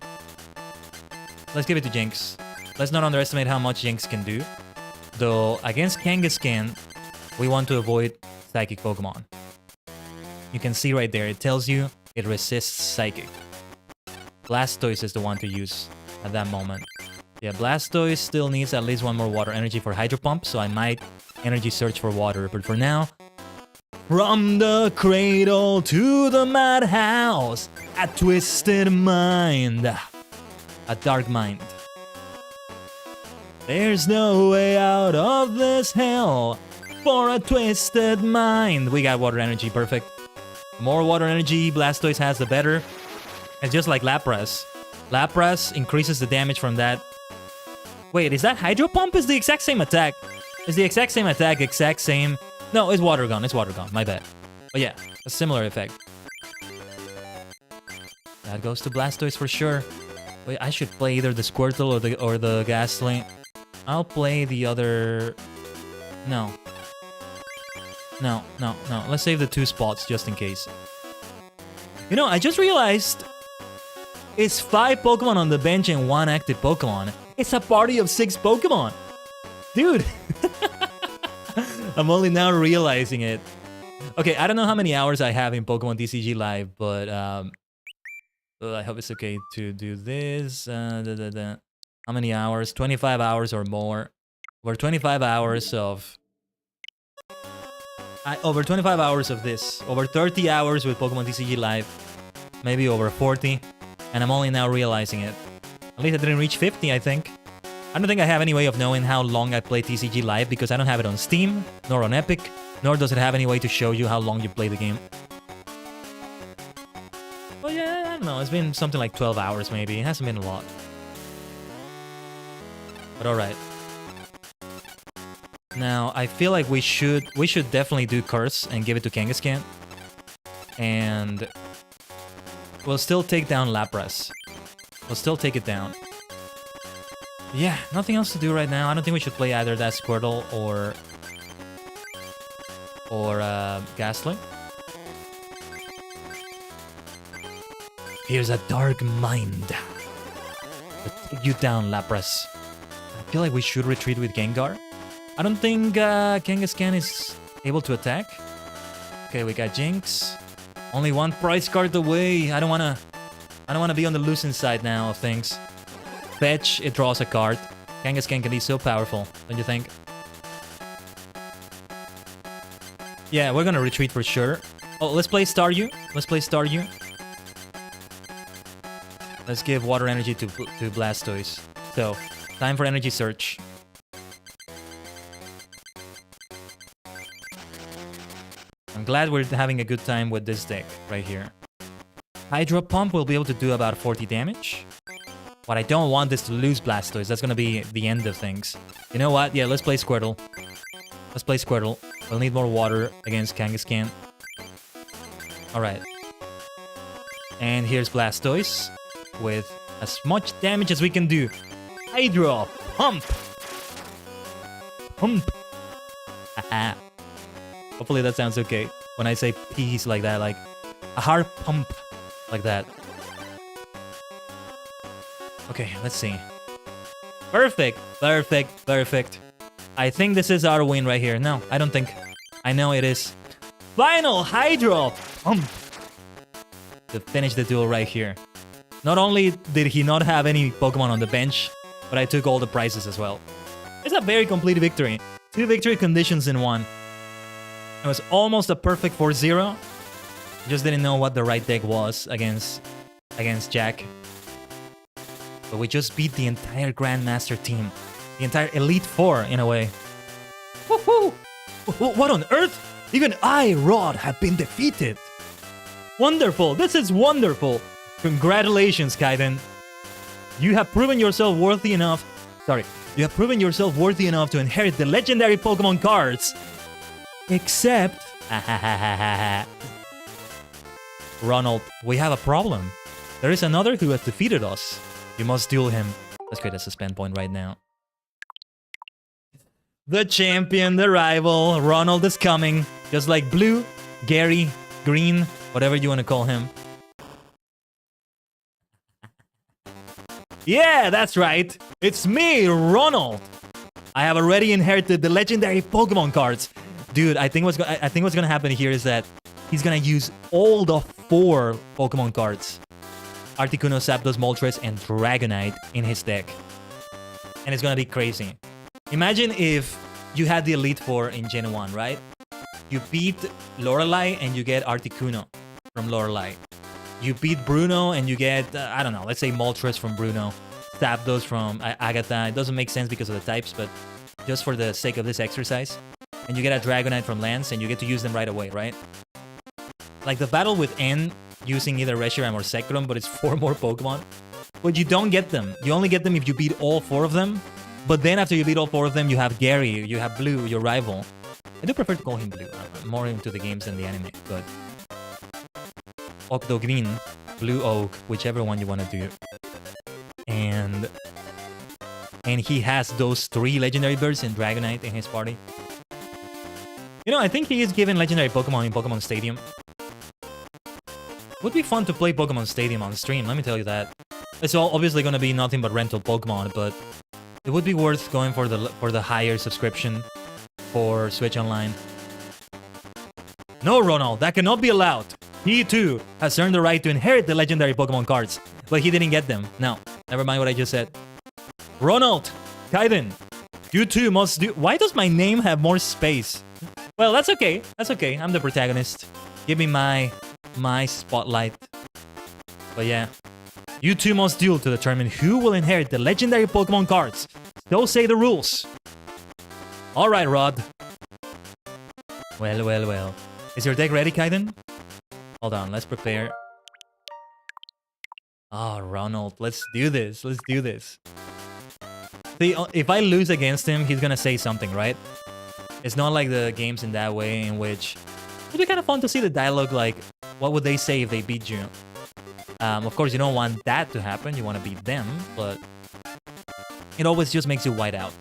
Let's give it to Jinx. Let's not underestimate how much Jinx can do. Though, against Kangaskhan, we want to avoid Psychic Pokemon. You can see right there, it tells you it resists Psychic. Blastoise is the one to use at that moment. Yeah, Blastoise still needs at least 1 more water energy for Hydro Pump, so I might Energy Search for water. But for now, from the cradle to the madhouse, a twisted mind, a dark mind. There's no way out of this hell for a twisted mind. We got water energy, perfect. The more water energy Blastoise has, the better. It's just like Lapras. Lapras increases the damage from that. Wait, is that Hydro Pump? Is the exact same attack? Is the exact same attack, exact same... No, it's Water Gun, my bad. But yeah, a similar effect. That goes to Blastoise for sure. Wait, I should play either the Squirtle or the Ghastly. I'll play the other... No. Let's save the 2 spots just in case. You know, I just realized it's 5 Pokemon on the bench and 1 active Pokemon. It's a party of 6 Pokemon. Dude. I'm only now realizing it. Okay, I don't know how many hours I have in Pokemon TCG Live, but I hope it's okay to do this. How many hours? 25 hours or more. We're 25 hours of Over 25 hours of this. Over 30 hours with Pokemon TCG Live. Maybe over 40. And I'm only now realizing it. At least I didn't reach 50, I think. I don't think I have any way of knowing how long I play TCG Live because I don't have it on Steam, nor on Epic, nor does it have any way to show you how long you play the game. Well, yeah, I don't know. It's been something like 12 hours, maybe. It hasn't been a lot. But alright. Now, I feel like we should definitely do Curse and give it to Kangaskhan. And we'll still take down Lapras. We'll still take it down. Yeah, nothing else to do right now. I don't think we should play either that Squirtle or Ghastly. Here's a dark mind. Let's take you down, Lapras. I feel like we should retreat with Gengar. I don't think Kangaskhan is able to attack. Okay, we got Jinx. Only one prize card away. I don't wanna be on the losing side now of things. Fetch, it draws a card. Kangaskhan can be so powerful, don't you think? Yeah, we're gonna retreat for sure. Oh, let's play Staryu. Let's play Staryu. Let's give Water Energy to Blastoise. So, time for Energy Search. I'm glad we're having a good time with this deck right here. Hydro Pump will be able to do about 40 damage. What I don't want is to lose Blastoise. That's gonna be the end of things. You know what? Yeah, let's play Squirtle. Let's play Squirtle. We'll need more water against Kangaskhan. Alright. And here's Blastoise with as much damage as we can do. Hydro Pump! Pump! Haha. Hopefully that sounds okay when I say peace like that, like a hard pump like that. Okay, let's see. Perfect, perfect, perfect. I think this is our win right here. No, I don't think. I know it is. Final Hydro Pump to finish the duel right here. Not only did he not have any Pokemon on the bench, but I took all the prizes as well. It's a very complete victory. 2 victory conditions in one. It was almost a perfect 4-0. Just didn't know what the right deck was against Jack. But we just beat the entire Grandmaster team. The entire Elite Four, in a way. Woohoo! What on earth? Even I, Rod, have been defeated. Wonderful! This is wonderful! Congratulations, Khaiden. You have proven yourself worthy enough... Sorry. You have proven yourself worthy enough to inherit the legendary Pokemon cards. Except... Ronald, we have a problem. There is another who has defeated us. You must duel him. Let's create a suspend point right now. The champion, the rival, Ronald is coming. Just like Blue, Gary, Green, whatever you want to call him. Yeah, that's right. It's me, Ronald. I have already inherited the legendary Pokemon cards. Dude, I think what's gonna happen here is that he's gonna use all the 4 Pokemon cards. Articuno, Zapdos, Moltres, and Dragonite in his deck. And it's gonna be crazy. Imagine if you had the Elite Four in Gen 1, right? You beat Lorelei and you get Articuno from Lorelei. You beat Bruno and you get, I don't know, let's say Moltres from Bruno. Zapdos from Agatha. It doesn't make sense because of the types, but just for the sake of this exercise. And you get a Dragonite from Lance and you get to use them right away, right? Like the battle with N using either Reshiram or Zekrom, but it's 4 more Pokemon. But you don't get them. You only get them if you beat all 4 of them. But then after you beat all 4 of them, you have Gary, you have Blue, your rival. I do prefer to call him Blue. I'm more into the games than the anime, but... Octogreen, Blue Oak, whichever one you want to do. And he has those 3 legendary birds and Dragonite in his party. You know, I think he is given legendary Pokemon in Pokemon Stadium. Would be fun to play Pokemon Stadium on stream, let me tell you that. It's all obviously gonna be nothing but rental Pokemon, but it would be worth going for the higher subscription for Switch Online. No, Ronald, that cannot be allowed. He too has earned the right to inherit the legendary Pokemon cards, but he didn't get them. No, never mind what I just said. Ronald, Khaiden, you too must do... Why does my name have more space? Well, that's okay. That's okay. I'm the protagonist. Give me my spotlight. But yeah. You two must duel to determine who will inherit the legendary Pokemon cards. So say the rules. Alright, Rod. Well, well, well. Is your deck ready, Khaiden? Hold on, let's prepare. Oh, Ronald, let's do this. Let's do this. See, if I lose against him, he's gonna say something, right? It's not like the games in that way in which... It'd be kind of fun to see the dialogue, like, what would they say if they beat you? Of course, you don't want that to happen. You want to beat them, but... It always just makes you white out.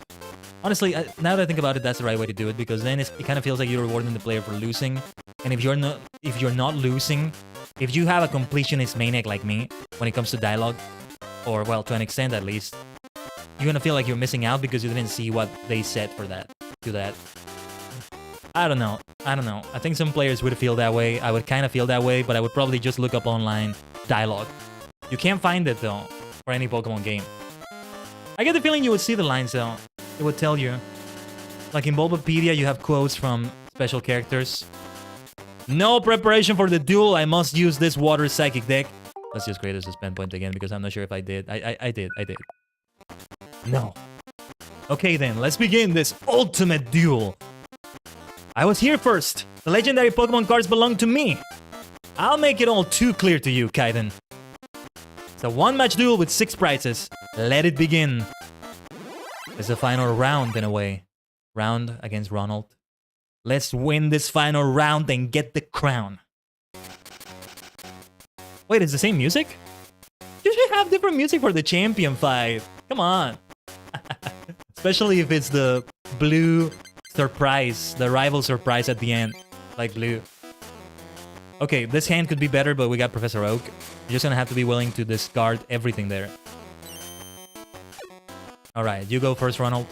Honestly, now that I think about it, that's the right way to do it, because then it kind of feels like you're rewarding the player for losing. And if you're not losing, if you have a completionist maniac like me, when it comes to dialogue, or, well, to an extent at least, you're gonna feel like you're missing out because you didn't see what they said for that, to that. I don't know. I think some players would feel that way. I would kind of feel that way, but I would probably just look up online dialogue. You can't find it, though, for any Pokemon game. I get the feeling you would see the lines, though. It would tell you. Like in Bulbapedia, you have quotes from special characters. No preparation for the duel. I must use this water psychic deck. Let's just create a suspend point again, because I'm not sure if I did. I did. No. Okay, then. Let's begin this ultimate duel. I was here first. The legendary Pokemon cards belong to me. I'll make it all too clear to you, Khaiden. It's a one-match duel with 6 prizes. Let it begin. It's the final round, in a way. Round against Ronald. Let's win this final round and get the crown. Wait, it's the same music? You should have different music for the champion fight. Come on. Especially if it's the blue surprise, the rival surprise at the end, like blue. Okay, this hand could be better, but we got Professor Oak. You're just gonna have to be willing to discard everything there. Alright, you go first, Ronald.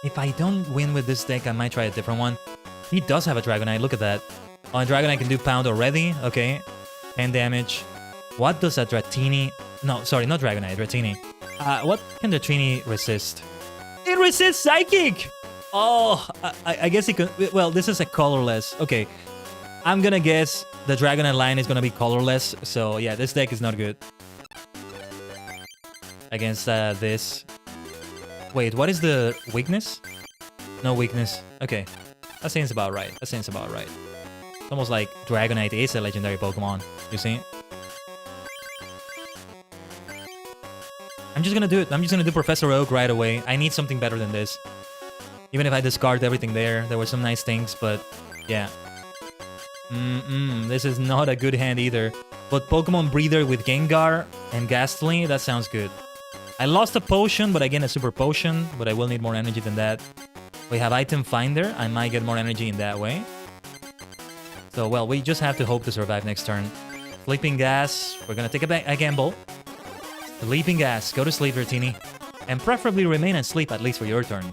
If I don't win with this deck, I might try a different one. He does have a Dragonite, look at that. Oh, and Dragonite can do pound already? Okay. 10 damage. What does a Dratini... No, sorry, not Dragonite, Dratini. What can Dratini resist? It resists Psychic! Oh, I guess he could... Well, this is a colorless. Okay. I'm gonna guess the Dragonite line is gonna be colorless. So, yeah, this deck is not good. Against this. Wait, what is the weakness? No weakness. Okay. That seems about right. That seems about right. It's almost like Dragonite is a legendary Pokemon. You see? I'm just gonna do it. I'm just gonna do Professor Oak right away. I need something better than this. Even if I discard everything there were some nice things, but yeah. This is not a good hand either. But Pokemon Breather with Gengar and Ghastly, that sounds good. I lost a potion, but I gain a super potion, but I will need more energy than that. We have Item Finder. I might get more energy in that way. So, well, we just have to hope to survive next turn. Sleeping Gas. We're gonna take a gamble. Sleeping Gas. Go to sleep, Dratini. And preferably remain asleep at least for your turn.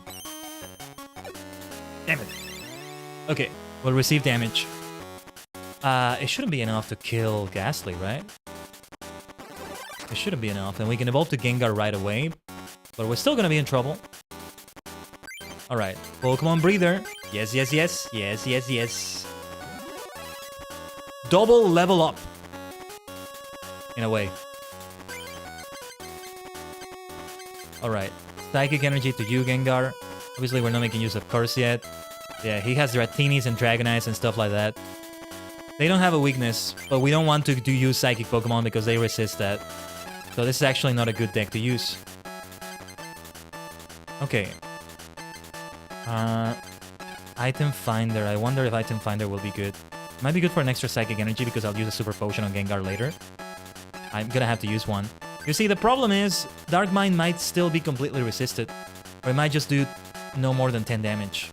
Damn it. Okay, we'll receive damage. It shouldn't be enough to kill Ghastly, right? It shouldn't be enough, and we can evolve to Gengar right away. But we're still gonna be in trouble. Alright, Pokemon Breather. Yes, yes, yes. Yes, yes, yes. Double level up. In a way. Alright, Psychic Energy to you, Gengar. Obviously, we're not making use of Curse yet. Yeah, he has Dratinis and Dragonites and stuff like that. They don't have a weakness, but we don't want to use Psychic Pokemon because they resist that. So this is actually not a good deck to use. Okay. Item Finder. I wonder if Item Finder will be good. Might be good for an extra Psychic Energy because I'll use a Super Potion on Gengar later. I'm gonna have to use one. You see, the problem is Dark Mind might still be completely resisted. Or it might just do no more than 10 damage.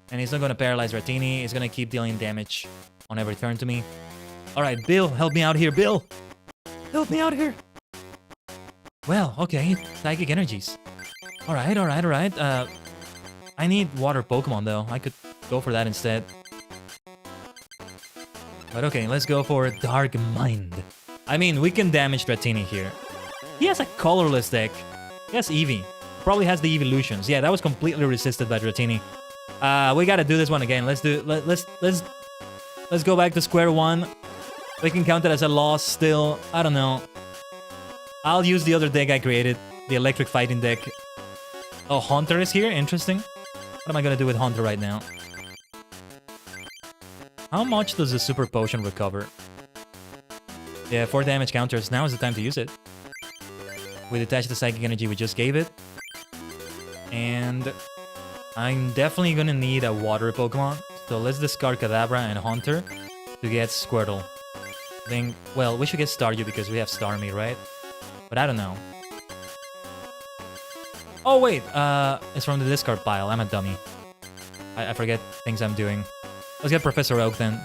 And he's not gonna paralyze Dratini. He's gonna keep dealing damage on every turn to me. Alright, Bill, help me out here, Bill! Help me out here! Well, okay, Psychic Energies. Alright, alright, alright. I need Water Pokemon, though. I could go for that instead. But okay, let's go for Dark Mind. I mean, we can damage Dratini here. He has a colorless deck. He has Eevee. probably has the evolutions. Yeah, that was completely resisted by Dratini. We gotta do this one again. Let's go back to square one. We can count it as a loss still. I don't know. I'll use the other deck I created, the electric fighting deck. Oh, Haunter is here? Interesting. What am I gonna do with Haunter right now? How much does the Super Potion recover? Yeah, 4 damage counters. Now is the time to use it. We detach the Psychic Energy we just gave it. And I'm definitely gonna need a water Pokemon. So let's discard Kadabra and Haunter to get Squirtle. I think, well, we should get Staryu because we have Starmie, right? But I don't know. Oh, wait. It's from the discard pile. I'm a dummy. I forget things I'm doing. Let's get Professor Oak then.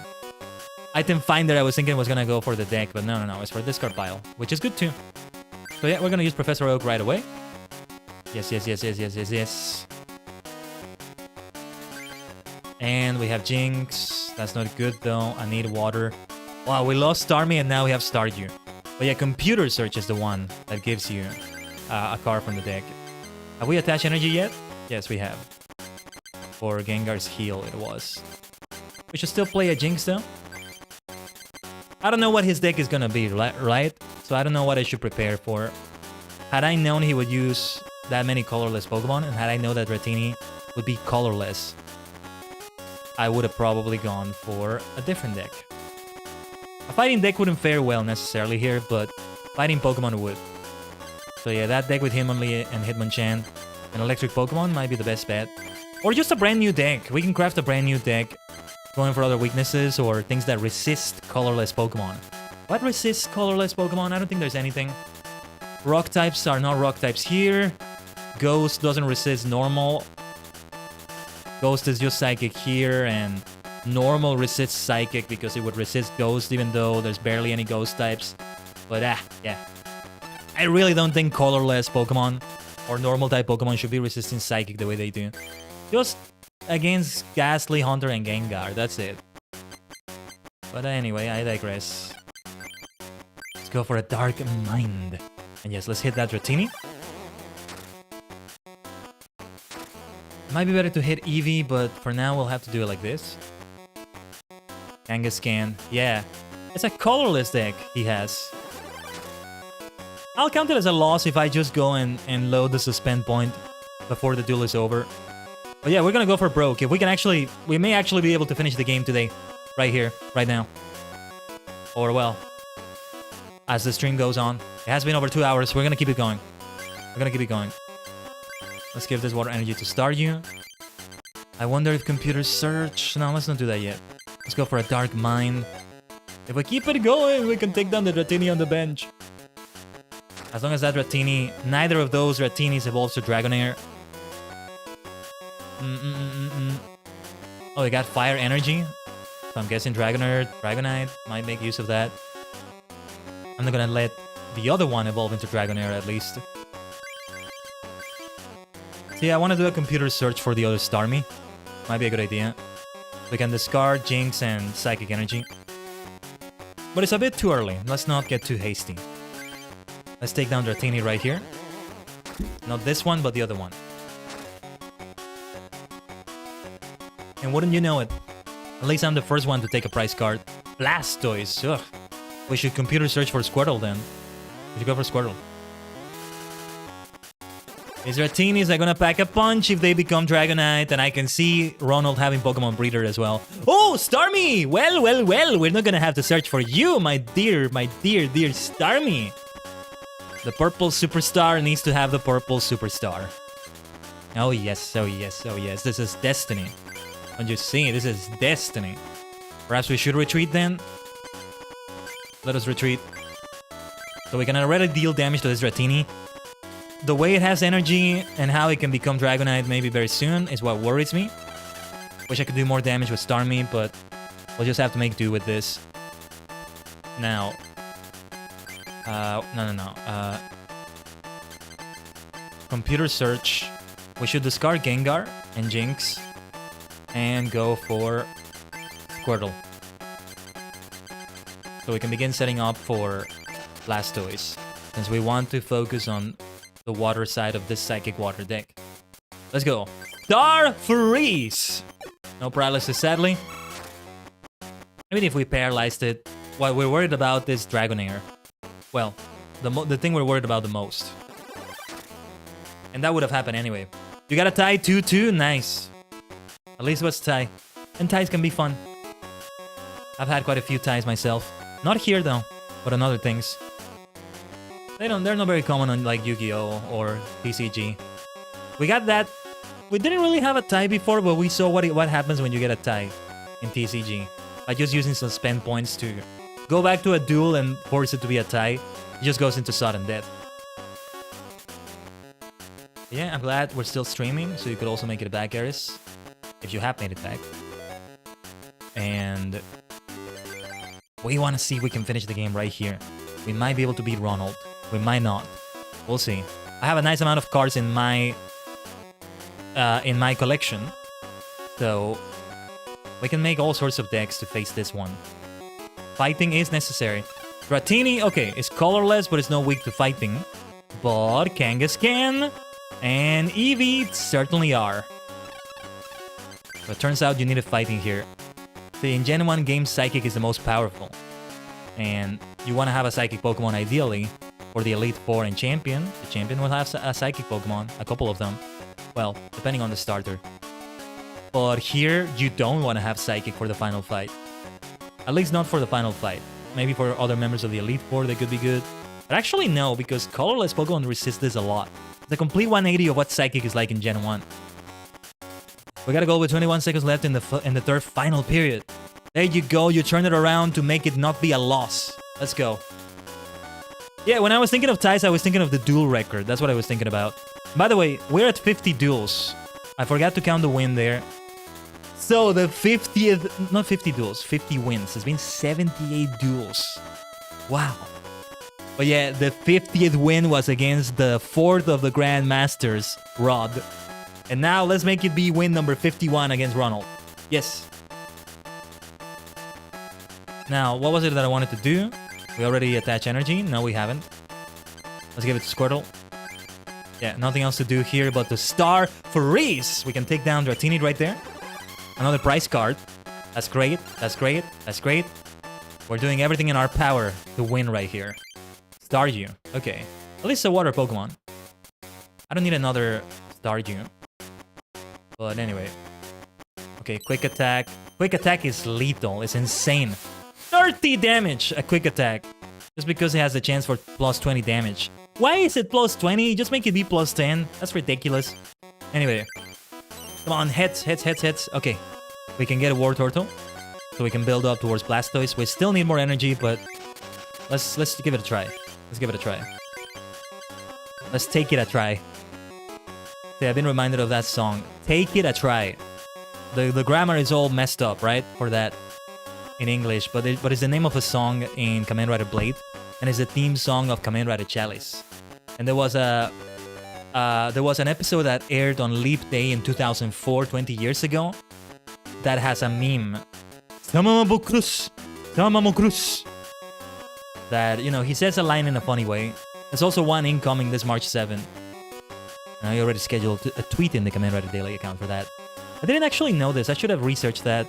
Item Finder I was thinking was gonna go for the deck, but no. It's for discard pile, which is good too. So yeah, we're gonna use Professor Oak right away. Yes. And we have Jinx. That's not good though. I need water. Wow, we lost Starmie and now we have Staryu. But yeah, Computer Search is the one that gives you a card from the deck. Have we attached energy yet? Yes, we have. For Gengar's heal, it was. We should still play a Jinx though. I don't know what his deck is gonna be, right? So I don't know what I should prepare for. Had I known he would use that many colorless Pokemon, and had I known that Dratini would be colorless, I would have probably gone for a different deck. A fighting deck wouldn't fare well necessarily here, but fighting Pokemon would. So yeah, that deck with Hitmonlee and Hitmonchan and electric Pokemon might be the best bet. Or just a brand new deck. We can craft a brand new deck going for other weaknesses or things that resist colorless Pokemon. What resists colorless Pokemon? I don't think there's anything. Rock types are not rock types here. Ghost doesn't resist normal. Ghost is just Psychic here, and normal resists Psychic because it would resist Ghost even though there's barely any Ghost types. But yeah. I really don't think colorless Pokemon or normal type Pokemon should be resisting Psychic the way they do. Just against Ghastly, Haunter, and Gengar, that's it. But anyway, I digress. Let's go for a Dark Mind. And yes, let's hit that Dratini. Might be better to hit Eevee, but for now we'll have to do it like this. Kangaskhan. Yeah, it's a colorless deck he has. I'll count it as a loss if I just go and load the suspend point before the duel is over. But yeah, we're gonna go for broke. If we can actually, we may actually be able to finish the game today. Right here, right now. Or well, as the stream goes on. It has been over 2 hours. We're gonna keep it going. Let's give this water energy to Staryu. I wonder if Computer Search... No, let's not do that yet. Let's go for a Dark Mind. If we keep it going, we can take down the Dratini on the bench. As long as that Dratini... Neither of those Dratinis evolves to Dragonair. Oh, they got Fire Energy. So I'm guessing Dragonite might make use of that. I'm not gonna let the other one evolve into Dragonair at least. So yeah, I want to do a Computer Search for the other Starmie. Might be a good idea. We can discard Jinx and Psychic Energy. But it's a bit too early. Let's not get too hasty. Let's take down Dratini right here. Not this one, but the other one. And wouldn't you know it, at least I'm the first one to take a prize card. Blastoise, ugh. We should Computer Search for Squirtle then. We should go for Squirtle. These Dratinis are gonna pack a punch if they become Dragonite, and I can see Ronald having Pokemon Breeder as well. Oh, Starmie! Well, we're not gonna have to search for you, my dear Starmie. The purple superstar needs to have the purple superstar. Oh yes, this is destiny. Don't you see? This is destiny. Perhaps we should retreat then? Let us retreat. So we can already deal damage to this Dratini. The way it has energy and how it can become Dragonite maybe very soon is what worries me. Wish I could do more damage with Starmie, but we'll just have to make do with this. Now... no. Computer Search. We should discard Gengar and Jinx and go for Squirtle. So we can begin setting up for Blastoise, since we want to focus on the water side of this Psychic Water deck. Let's go. Star Freeze! No paralysis, sadly. Even if we paralyzed it, what we're worried about is Dragonair. Well, the thing we're worried about the most. And that would have happened anyway. You got a tie 2-2? Nice. At least it was tie. And ties can be fun. I've had quite a few ties myself. Not here though, but on other things. They're not very common on like Yu-Gi-Oh! Or TCG. We got that. We didn't really have a tie before, but we saw what happens when you get a tie in TCG. By just using some spend points to go back to a duel and force it to be a tie. It just goes into sudden death. Yeah, I'm glad we're still streaming, so you could also make it back, Eris. If you have made it back. And we want to see if we can finish the game right here. We might be able to beat Ronald. We might not. We'll see. I have a nice amount of cards in my collection. So we can make all sorts of decks to face this one. Fighting is necessary. Dratini, okay, is colorless, but it's no weak to fighting. But Kangaskhan and Eevee certainly are. But it turns out you need a fighting here. See, in Gen 1 games, Psychic is the most powerful. And you want to have a Psychic Pokemon ideally for the Elite Four and Champion. The Champion will have a Psychic Pokemon, a couple of them. Well, depending on the starter. But here, you don't want to have Psychic for the final fight. At least not for the final fight. Maybe for other members of the Elite Four, they could be good. But actually, no, because colorless Pokemon resist this a lot. It's a complete 180 of what Psychic is like in Gen 1. We gotta go with 21 seconds left in the third final period. There you go, you turn it around to make it not be a loss. Let's go. Yeah, when I was thinking of ties, I was thinking of the duel record. That's what I was thinking about. By the way, we're at 50 duels. I forgot to count the win there. So the 50th, not 50 duels, 50 wins. It's been 78 duels. Wow. But yeah, the 50th win was against the 4th of the Grandmasters, Rod. And now let's make it be win number 51 against Ronald. Yes. Now, what was it that I wanted to do? We already attach energy. No, we haven't. Let's give it to Squirtle. Yeah, nothing else to do here but to Star Freeze. We can take down Dratini right there. Another prize card. That's great. That's great. That's great. We're doing everything in our power to win right here. Staryu. Okay. At least a water Pokemon. I don't need another Staryu. But anyway. Okay, quick attack. Quick attack is lethal. It's insane. 30 damage a quick attack. Just because it has the chance for plus 20 damage. Why is it plus 20? Just make it be plus 10. That's ridiculous. Anyway. Come on, hits. Okay. We can get a War Turtle. So we can build up towards Blastoise. We still need more energy, but let's give it a try. Let's give it a try. Let's take it a try. See, I've been reminded of that song. Take it a try. The grammar is all messed up, right? For that in English, but it's the name of a song in Kamen Rider Blade, and it's the theme song of Kamen Rider Chalice. And there was an episode that aired on Leap Day in 2004, 20 years ago, that has a meme. That, you know, he says a line in a funny way. There's also one incoming this March 7th. I already scheduled a tweet in the Kamen Rider Daily account for that. I didn't actually know this. I should have researched that.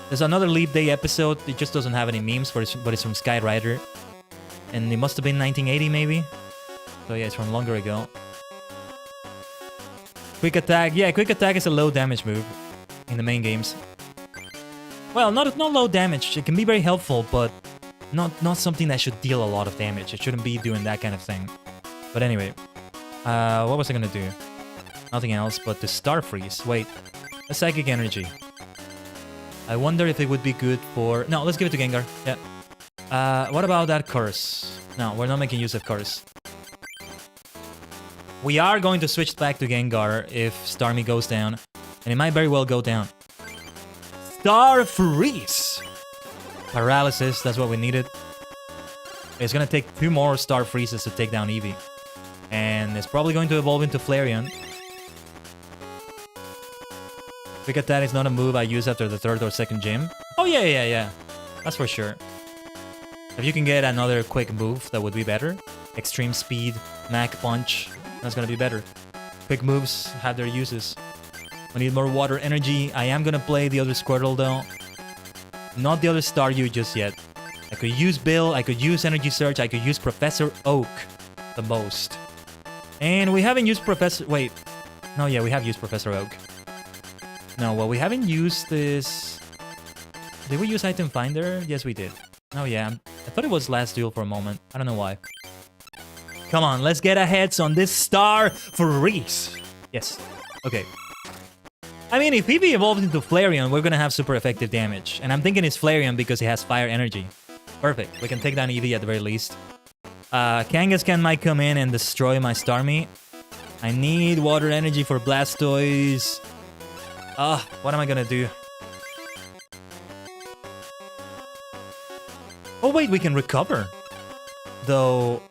There's another Leap Day episode. It just doesn't have any memes, but it's from Sky Rider. And it must have been 1980, maybe? So yeah, it's from longer ago. Quick attack. Yeah, quick attack is a low damage move in the main games. Well, not low damage. It can be very helpful, but not something that should deal a lot of damage. It shouldn't be doing that kind of thing. But anyway. What was I gonna do? Nothing else but the Star Freeze. Wait. A Psychic Energy. I wonder if it would be good for... No, let's give it to Gengar. Yeah. What about that Curse? No, we're not making use of Curse. We are going to switch back to Gengar if Starmie goes down. And it might very well go down. Star Freeze! Paralysis, that's what we needed. It's gonna take 2 more Star Freezes to take down Eevee. And it's probably going to evolve into Flareon. Quick attack is not a move I use after the 3rd or 2nd gym. Oh yeah. That's for sure. If you can get another quick move, that would be better. Extreme Speed, Mach Punch. That's gonna be better. Quick moves have their uses. We need more water energy. I am gonna play the other Squirtle though. Not the other Staryu just yet. I could use Bill, I could use Energy Surge, I could use Professor Oak the most. And we haven't used Professor... Wait. No, yeah, we have used Professor Oak. No, well, we haven't used this... Did we use Item Finder? Yes, we did. Oh, yeah. I thought it was last duel for a moment. I don't know why. Come on, let's get our heads on this Star Freeze. Yes. Okay. I mean, if Eevee evolves into Flareon, we're gonna have super effective damage. And I'm thinking it's Flareon because he has fire energy. Perfect. We can take down Eevee at the very least. Kangaskhan might come in and destroy my Starmie. I need water energy for Blastoise. What am I gonna do? Oh wait, we can recover. Though...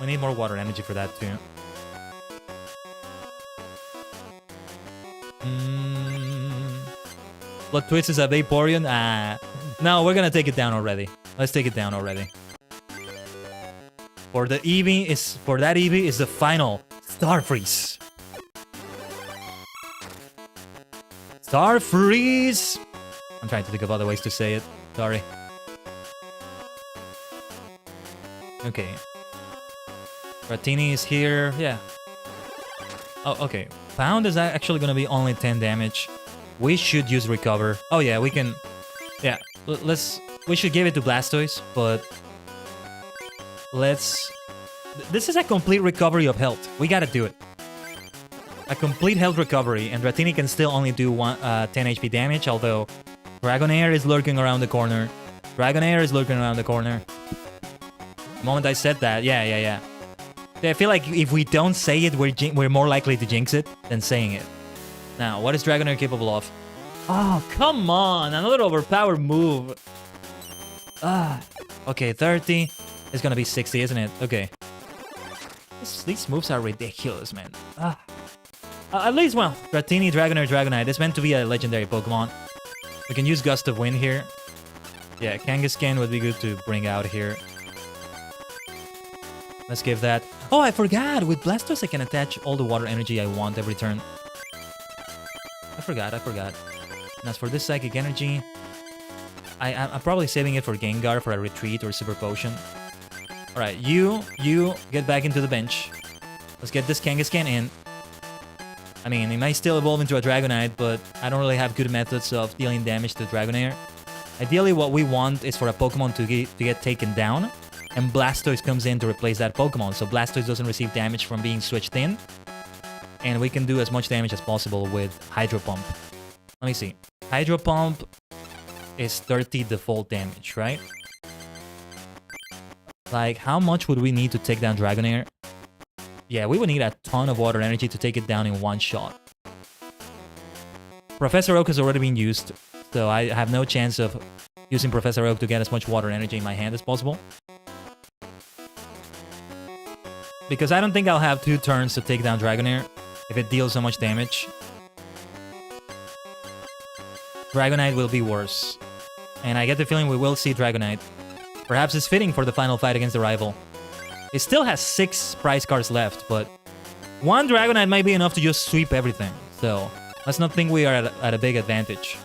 we need more water energy for that too. Blood Twist is a Vaporeon? No, we're gonna take it down already. Let's take it down already. For that Eevee is the final Star Freeze. Star Freeze! I'm trying to think of other ways to say it. Sorry. Okay. Ratini is here. Yeah. Oh, okay. Pound is actually gonna be only 10 damage. We should use Recover. Oh yeah, we can... Yeah, we should give it to Blastoise, but... This is a complete recovery of health. We gotta do it. A complete health recovery, and Ratini can still only do 10 HP damage, although... Dragonair is lurking around the corner. The moment I said that, yeah. I feel like if we don't say it, we're more likely to jinx it than saying it. Now, what is Dragonair capable of? Oh, come on! Another overpowered move! Okay, 30. It's gonna be 60, isn't it? Okay. These moves are ridiculous, man. At least, well, Dratini, Dragonair, Dragonite. It's meant to be a legendary Pokemon. We can use Gust of Wind here. Yeah, Kangaskhan would be good to bring out here. Let's give that... Oh, I forgot! With Blastoise, I can attach all the water energy I want every turn. I forgot. And as for this Psychic Energy... I'm probably saving it for Gengar for a Retreat or Super Potion. Alright, you get back into the bench. Let's get this Kangaskhan in. I mean, it might still evolve into a Dragonite, but I don't really have good methods of dealing damage to Dragonair. Ideally, what we want is for a Pokemon to get taken down, and Blastoise comes in to replace that Pokemon, so Blastoise doesn't receive damage from being switched in, and we can do as much damage as possible with Hydro Pump. Let me see. Hydro Pump is 30 default damage, right? Like, how much would we need to take down Dragonair? Yeah, we would need a ton of water energy to take it down in one shot. Professor Oak has already been used, so I have no chance of using Professor Oak to get as much water energy in my hand as possible. Because I don't think I'll have 2 turns to take down Dragonair if it deals so much damage. Dragonite will be worse. And I get the feeling we will see Dragonite. Perhaps it's fitting for the final fight against the rival. It still has 6 prize cards left, but 1 Dragonite might be enough to just sweep everything. So, let's not think we are at a big advantage.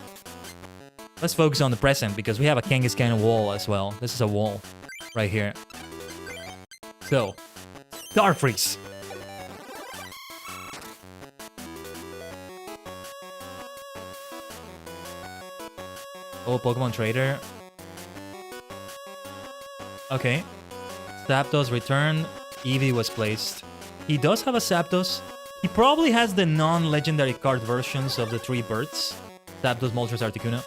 Let's focus on the present, because we have a Kangaskhan wall as well. This is a wall right here. So, Star Freeze! Oh, Pokemon Trader. Okay. Zapdos returned. Eevee was placed. He does have a Zapdos. He probably has the non-legendary card versions of the 3 birds. Zapdos, Moltres, Articuno.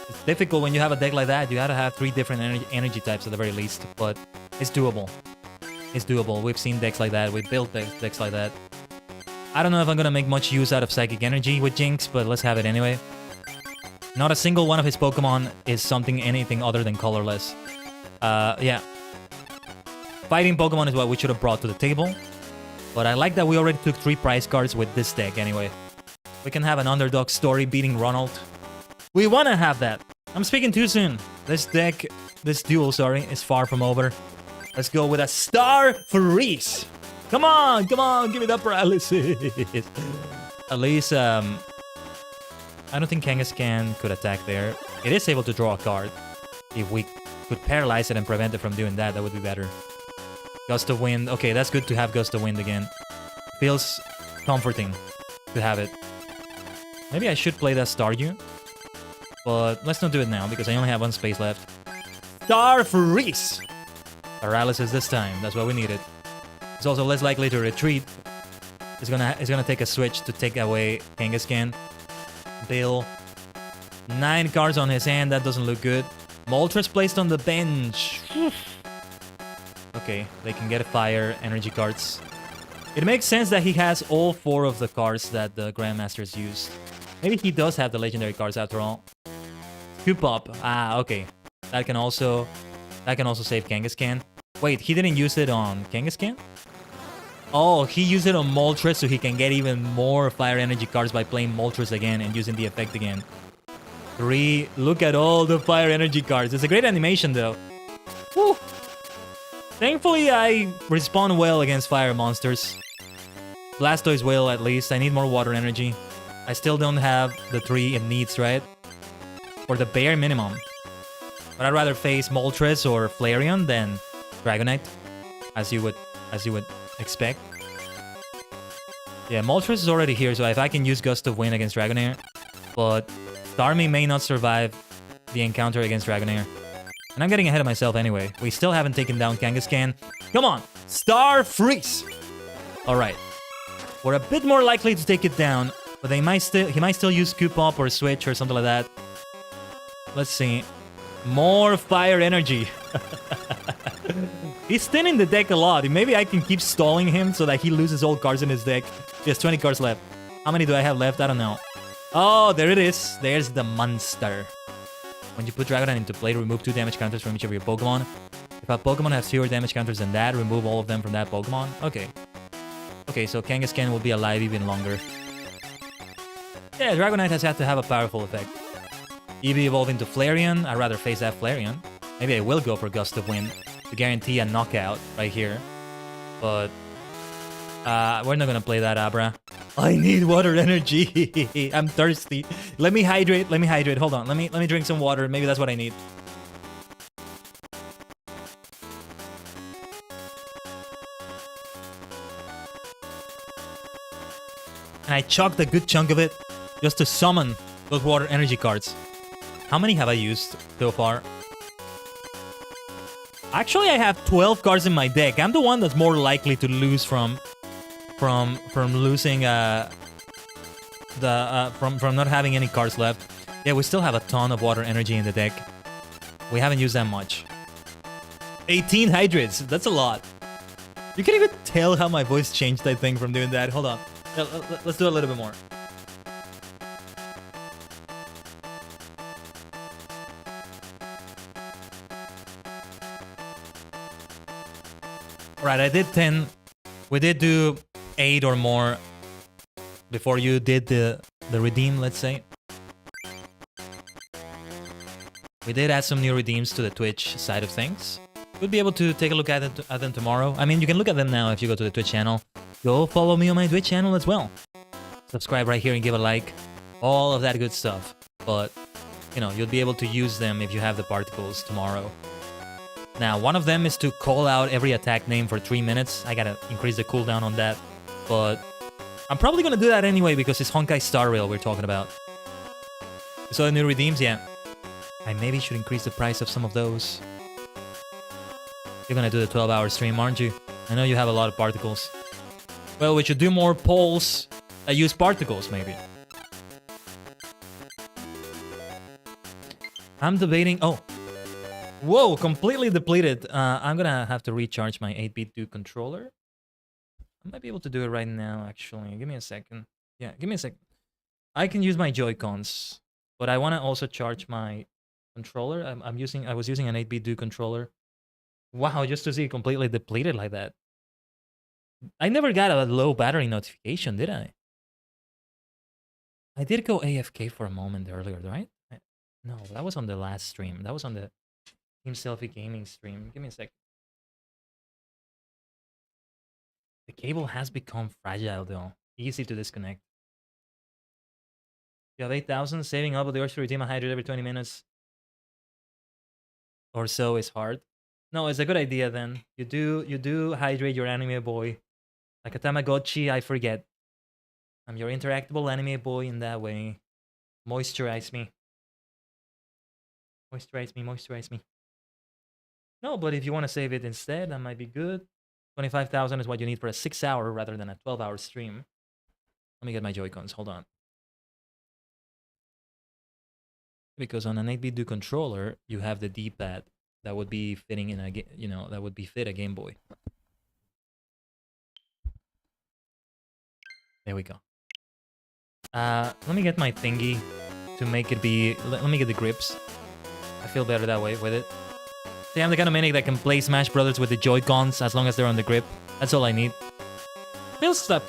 It's difficult when you have a deck like that. You gotta have 3 different energy types at the very least. But it's doable. It's doable. We've seen decks like that. We've built decks like that. I don't know if I'm gonna make much use out of Psychic Energy with Jinx, but let's have it anyway. Not a single one of his Pokemon is anything other than colorless. Yeah. Fighting Pokemon is what we should have brought to the table. But I like that we already took 3 prize cards with this deck anyway. We can have an underdog story beating Ronald. We want to have that. I'm speaking too soon. This duel, is far from over. Let's go with a Star Freeze. Come on, give me that paralysis. At least, I don't think Kangaskhan could attack there. It is able to draw a card. If we could paralyze it and prevent it from doing that, that would be better. Gust of Wind. Okay, that's good to have Gust of Wind again. Feels comforting to have it. Maybe I should play that Staryu. But let's not do it now, because I only have one space left. Star Freeze! Paralysis this time. That's what we needed. It's also less likely to retreat. It's gonna take a switch to take away Kangaskhan. Bill. 9 cards on his hand. That doesn't look good. Moltres placed on the bench. Okay, they can get fire energy cards. It makes sense that he has all 4 of the cards that the Grandmasters used. Maybe he does have the legendary cards after all. Scoop up. Ah, okay. That can also save Kangaskhan. Wait, he didn't use it on Kangaskhan? Oh, he used it on Moltres so he can get even more fire energy cards by playing Moltres again and using the effect again. 3. Look at all the fire energy cards. It's a great animation though. Woo! Thankfully, I respond well against fire monsters. Blastoise will, at least. I need more water energy. I still don't have the 3 it needs, right? For the bare minimum. But I'd rather face Moltres or Flareon than Dragonite, as you would expect. Yeah, Moltres is already here, so if I can use Gust of Wind against Dragonair, but Starmie may not survive the encounter against Dragonair. And I'm getting ahead of myself anyway. We still haven't taken down Kangaskhan. Come on! Star Freeze! Alright. We're a bit more likely to take it down, but he might still use Scoop Up or Switch or something like that. Let's see. More fire energy. He's thinning the deck a lot. Maybe I can keep stalling him so that he loses all cards in his deck. He has 20 cards left. How many do I have left? I don't know. Oh, there it is. There's the monster. When you put Dragonite into play, remove 2 damage counters from each of your Pokemon. If a Pokemon has fewer damage counters than that, remove all of them from that Pokemon. Okay. Okay, so Kangaskhan will be alive even longer. Yeah, Dragonite has had to have a powerful effect. Eevee evolve into Flareon. I'd rather face that Flareon. Maybe I will go for Gust of Wind to guarantee a knockout right here. But we're not gonna play that Abra. I need water energy. I'm thirsty. Let me hydrate. Let me hydrate. Hold on. Let me drink some water. Maybe that's what I need. And I chucked a good chunk of it just to summon those water energy cards. How many have I used so far? Actually, I have 12 cards in my deck. I'm the one that's more likely to lose from losing from not having any cards left. Yeah, we still have a ton of water energy in the deck. We haven't used that much. 18 hydrates. That's a lot. You can even tell how my voice changed, I think, from doing that. Hold on. Let's do a little bit more. Right, I did 10. We did do 8 or more before you did the redeem, let's say. We did add some new redeems to the Twitch side of things. We'll be able to take a look at them tomorrow. I mean, you can look at them now if you go to the Twitch channel. Go follow me on my Twitch channel as well. Subscribe right here and give a like. All of that good stuff. But, you know, you'll be able to use them if you have the particles tomorrow. Now, one of them is to call out every attack name for 3 minutes. I gotta increase the cooldown on that. But I'm probably gonna do that anyway because it's Honkai Star Rail we're talking about. So the new redeems, yeah. I maybe should increase the price of some of those. You're gonna do the 12-hour stream, aren't you? I know you have a lot of particles. Well, we should do more polls that use particles, maybe. I'm debating... Oh. Whoa, completely depleted. I'm gonna have to recharge my 8-bit 2 controller. I might be able to do it right now, actually. Give me a second. Yeah, give me a second. I can use my Joy-Cons, but I want to also charge my controller. I was using an 8-bit 2 controller. Wow, just to see it completely depleted like that. I never got a low battery notification, did I? I did go AFK for a moment earlier, right? No, that was on the last stream. That was on the Team Selfie Gaming stream. Give me a sec. The cable has become fragile though. Easy to disconnect. You have 8,000. Saving up with the urge to redeem a hydrate every 20 minutes or so is hard. No, it's a good idea then. You do hydrate your anime boy. Like a Tamagotchi, I forget. I'm your interactable anime boy in that way. Moisturize me. Moisturize me, moisturize me. No, but if you want to save it instead, that might be good. 25,000 is what you need for a 6-hour rather than a 12-hour stream. Let me get my Joy-Cons, hold on. Because on an 8-bit controller, you have the D-pad that would be fitting in a, that would be fit a Game Boy. There we go. Let me get my thingy to make it be, let me get the grips. I feel better that way with it. See, I'm the kind of maniac that can play Smash Brothers with the Joy-Cons as long as they're on the grip. That's all I need. Feels like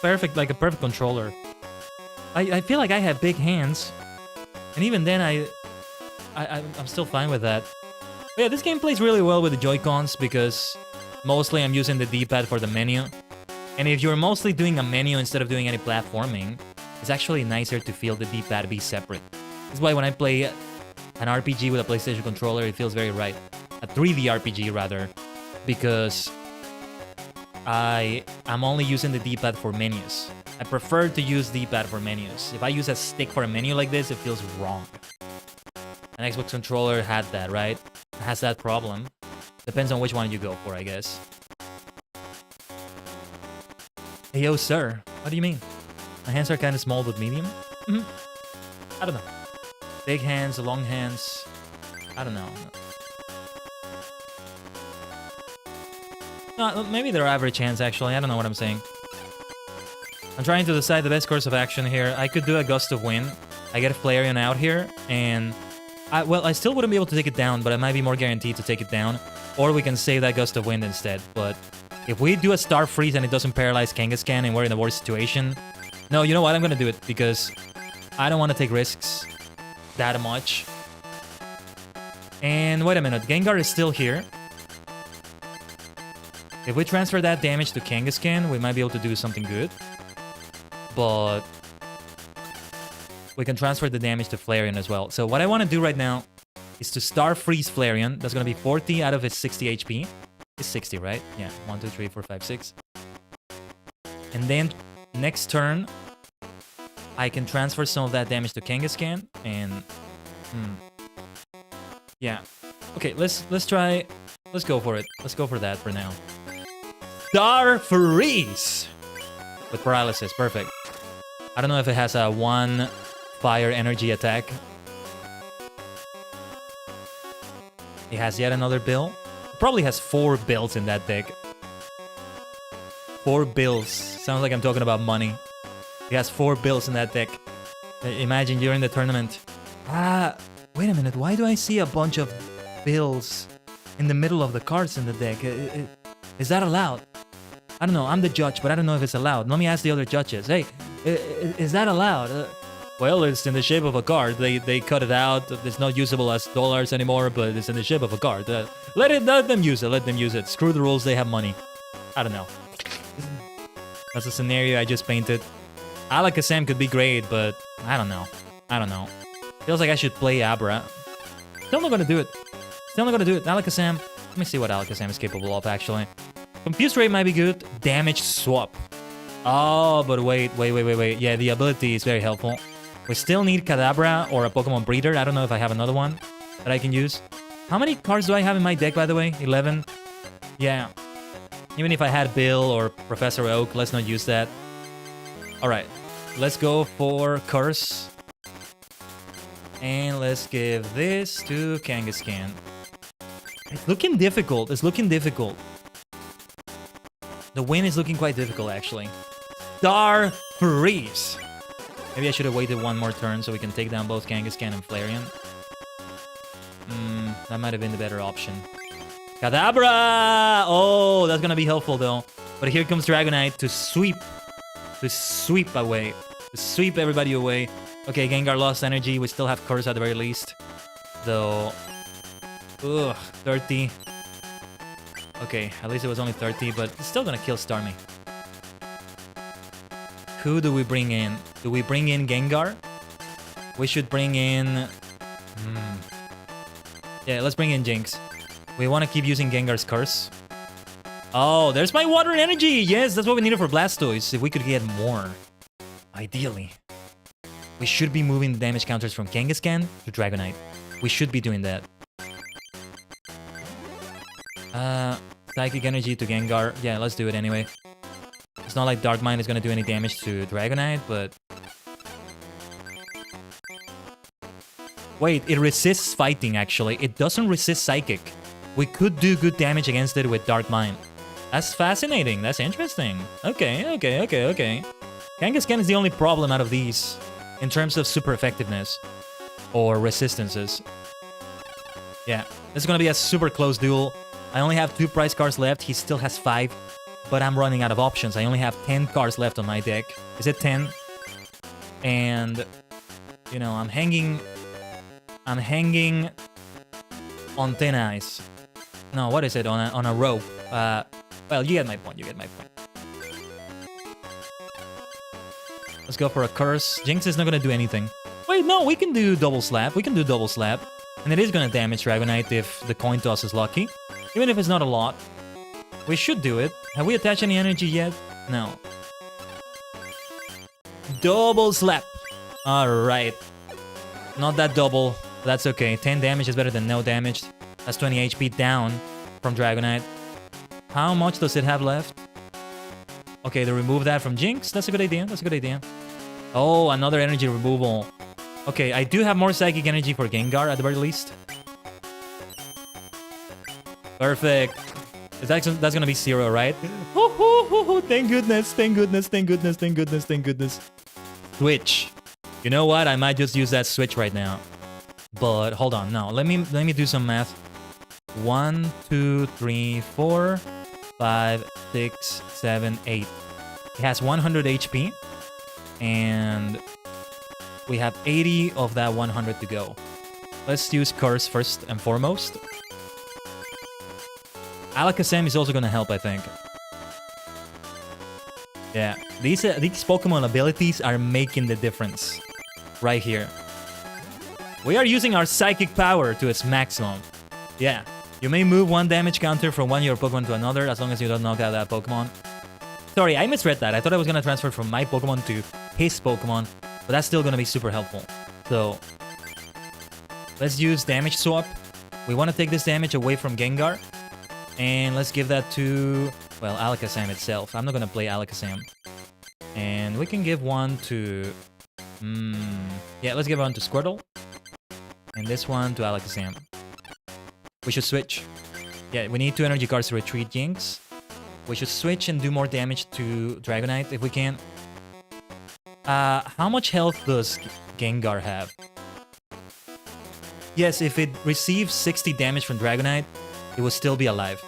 a perfect controller. I feel like I have big hands. And even then, I'm still fine with that. But yeah, this game plays really well with the Joy-Cons because mostly I'm using the D-pad for the menu. And if you're mostly doing a menu instead of doing any platforming, it's actually nicer to feel the D-pad be separate. That's why when I play an RPG with a PlayStation controller, it feels very right. A 3D RPG, rather, because I'm only using the D-pad for menus. I prefer to use D-pad for menus. If I use a stick for a menu like this, it feels wrong. An Xbox controller had that, right? It has that problem. Depends on which one you go for, I guess. Hey, yo, sir. What do you mean? My hands are kind of small but medium? I don't know. Big hands, long hands. I don't know. No, maybe they're average hands, actually. I don't know what I'm saying. I'm trying to decide the best course of action here. I could do a Gust of Wind. I get a Flareon out here, and... I still wouldn't be able to take it down, but I might be more guaranteed to take it down. Or we can save that Gust of Wind instead. But if we do a Star Freeze and it doesn't paralyze Kangaskhan and we're in a worse situation... No, you know what? I'm going to do it because I don't want to take risks that much. And wait a minute. Gengar is still here. If we transfer that damage to Kangaskhan, we might be able to do something good. But we can transfer the damage to Flareon as well. So what I want to do right now is to Star Freeze Flareon. That's going to be 40 out of his 60 HP. It's 60, right? Yeah. 1, 2, 3, 4, 5, 6. And then next turn, I can transfer some of that damage to Kangaskhan. And... yeah. Okay, let's try... Let's go for it. Let's go for that for now. Star Freeze! With paralysis. Perfect. I don't know if it has a 1 fire energy attack. It has yet another bill. It probably has 4 bills in that deck. 4 bills. Sounds like I'm talking about money. It has 4 bills in that deck. Imagine you're in the tournament. Wait a minute. Why do I see a bunch of bills in the middle of the cards in the deck? Is that allowed? I don't know. I'm the judge, but I don't know if it's allowed. Let me ask the other judges. Hey, is that allowed? Well, it's in the shape of a card. They cut it out. It's not usable as dollars anymore, but it's in the shape of a card. Let them use it. Let them use it. Screw the rules. They have money. I don't know. That's a scenario I just painted. Alakazam could be great, but I don't know. I don't know. Feels like I should play Abra. Still not gonna do it. Still not gonna do it. Alakazam. Let me see what Alakazam is capable of, actually. Confuse Ray might be good. Damage swap. Oh, but wait. Yeah, the ability is very helpful. We still need Kadabra or a Pokemon Breeder. I don't know if I have another one that I can use. How many cards do I have in my deck, by the way? 11? Yeah. Even if I had Bill or Professor Oak, let's not use that. Alright. Let's go for Curse. And let's give this to Kangaskhan. It's looking difficult. It's looking difficult. The win is looking quite difficult, actually. Star Freeze! Maybe I should have waited one more turn so we can take down both Kangaskhan and Flareon. That might have been the better option. Kadabra! Oh, that's gonna be helpful, though. But here comes Dragonite to sweep. To sweep away. To sweep everybody away. Okay, Gengar lost energy. We still have Curse at the very least. Though... Ugh, 30. Okay, at least it was only 30, but it's still gonna kill Starmie. Who do we bring in? Do we bring in Gengar? We should bring in... Yeah, let's bring in Jinx. We want to keep using Gengar's curse. Oh, there's my water energy! Yes, that's what we needed for Blastoise. If we could get more. Ideally. We should be moving the damage counters from Kangaskhan to Dragonite. We should be doing that. Psychic Energy to Gengar. Yeah, let's do it anyway. It's not like Dark Mind is gonna do any damage to Dragonite, but... Wait, it resists fighting, actually. It doesn't resist Psychic. We could do good damage against it with Dark Mind. That's fascinating. That's interesting. Okay. Kangaskhan is the only problem out of these in terms of super effectiveness or resistances. Yeah, this is gonna be a super close duel. I only have 2 prize cards left. He still has 5, but I'm running out of options. I only have 10 cards left on my deck. Is it 10? And, you know, I'm hanging on thin ice. No, what is it? On a rope. Well, you get my point. Let's go for a curse. Jinx is not gonna do anything. Wait, no, we can do double slap. And it is gonna damage Dragonite if the coin toss is lucky. Even if it's not a lot. We should do it. Have we attached any energy yet? No. Double slap. Alright. Not that double. That's okay. 10 damage is better than no damage. That's 20 HP down from Dragonite. How much does it have left? Okay, to remove that from Jinx. That's a good idea. Oh, another energy removal. Okay, I do have more Psychic Energy for Gengar at the very least. Perfect. That's gonna be 0, right? Thank goodness. Switch. You know what? I might just use that switch right now. But hold on, no. Let me do some math. 1, 2, 3, 4, 5, 6, 7, 8. It has 100 HP. And we have 80 of that 100 to go. Let's use Curse first and foremost. Alakazam is also gonna help, I think. Yeah, these Pokemon abilities are making the difference. Right here. We are using our Psychic power to its maximum. Yeah, you may move 1 damage counter from one of your Pokemon to another as long as you don't knock out that Pokemon. Sorry, I misread that. I thought I was gonna transfer from my Pokemon to his Pokemon, but that's still gonna be super helpful. So, let's use damage swap. We want to take this damage away from Gengar. And let's give that to, well, Alakazam itself. I'm not gonna play Alakazam. And we can give one to... yeah, let's give one to Squirtle. And this one to Alakazam. We should switch. Yeah, we need 2 energy cards to retreat Jinx. We should switch and do more damage to Dragonite if we can. How much health does Gengar have? Yes, if it receives 60 damage from Dragonite, it will still be alive,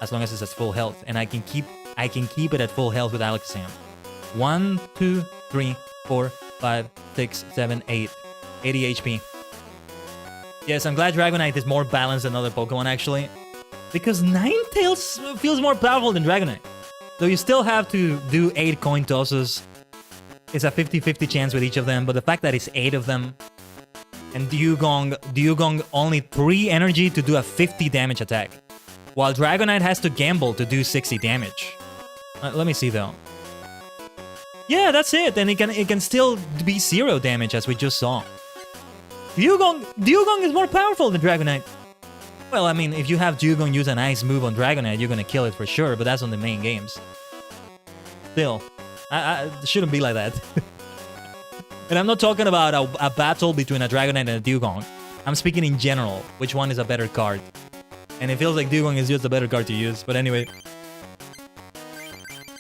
as long as it's at full health, and I can keep it at full health with Alakazam. 1, 2, 3, 4, 5, 6, 7, 8. 80 HP. Yes, I'm glad Dragonite is more balanced than other Pokemon, actually. Because Ninetales feels more powerful than Dragonite. Though you still have to do 8 coin tosses. It's a 50-50 chance with each of them, but the fact that it's 8 of them... And Dewgong only 3 energy to do a 50 damage attack. While Dragonite has to gamble to do 60 damage. Let me see though. Yeah, that's it. And it can still be 0 damage as we just saw. Dewgong is more powerful than Dragonite. Well, I mean, if you have Dewgong use an ice move on Dragonite, you're gonna kill it for sure, but that's on the main games. Still, it shouldn't be like that. And I'm not talking about a battle between a Dragonite and a Dewgong. I'm speaking in general, which one is a better card. And it feels like Dewgong is just a better card to use, but anyway.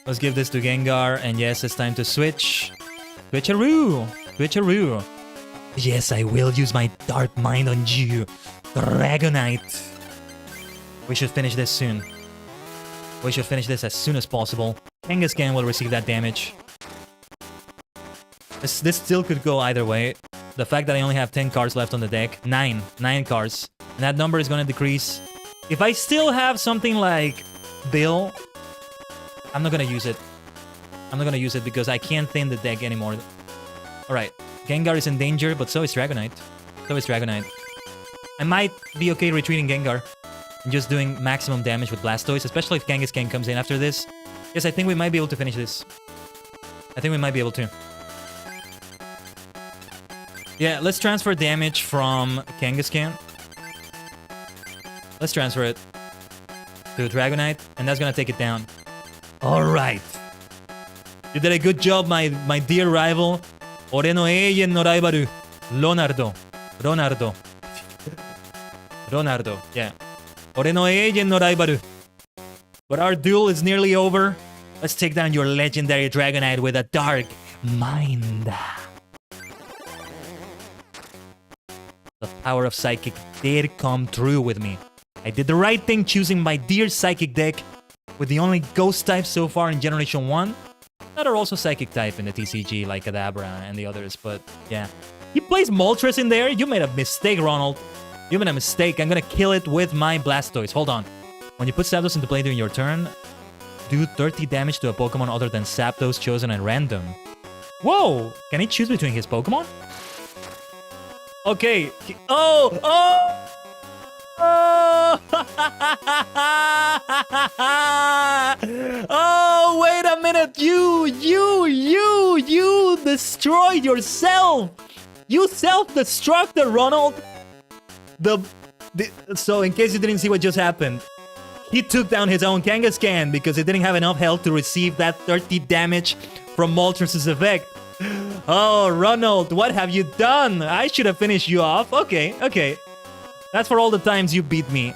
Let's give this to Gengar, and yes, it's time to switch. Switcheroo! Switcheroo! Yes, I will use my Dark Mind on you, Dragonite! We should finish this soon. We should finish this as soon as possible. Kangaskhan will receive that damage. This still could go either way. The fact that I only have 10 cards left on the deck. 9 cards. And that number is gonna decrease. If I still have something like Bill, I'm not gonna use it. I'm not gonna use it because I can't thin the deck anymore. Alright, Gengar is in danger, but so is Dragonite. So is Dragonite. I might be okay retreating Gengar and just doing maximum damage with Blastoise, especially if Kangaskhan comes in after this. Yes, I think we might be able to finish this. I think we might be able to. Yeah, let's transfer damage from Kangaskhan. Let's transfer it to Dragonite, and that's gonna take it down. Alright. You did a good job, my dear rival. Ore no eien no raibaru. Ronaldo. Yeah. Ore no eien no raibaru. But our duel is nearly over. Let's take down your legendary Dragonite with a dark mind. The power of Psychic did come true with me. I did the right thing choosing my dear Psychic deck with the only Ghost type so far in Generation 1 that are also Psychic type in the TCG like Kadabra and the others, but yeah. He plays Moltres in there? You made a mistake, Ronald. You made a mistake. I'm gonna kill it with my Blastoise. Hold on. When you put Zapdos into play during your turn, do 30 damage to a Pokemon other than Zapdos chosen at random. Whoa! Can he choose between his Pokemon? Okay. Oh! Oh, wait a minute. You destroyed yourself. You self-destructed, Ronald. So in case you didn't see what just happened, he took down his own Kangaskhan because it didn't have enough health to receive that 30 damage from Moltres' effect. Oh, Ronald, what have you done? I should have finished you off. Okay. That's for all the times you beat me.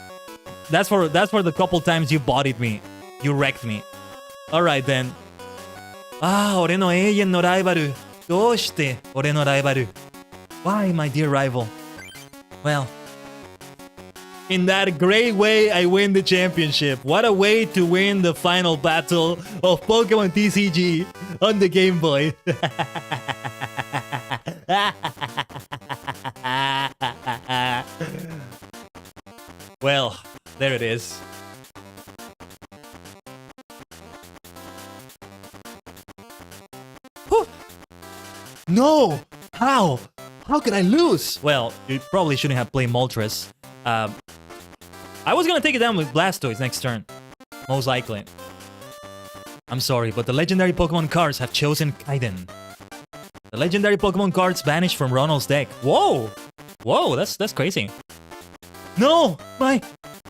That's for the couple times you bodied me. You wrecked me. Alright then. Ore no eien no raibaru. Doshite ore no raibaru. Why, my dear rival? Well, in that great way, I win the championship. What a way to win the final battle of Pokemon TCG on the Game Boy. Well, there it is. Whew. No! How? How could I lose? Well, you probably shouldn't have played Moltres. I was gonna take it down with Blastoise next turn. Most likely. I'm sorry, but the legendary Pokemon cards have chosen Khaiden. The legendary Pokemon cards banished from Ronald's deck. Whoa! Whoa, that's crazy. No! My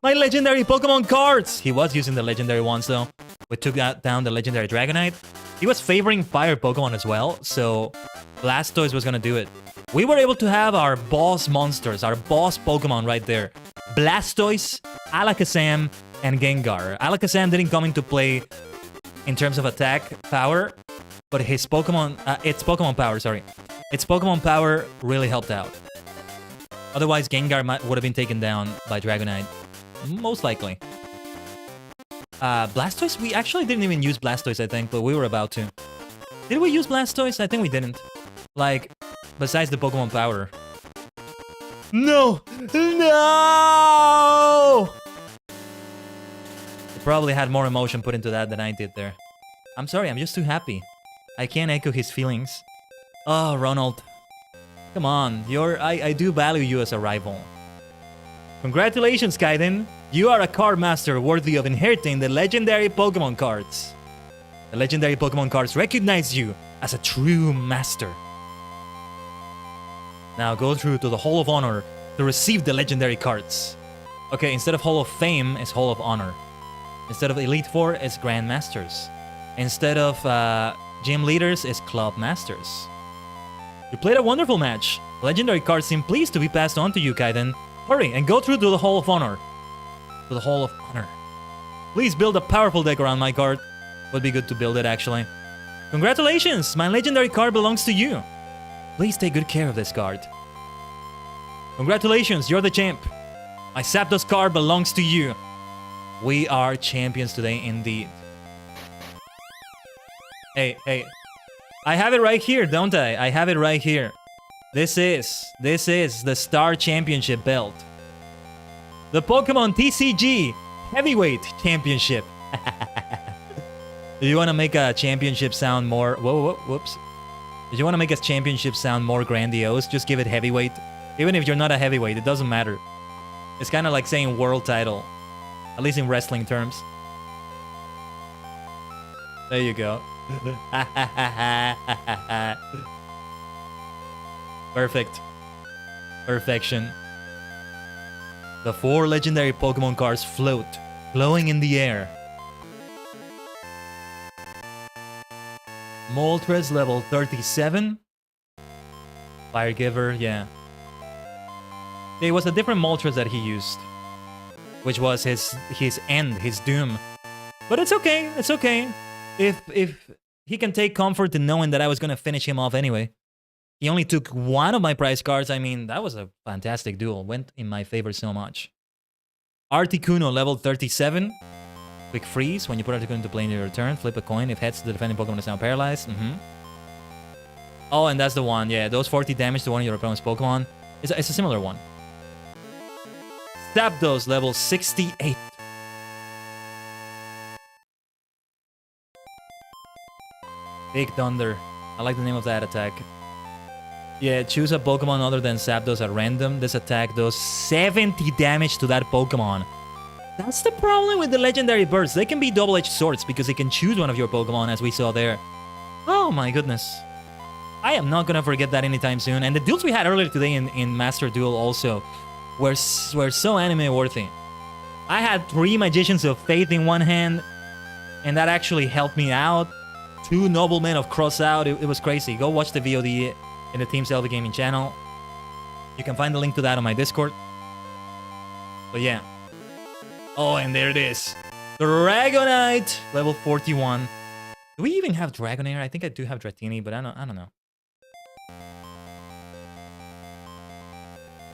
legendary Pokemon cards! He was using the legendary ones though. We took down the legendary Dragonite. He was favoring fire Pokemon as well, so Blastoise was gonna do it. We were able to have our boss monsters, our boss Pokemon right there. Blastoise, Alakazam, and Gengar. Alakazam didn't come into play in terms of attack power, but his Pokemon, its Pokemon power really helped out. Otherwise, Gengar would have been taken down by Dragonite. Most likely. Blastoise? We actually didn't even use Blastoise, I think, but we were about to. Did we use Blastoise? I think we didn't. Like, besides the Pokemon power. No! No! He probably had more emotion put into that than I did there. I'm sorry, I'm just too happy. I can't echo his feelings. Oh, Ronald. Come on, I do value you as a rival. Congratulations, Khaiden. You are a card master worthy of inheriting the legendary Pokemon cards. The legendary Pokemon cards recognize you as a true master. Now go through to the Hall of Honor to receive the legendary cards. Okay, instead of Hall of Fame, it's Hall of Honor. Instead of Elite Four, it's Grandmasters. Instead of Gym Leaders, it's Club Masters. You played a wonderful match. Legendary cards seem pleased to be passed on to you, Khaiden. Hurry and go through to the Hall of Honor. To the Hall of Honor. Please build a powerful deck around my card. Would be good to build it, actually. Congratulations! My legendary card belongs to you. Please take good care of this card. Congratulations, you're the champ. My Zapdos card belongs to you. We are champions today, indeed. Hey. I have it right here, don't I? I have it right here. This is the Star Championship belt. The Pokemon TCG Heavyweight Championship. Do you want to make a championship sound more... Whoops. If you want to make a championship sound more grandiose, just give it heavyweight. Even if you're not a heavyweight, it doesn't matter. It's kind of like saying world title. At least in wrestling terms. There you go. Perfect. Perfection. The 4 legendary Pokemon cards float, glowing in the air. Moltres level 37. Fire Giver, yeah. It was a different Moltres that he used, which was his end, his doom. But it's okay, it's okay. If he can take comfort in knowing that I was gonna finish him off anyway. He only took one of my prize cards. I mean, that was a fantastic duel. Went in my favor so much. Articuno level 37. Quick freeze. When you put Articuno into play in your turn, flip a coin. If heads, the defending Pokemon is now paralyzed. Oh, and that's the one. Yeah, those 40 damage to one of your opponent's Pokemon. It's a similar one. Zapdos level 68. Big Thunder. I like the name of that attack. Yeah, choose a Pokemon other than Zapdos at random. This attack does 70 damage to that Pokemon. That's the problem with the legendary birds. They can be double-edged swords because they can choose one of your Pokemon, as we saw there. Oh my goodness. I am not gonna forget that anytime soon. And the duels we had earlier today in Master Duel also were so anime-worthy. I had 3 Magicians of Faith in one hand, and that actually helped me out. 2 Noblemen of Crossout. It was crazy. Go watch the VOD in the Team Zelda Gaming channel. You can find the link to that on my Discord. But yeah. Oh, and there it is. Dragonite, level 41. Do we even have Dragonair? I think I do have Dratini, but I don't know.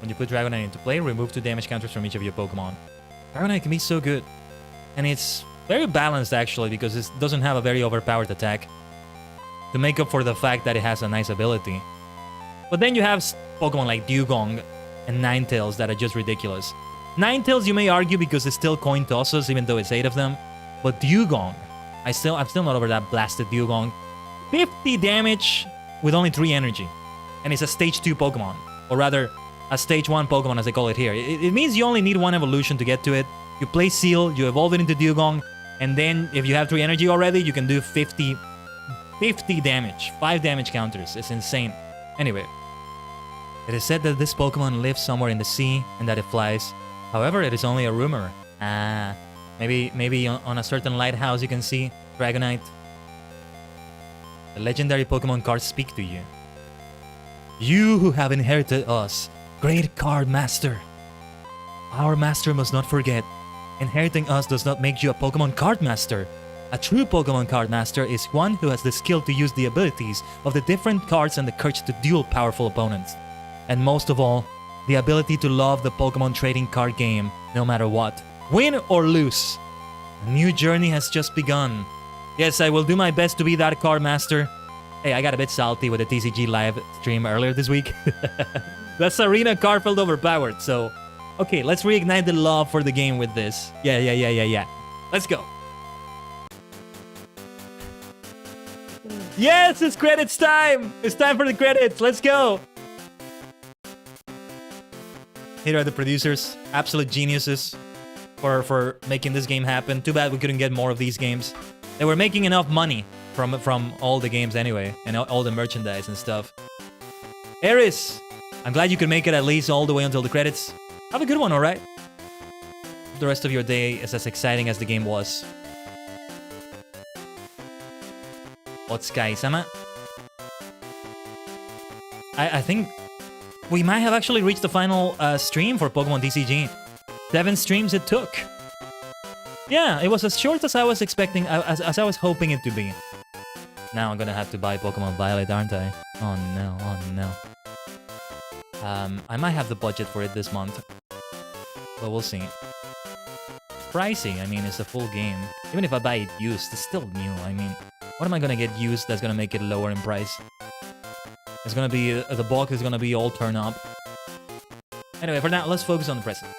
When you put Dragonite into play, remove 2 damage counters from each of your Pokemon. Dragonite can be so good. And it's very balanced, actually, because it doesn't have a very overpowered attack. To make up for the fact that it has a nice ability. But then you have Pokemon like Dewgong and Ninetales that are just ridiculous. Ninetales, you may argue, because it's still coin tosses, even though it's 8 of them. But Dewgong, I'm still not over that blasted Dewgong. 50 damage with only 3 energy. And it's a stage 2 Pokemon. Or rather, a stage 1 Pokemon, as they call it here. It means you only need 1 evolution to get to it. You play Seal, you evolve it into Dewgong, and then if you have 3 energy already, you can do 50 damage. 5 damage counters. It's insane. Anyway. It is said that this Pokemon lives somewhere in the sea and that it flies. However, it is only a rumor. Maybe on a certain lighthouse you can see Dragonite. The legendary Pokemon cards speak to you. You who have inherited us, great card master. Our master must not forget. Inheriting us does not make you a Pokemon card master. A true Pokemon card master is one who has the skill to use the abilities of the different cards and the courage to duel powerful opponents. And most of all, the ability to love the Pokemon trading card game, no matter what. Win or lose. A new journey has just begun. Yes, I will do my best to be that card master. Hey, I got a bit salty with the TCG live stream earlier this week. That's Arena card felt overpowered, so... Okay, let's reignite the love for the game with this. Yeah. Let's go. Yes, it's credits time! It's time for the credits, let's go! Here are the producers, absolute geniuses for making this game happen. Too bad we couldn't get more of these games. They were making enough money from all the games anyway, and all the merchandise and stuff. Eris, I'm glad you could make it at least all the way until the credits. Have a good one, alright? The rest of your day is as exciting as the game was. Otsukai-sama. I think we might have actually reached the final stream for Pokemon TCG. 7 streams it took. Yeah, it was as short as I was expecting, as I was hoping it to be. Now I'm gonna have to buy Pokemon Violet, aren't I? Oh no. I might have the budget for it this month. But we'll see. Pricey, I mean, it's a full game. Even if I buy it used, it's still new. I mean, what am I gonna get used that's gonna make it lower in price? It's gonna be, the bulk is gonna be all turn up. Anyway, for now, let's focus on the present.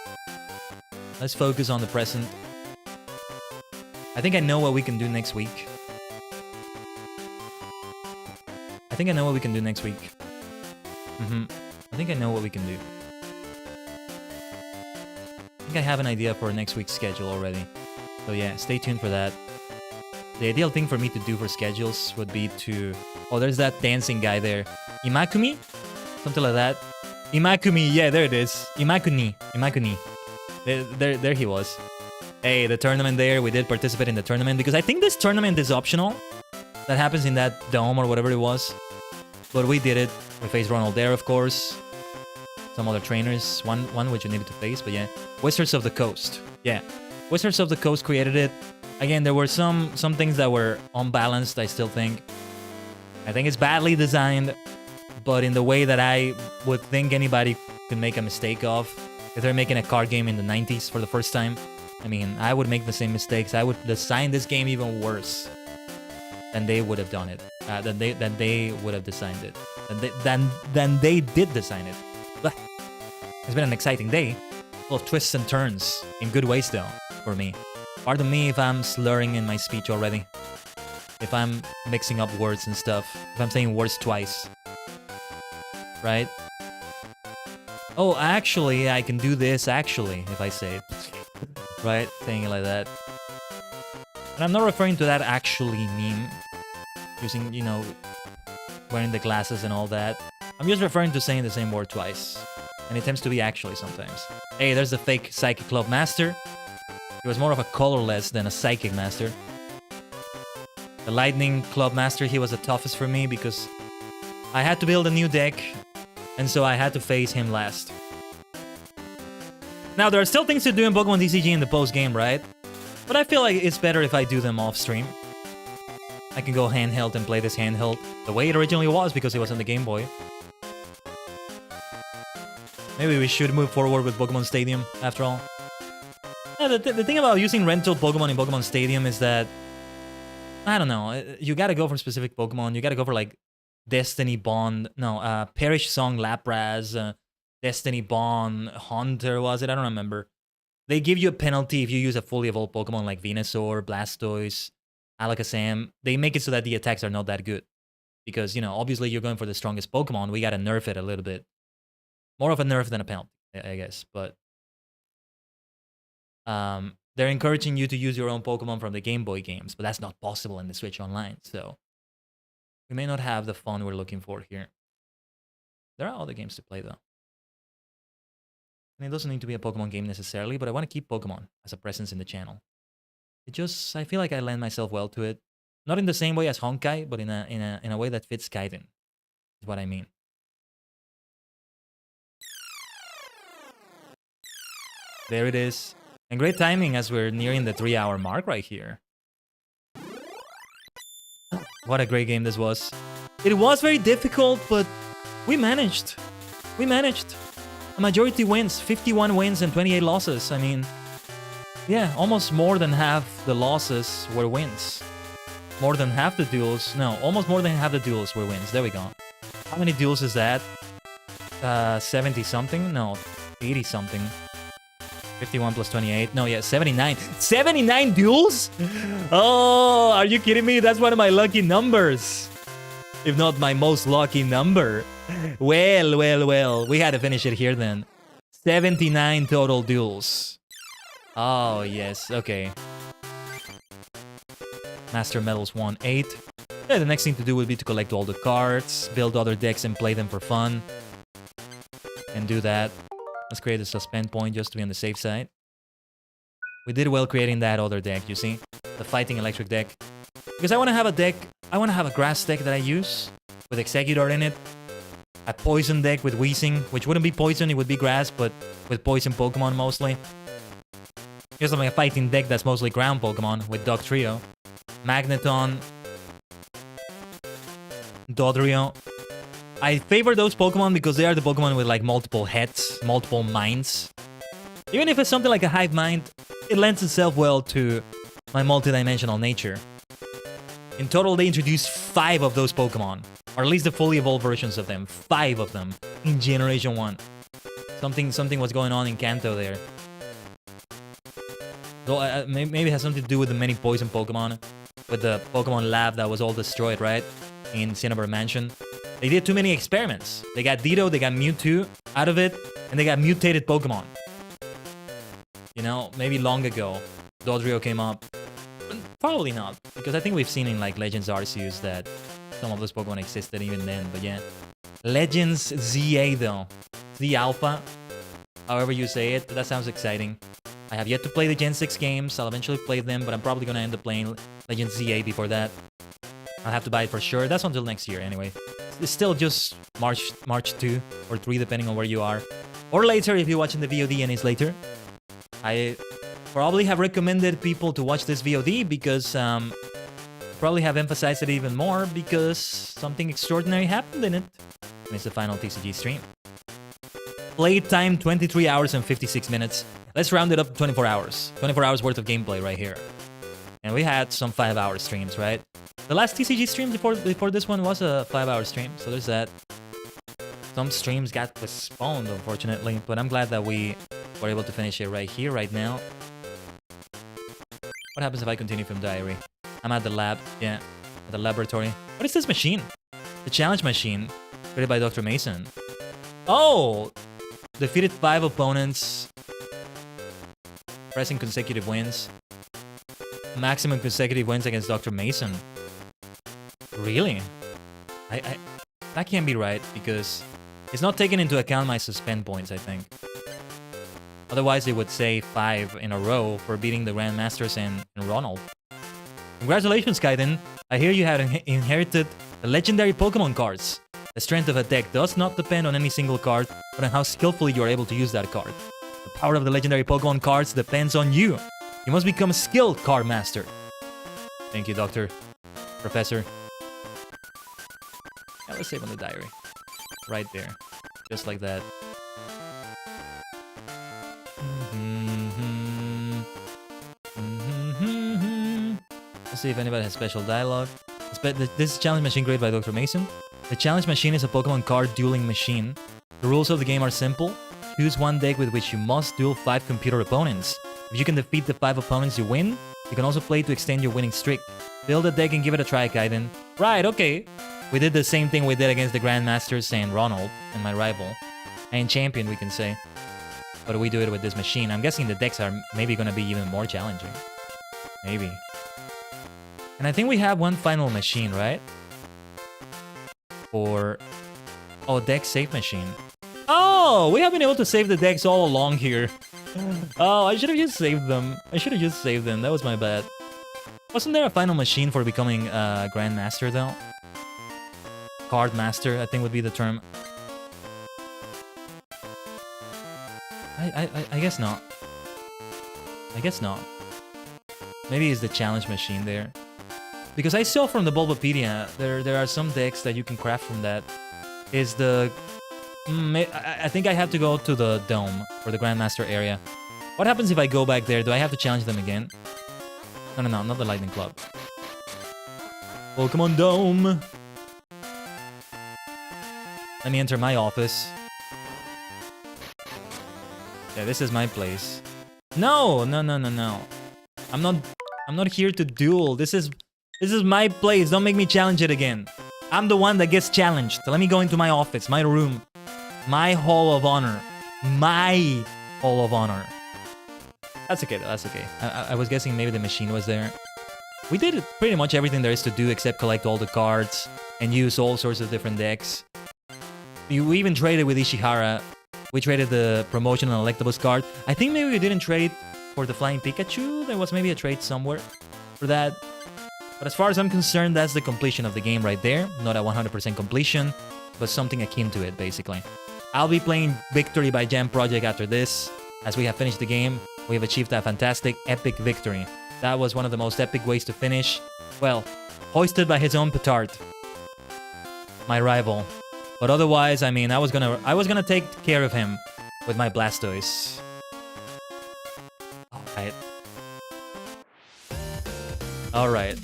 Let's focus on the present. I think I know what we can do next week. I think I know what we can do next week. I think I know what we can do. I think I have an idea for next week's schedule already. So yeah, stay tuned for that. The ideal thing for me to do for schedules would be to... Oh, there's that dancing guy there. Imakumi? Something like that. Imakumi, yeah, there it is. Imakuni. There he was. Hey, the tournament there, we did participate in the tournament because I think this tournament is optional. That happens in that dome or whatever it was. But we did it. We faced Ronald there, of course. Some other trainers. One which you needed to face, but yeah. Wizards of the Coast. Yeah. Wizards of the Coast created it. Again, there were some things that were unbalanced, I still think. I think it's badly designed, but in the way that I would think anybody could make a mistake of. If they're making a card game in the 90s for the first time, I mean, I would make the same mistakes. I would design this game even worse than they would have done it. Than they would have designed it. Than they did design it. But it's been an exciting day. Full of twists and turns. In good ways, though, for me. Pardon me if I'm slurring in my speech already. If I'm mixing up words and stuff. If I'm saying words twice. Right? Oh, actually, I can do this, actually, if I say it. Right? Saying it like that. And I'm not referring to that actually meme. Using, you know, wearing the glasses and all that. I'm just referring to saying the same word twice. And it tends to be actually sometimes. Hey, there's the fake Psychic Club Master. He was more of a colorless than a Psychic Master. The Lightning Club Master, he was the toughest for me because I had to build a new deck, and so I had to face him last. Now, there are still things to do in Pokémon TCG in the post-game, right? But I feel like it's better if I do them off-stream. I can go handheld and play this handheld the way it originally was because it was on the Game Boy. Maybe we should move forward with Pokémon Stadium, after all. Yeah, the thing about using rental Pokémon in Pokémon Stadium is that... I don't know, you gotta go for specific Pokémon. You gotta go for, like, Destiny Bond... No, Perish Song Lapras, Destiny Bond, Hunter, was it? I don't remember. They give you a penalty if you use a fully evolved Pokemon like Venusaur, Blastoise, Alakazam. They make it so that the attacks are not that good. Because, you know, obviously you're going for the strongest Pokemon. We gotta nerf it a little bit. More of a nerf than a penalty, I guess. But they're encouraging you to use your own Pokemon from the Game Boy games. But that's not possible in the Switch Online. So we may not have the fun we're looking for here. There are other games to play, though. And it doesn't need to be a Pokemon game necessarily, but I want to keep Pokemon as a presence in the channel. I feel like I lend myself well to it. Not in the same way as Honkai, but in a way that fits Khaiden, is what I mean. There it is. And great timing as we're nearing the 3-hour mark right here. What a great game this was. It was very difficult, but we managed. We managed. A majority wins, 51 wins and 28 losses. I mean, yeah, almost more than half the losses were wins. More than half the duels, no, almost more than half the duels were wins. There we go. How many duels is that? 70 something? No, 80 something. 51 plus 28. No, yeah, 79. 79 duels? Oh, are you kidding me? That's one of my lucky numbers. If not my most lucky number. Well, well, well. We had to finish it here then. 79 total duels. Oh, yes. Okay. Master Medals 1-8. Yeah, the next thing to do would be to collect all the cards, build other decks and play them for fun. And do that. Let's create a suspend point just to be on the safe side. We did well creating that other deck, you see? The Fighting Electric deck. Because I want to have a deck, I want to have a grass deck that I use with Executor in it. A poison deck with Weezing, which wouldn't be poison, it would be grass, but with poison Pokemon mostly. Here's something, a fighting deck that's mostly ground Pokemon with Dog Trio. Magneton. Dodrio. I favor those Pokemon because they are the Pokemon with like multiple heads, multiple minds. Even if it's something like a Hive Mind, it lends itself well to my multidimensional nature. In total, they introduced 5 of those Pokemon. Or at least the fully evolved versions of them. 5 of them in Generation 1. Something was going on in Kanto there. Though maybe it has something to do with the many poison Pokemon. With the Pokemon lab that was all destroyed, right? in Cinnabar Mansion. They did too many experiments. They got Ditto, they got Mewtwo out of it, and they got mutated Pokemon. You know, maybe long ago, Dodrio came up. Probably not, because I think we've seen in like Legends Arceus that some of those Pokemon existed even then, but yeah. Legends ZA though. Z Alpha, however you say it, that sounds exciting. I have yet to play the Gen 6 games, I'll eventually play them, but I'm probably gonna end up playing Legends ZA before that. I'll have to buy it for sure, that's until next year anyway. It's still just March 2 or 3 depending on where you are. Or later if you're watching the VOD and it's later. I probably have recommended people to watch this VOD because probably have emphasized it even more because something extraordinary happened in it. And it's the final TCG stream. Playtime 23 hours and 56 minutes. Let's round it up to 24 hours. 24 hours worth of gameplay right here. And we had some 5-hour streams, right? The last TCG stream before this one was a 5-hour stream, so there's that. Some streams got postponed, unfortunately, but I'm glad that we were able to finish it right here, right now. What happens if I continue from diary? I'm at the lab, yeah, at the laboratory. What is this machine? The challenge machine, created by Dr. Mason. Oh! Defeated 5 opponents. Pressing consecutive wins. Maximum consecutive wins against Dr. Mason. Really? That can't be right, because it's not taking into account my suspend points, I think. Otherwise, it would say 5 in a row for beating the Grandmasters and Ronald. Congratulations, Khaiden. I hear you have inherited the legendary Pokemon cards. The strength of a deck does not depend on any single card, but on how skillfully you are able to use that card. The power of the legendary Pokemon cards depends on you. You must become a skilled card master. Thank you, Doctor. Professor. Yeah, let's save on the diary. Right there. Just like that. Let's see if anybody has special dialogue. This is Challenge Machine created by Dr. Mason. The Challenge Machine is a Pokemon card dueling machine. The rules of the game are simple. Choose one deck with which you must duel 5 computer opponents. If you can defeat the 5 opponents, you win. You can also play to extend your winning streak. Build a deck and give it a try, Khaiden. Right, okay. We did the same thing we did against the Grandmasters and Ronald, and my rival. And champion, we can say. But we do it with this machine. I'm guessing the decks are maybe going to be even more challenging. Maybe. And I think we have one final machine, right? Or... oh, deck save machine. Oh, we have been able to save the decks all along here. Oh, I should have just saved them. That was my bad. Wasn't there a final machine for becoming a Grandmaster, though? Card Master, I think would be the term. I guess not. I guess not. Maybe it's the challenge machine there. Because I saw from the Bulbapedia, there are some decks that you can craft from that. Is the... I think I have to go to the Dome, or the Grandmaster area. What happens if I go back there? Do I have to challenge them again? No, not the Lightning Club. Pokemon Dome! Let me enter my office. Yeah, this is my place. No. I'm not here to duel. This is my place. Don't make me challenge it again. I'm the one that gets challenged. Let me go into my office, my room. My Hall of Honor. My Hall of Honor. That's okay, though. That's okay. I was guessing maybe the machine was there. We did pretty much everything there is to do except collect all the cards and use all sorts of different decks. We even traded with Ishihara. We traded the promotional Electabuzz card. I think maybe we didn't trade for the Flying Pikachu. There was maybe a trade somewhere for that. But as far as I'm concerned, that's the completion of the game right there. Not a 100% completion, but something akin to it, basically. I'll be playing Victory by Jam Project after this. As we have finished the game, we have achieved a fantastic, epic victory. That was one of the most epic ways to finish. Well, hoisted by his own petard. My rival. But otherwise, I mean, I was gonna take care of him with my Blastoise. Alright.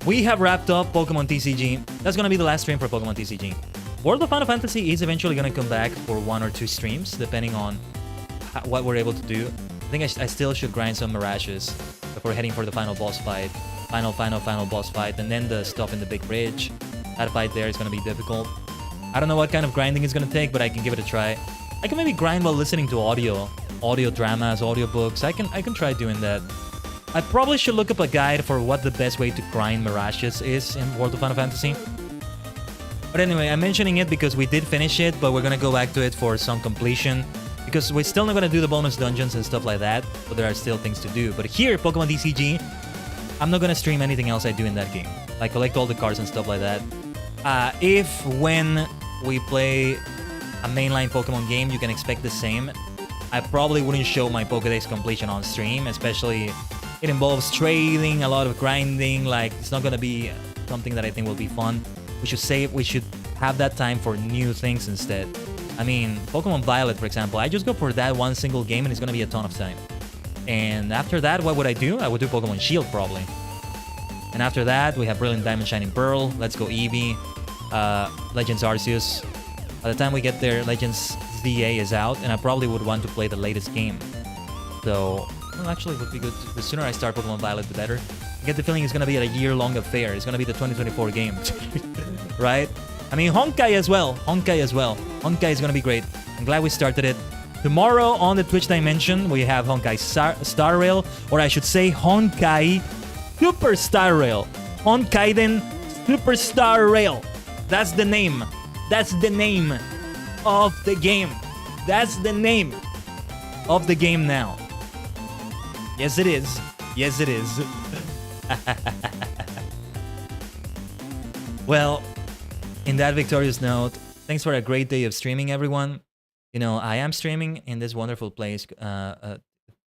We have wrapped up Pokemon TCG. That's gonna be the last stream for Pokemon TCG. World of Final Fantasy is eventually gonna come back for 1 or 2 streams, depending on what we're able to do. I think I still should grind some Mirages before heading for the final boss fight final boss fight, and then the stuff in the big bridge. That fight there is gonna be difficult. I don't know what kind of grinding it's gonna take, but I can give it a try. I can maybe grind while listening to audio dramas, audio books. I can try doing that. I probably should look up a guide for what the best way to grind Mirages is in World of Final Fantasy. But anyway, I'm mentioning it because we did finish it, but we're gonna go back to it for some completion. Because we're still not gonna do the bonus dungeons and stuff like that, but there are still things to do. But here, Pokemon TCG, I'm not gonna stream anything else I do in that game. Like collect all the cards and stuff like that. When we play a mainline Pokemon game, you can expect the same. I probably wouldn't show my Pokédex completion on stream, especially it involves trading, a lot of grinding. Like, it's not gonna be something that I think will be fun. We should have that time for new things instead. I mean, Pokemon Violet, for example, I just go for that one single game and it's gonna be a ton of time. And after that, what would I do? I would do Pokemon Shield, probably. And after that, we have Brilliant Diamond, Shining Pearl, Let's Go Eevee, Legends Arceus. By the time we get there, Legends ZA is out, and I probably would want to play the latest game. So, well, actually, it would be good. The sooner I start Pokemon Violet, the better. I get the feeling it's gonna be a year-long affair. It's gonna be the 2024 game, right? I mean, Honkai as well. Honkai is gonna be great. I'm glad we started it. Tomorrow on the Twitch Dimension, we have Honkai Star Rail, or I should say Honkai Super Star Rail. Khaiden Super Star Rail. That's the name. That's the name of the game. That's the name of the game now. Yes, it is. Yes, it is. Well, in that victorious note, thanks for a great day of streaming, everyone. You know, I am streaming in this wonderful place,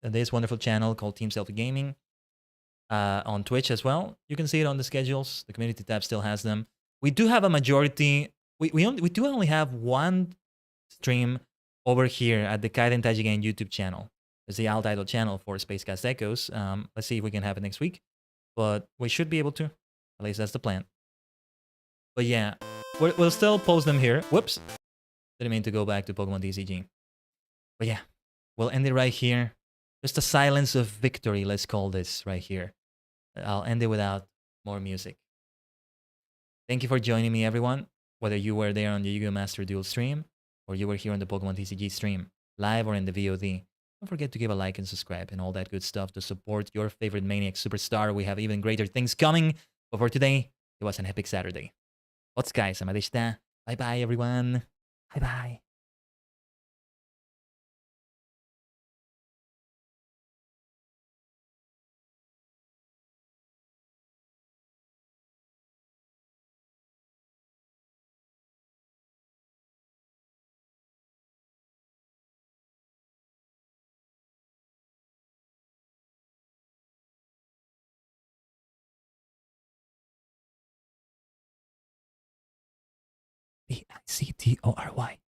this wonderful channel called Team Selfie Gaming, on Twitch as well. You can see it on the schedules. The community tab still has them. We do have a majority. We do only have one stream over here at the Khaiden Tajigen YouTube channel. It's the alt title channel for Spacecast Echoes. Let's see if we can have it next week, but we should be able to. At least that's the plan. But yeah, we'll still post them here. Whoops. Didn't mean to go back to Pokemon TCG. But yeah, we'll end it right here. Just a silence of victory, let's call this right here. I'll end it without more music. Thank you for joining me, everyone. Whether you were there on the Yu-Gi-Oh! Master Duel stream, or you were here on the Pokemon TCG stream, live or in the VOD. Don't forget to give a like and subscribe and all that good stuff to support your favorite Maniac Superstar. We have even greater things coming. But for today, it was an epic Saturday. Otsukai sama deshita. Bye-bye, everyone. Bye-bye. BICTORY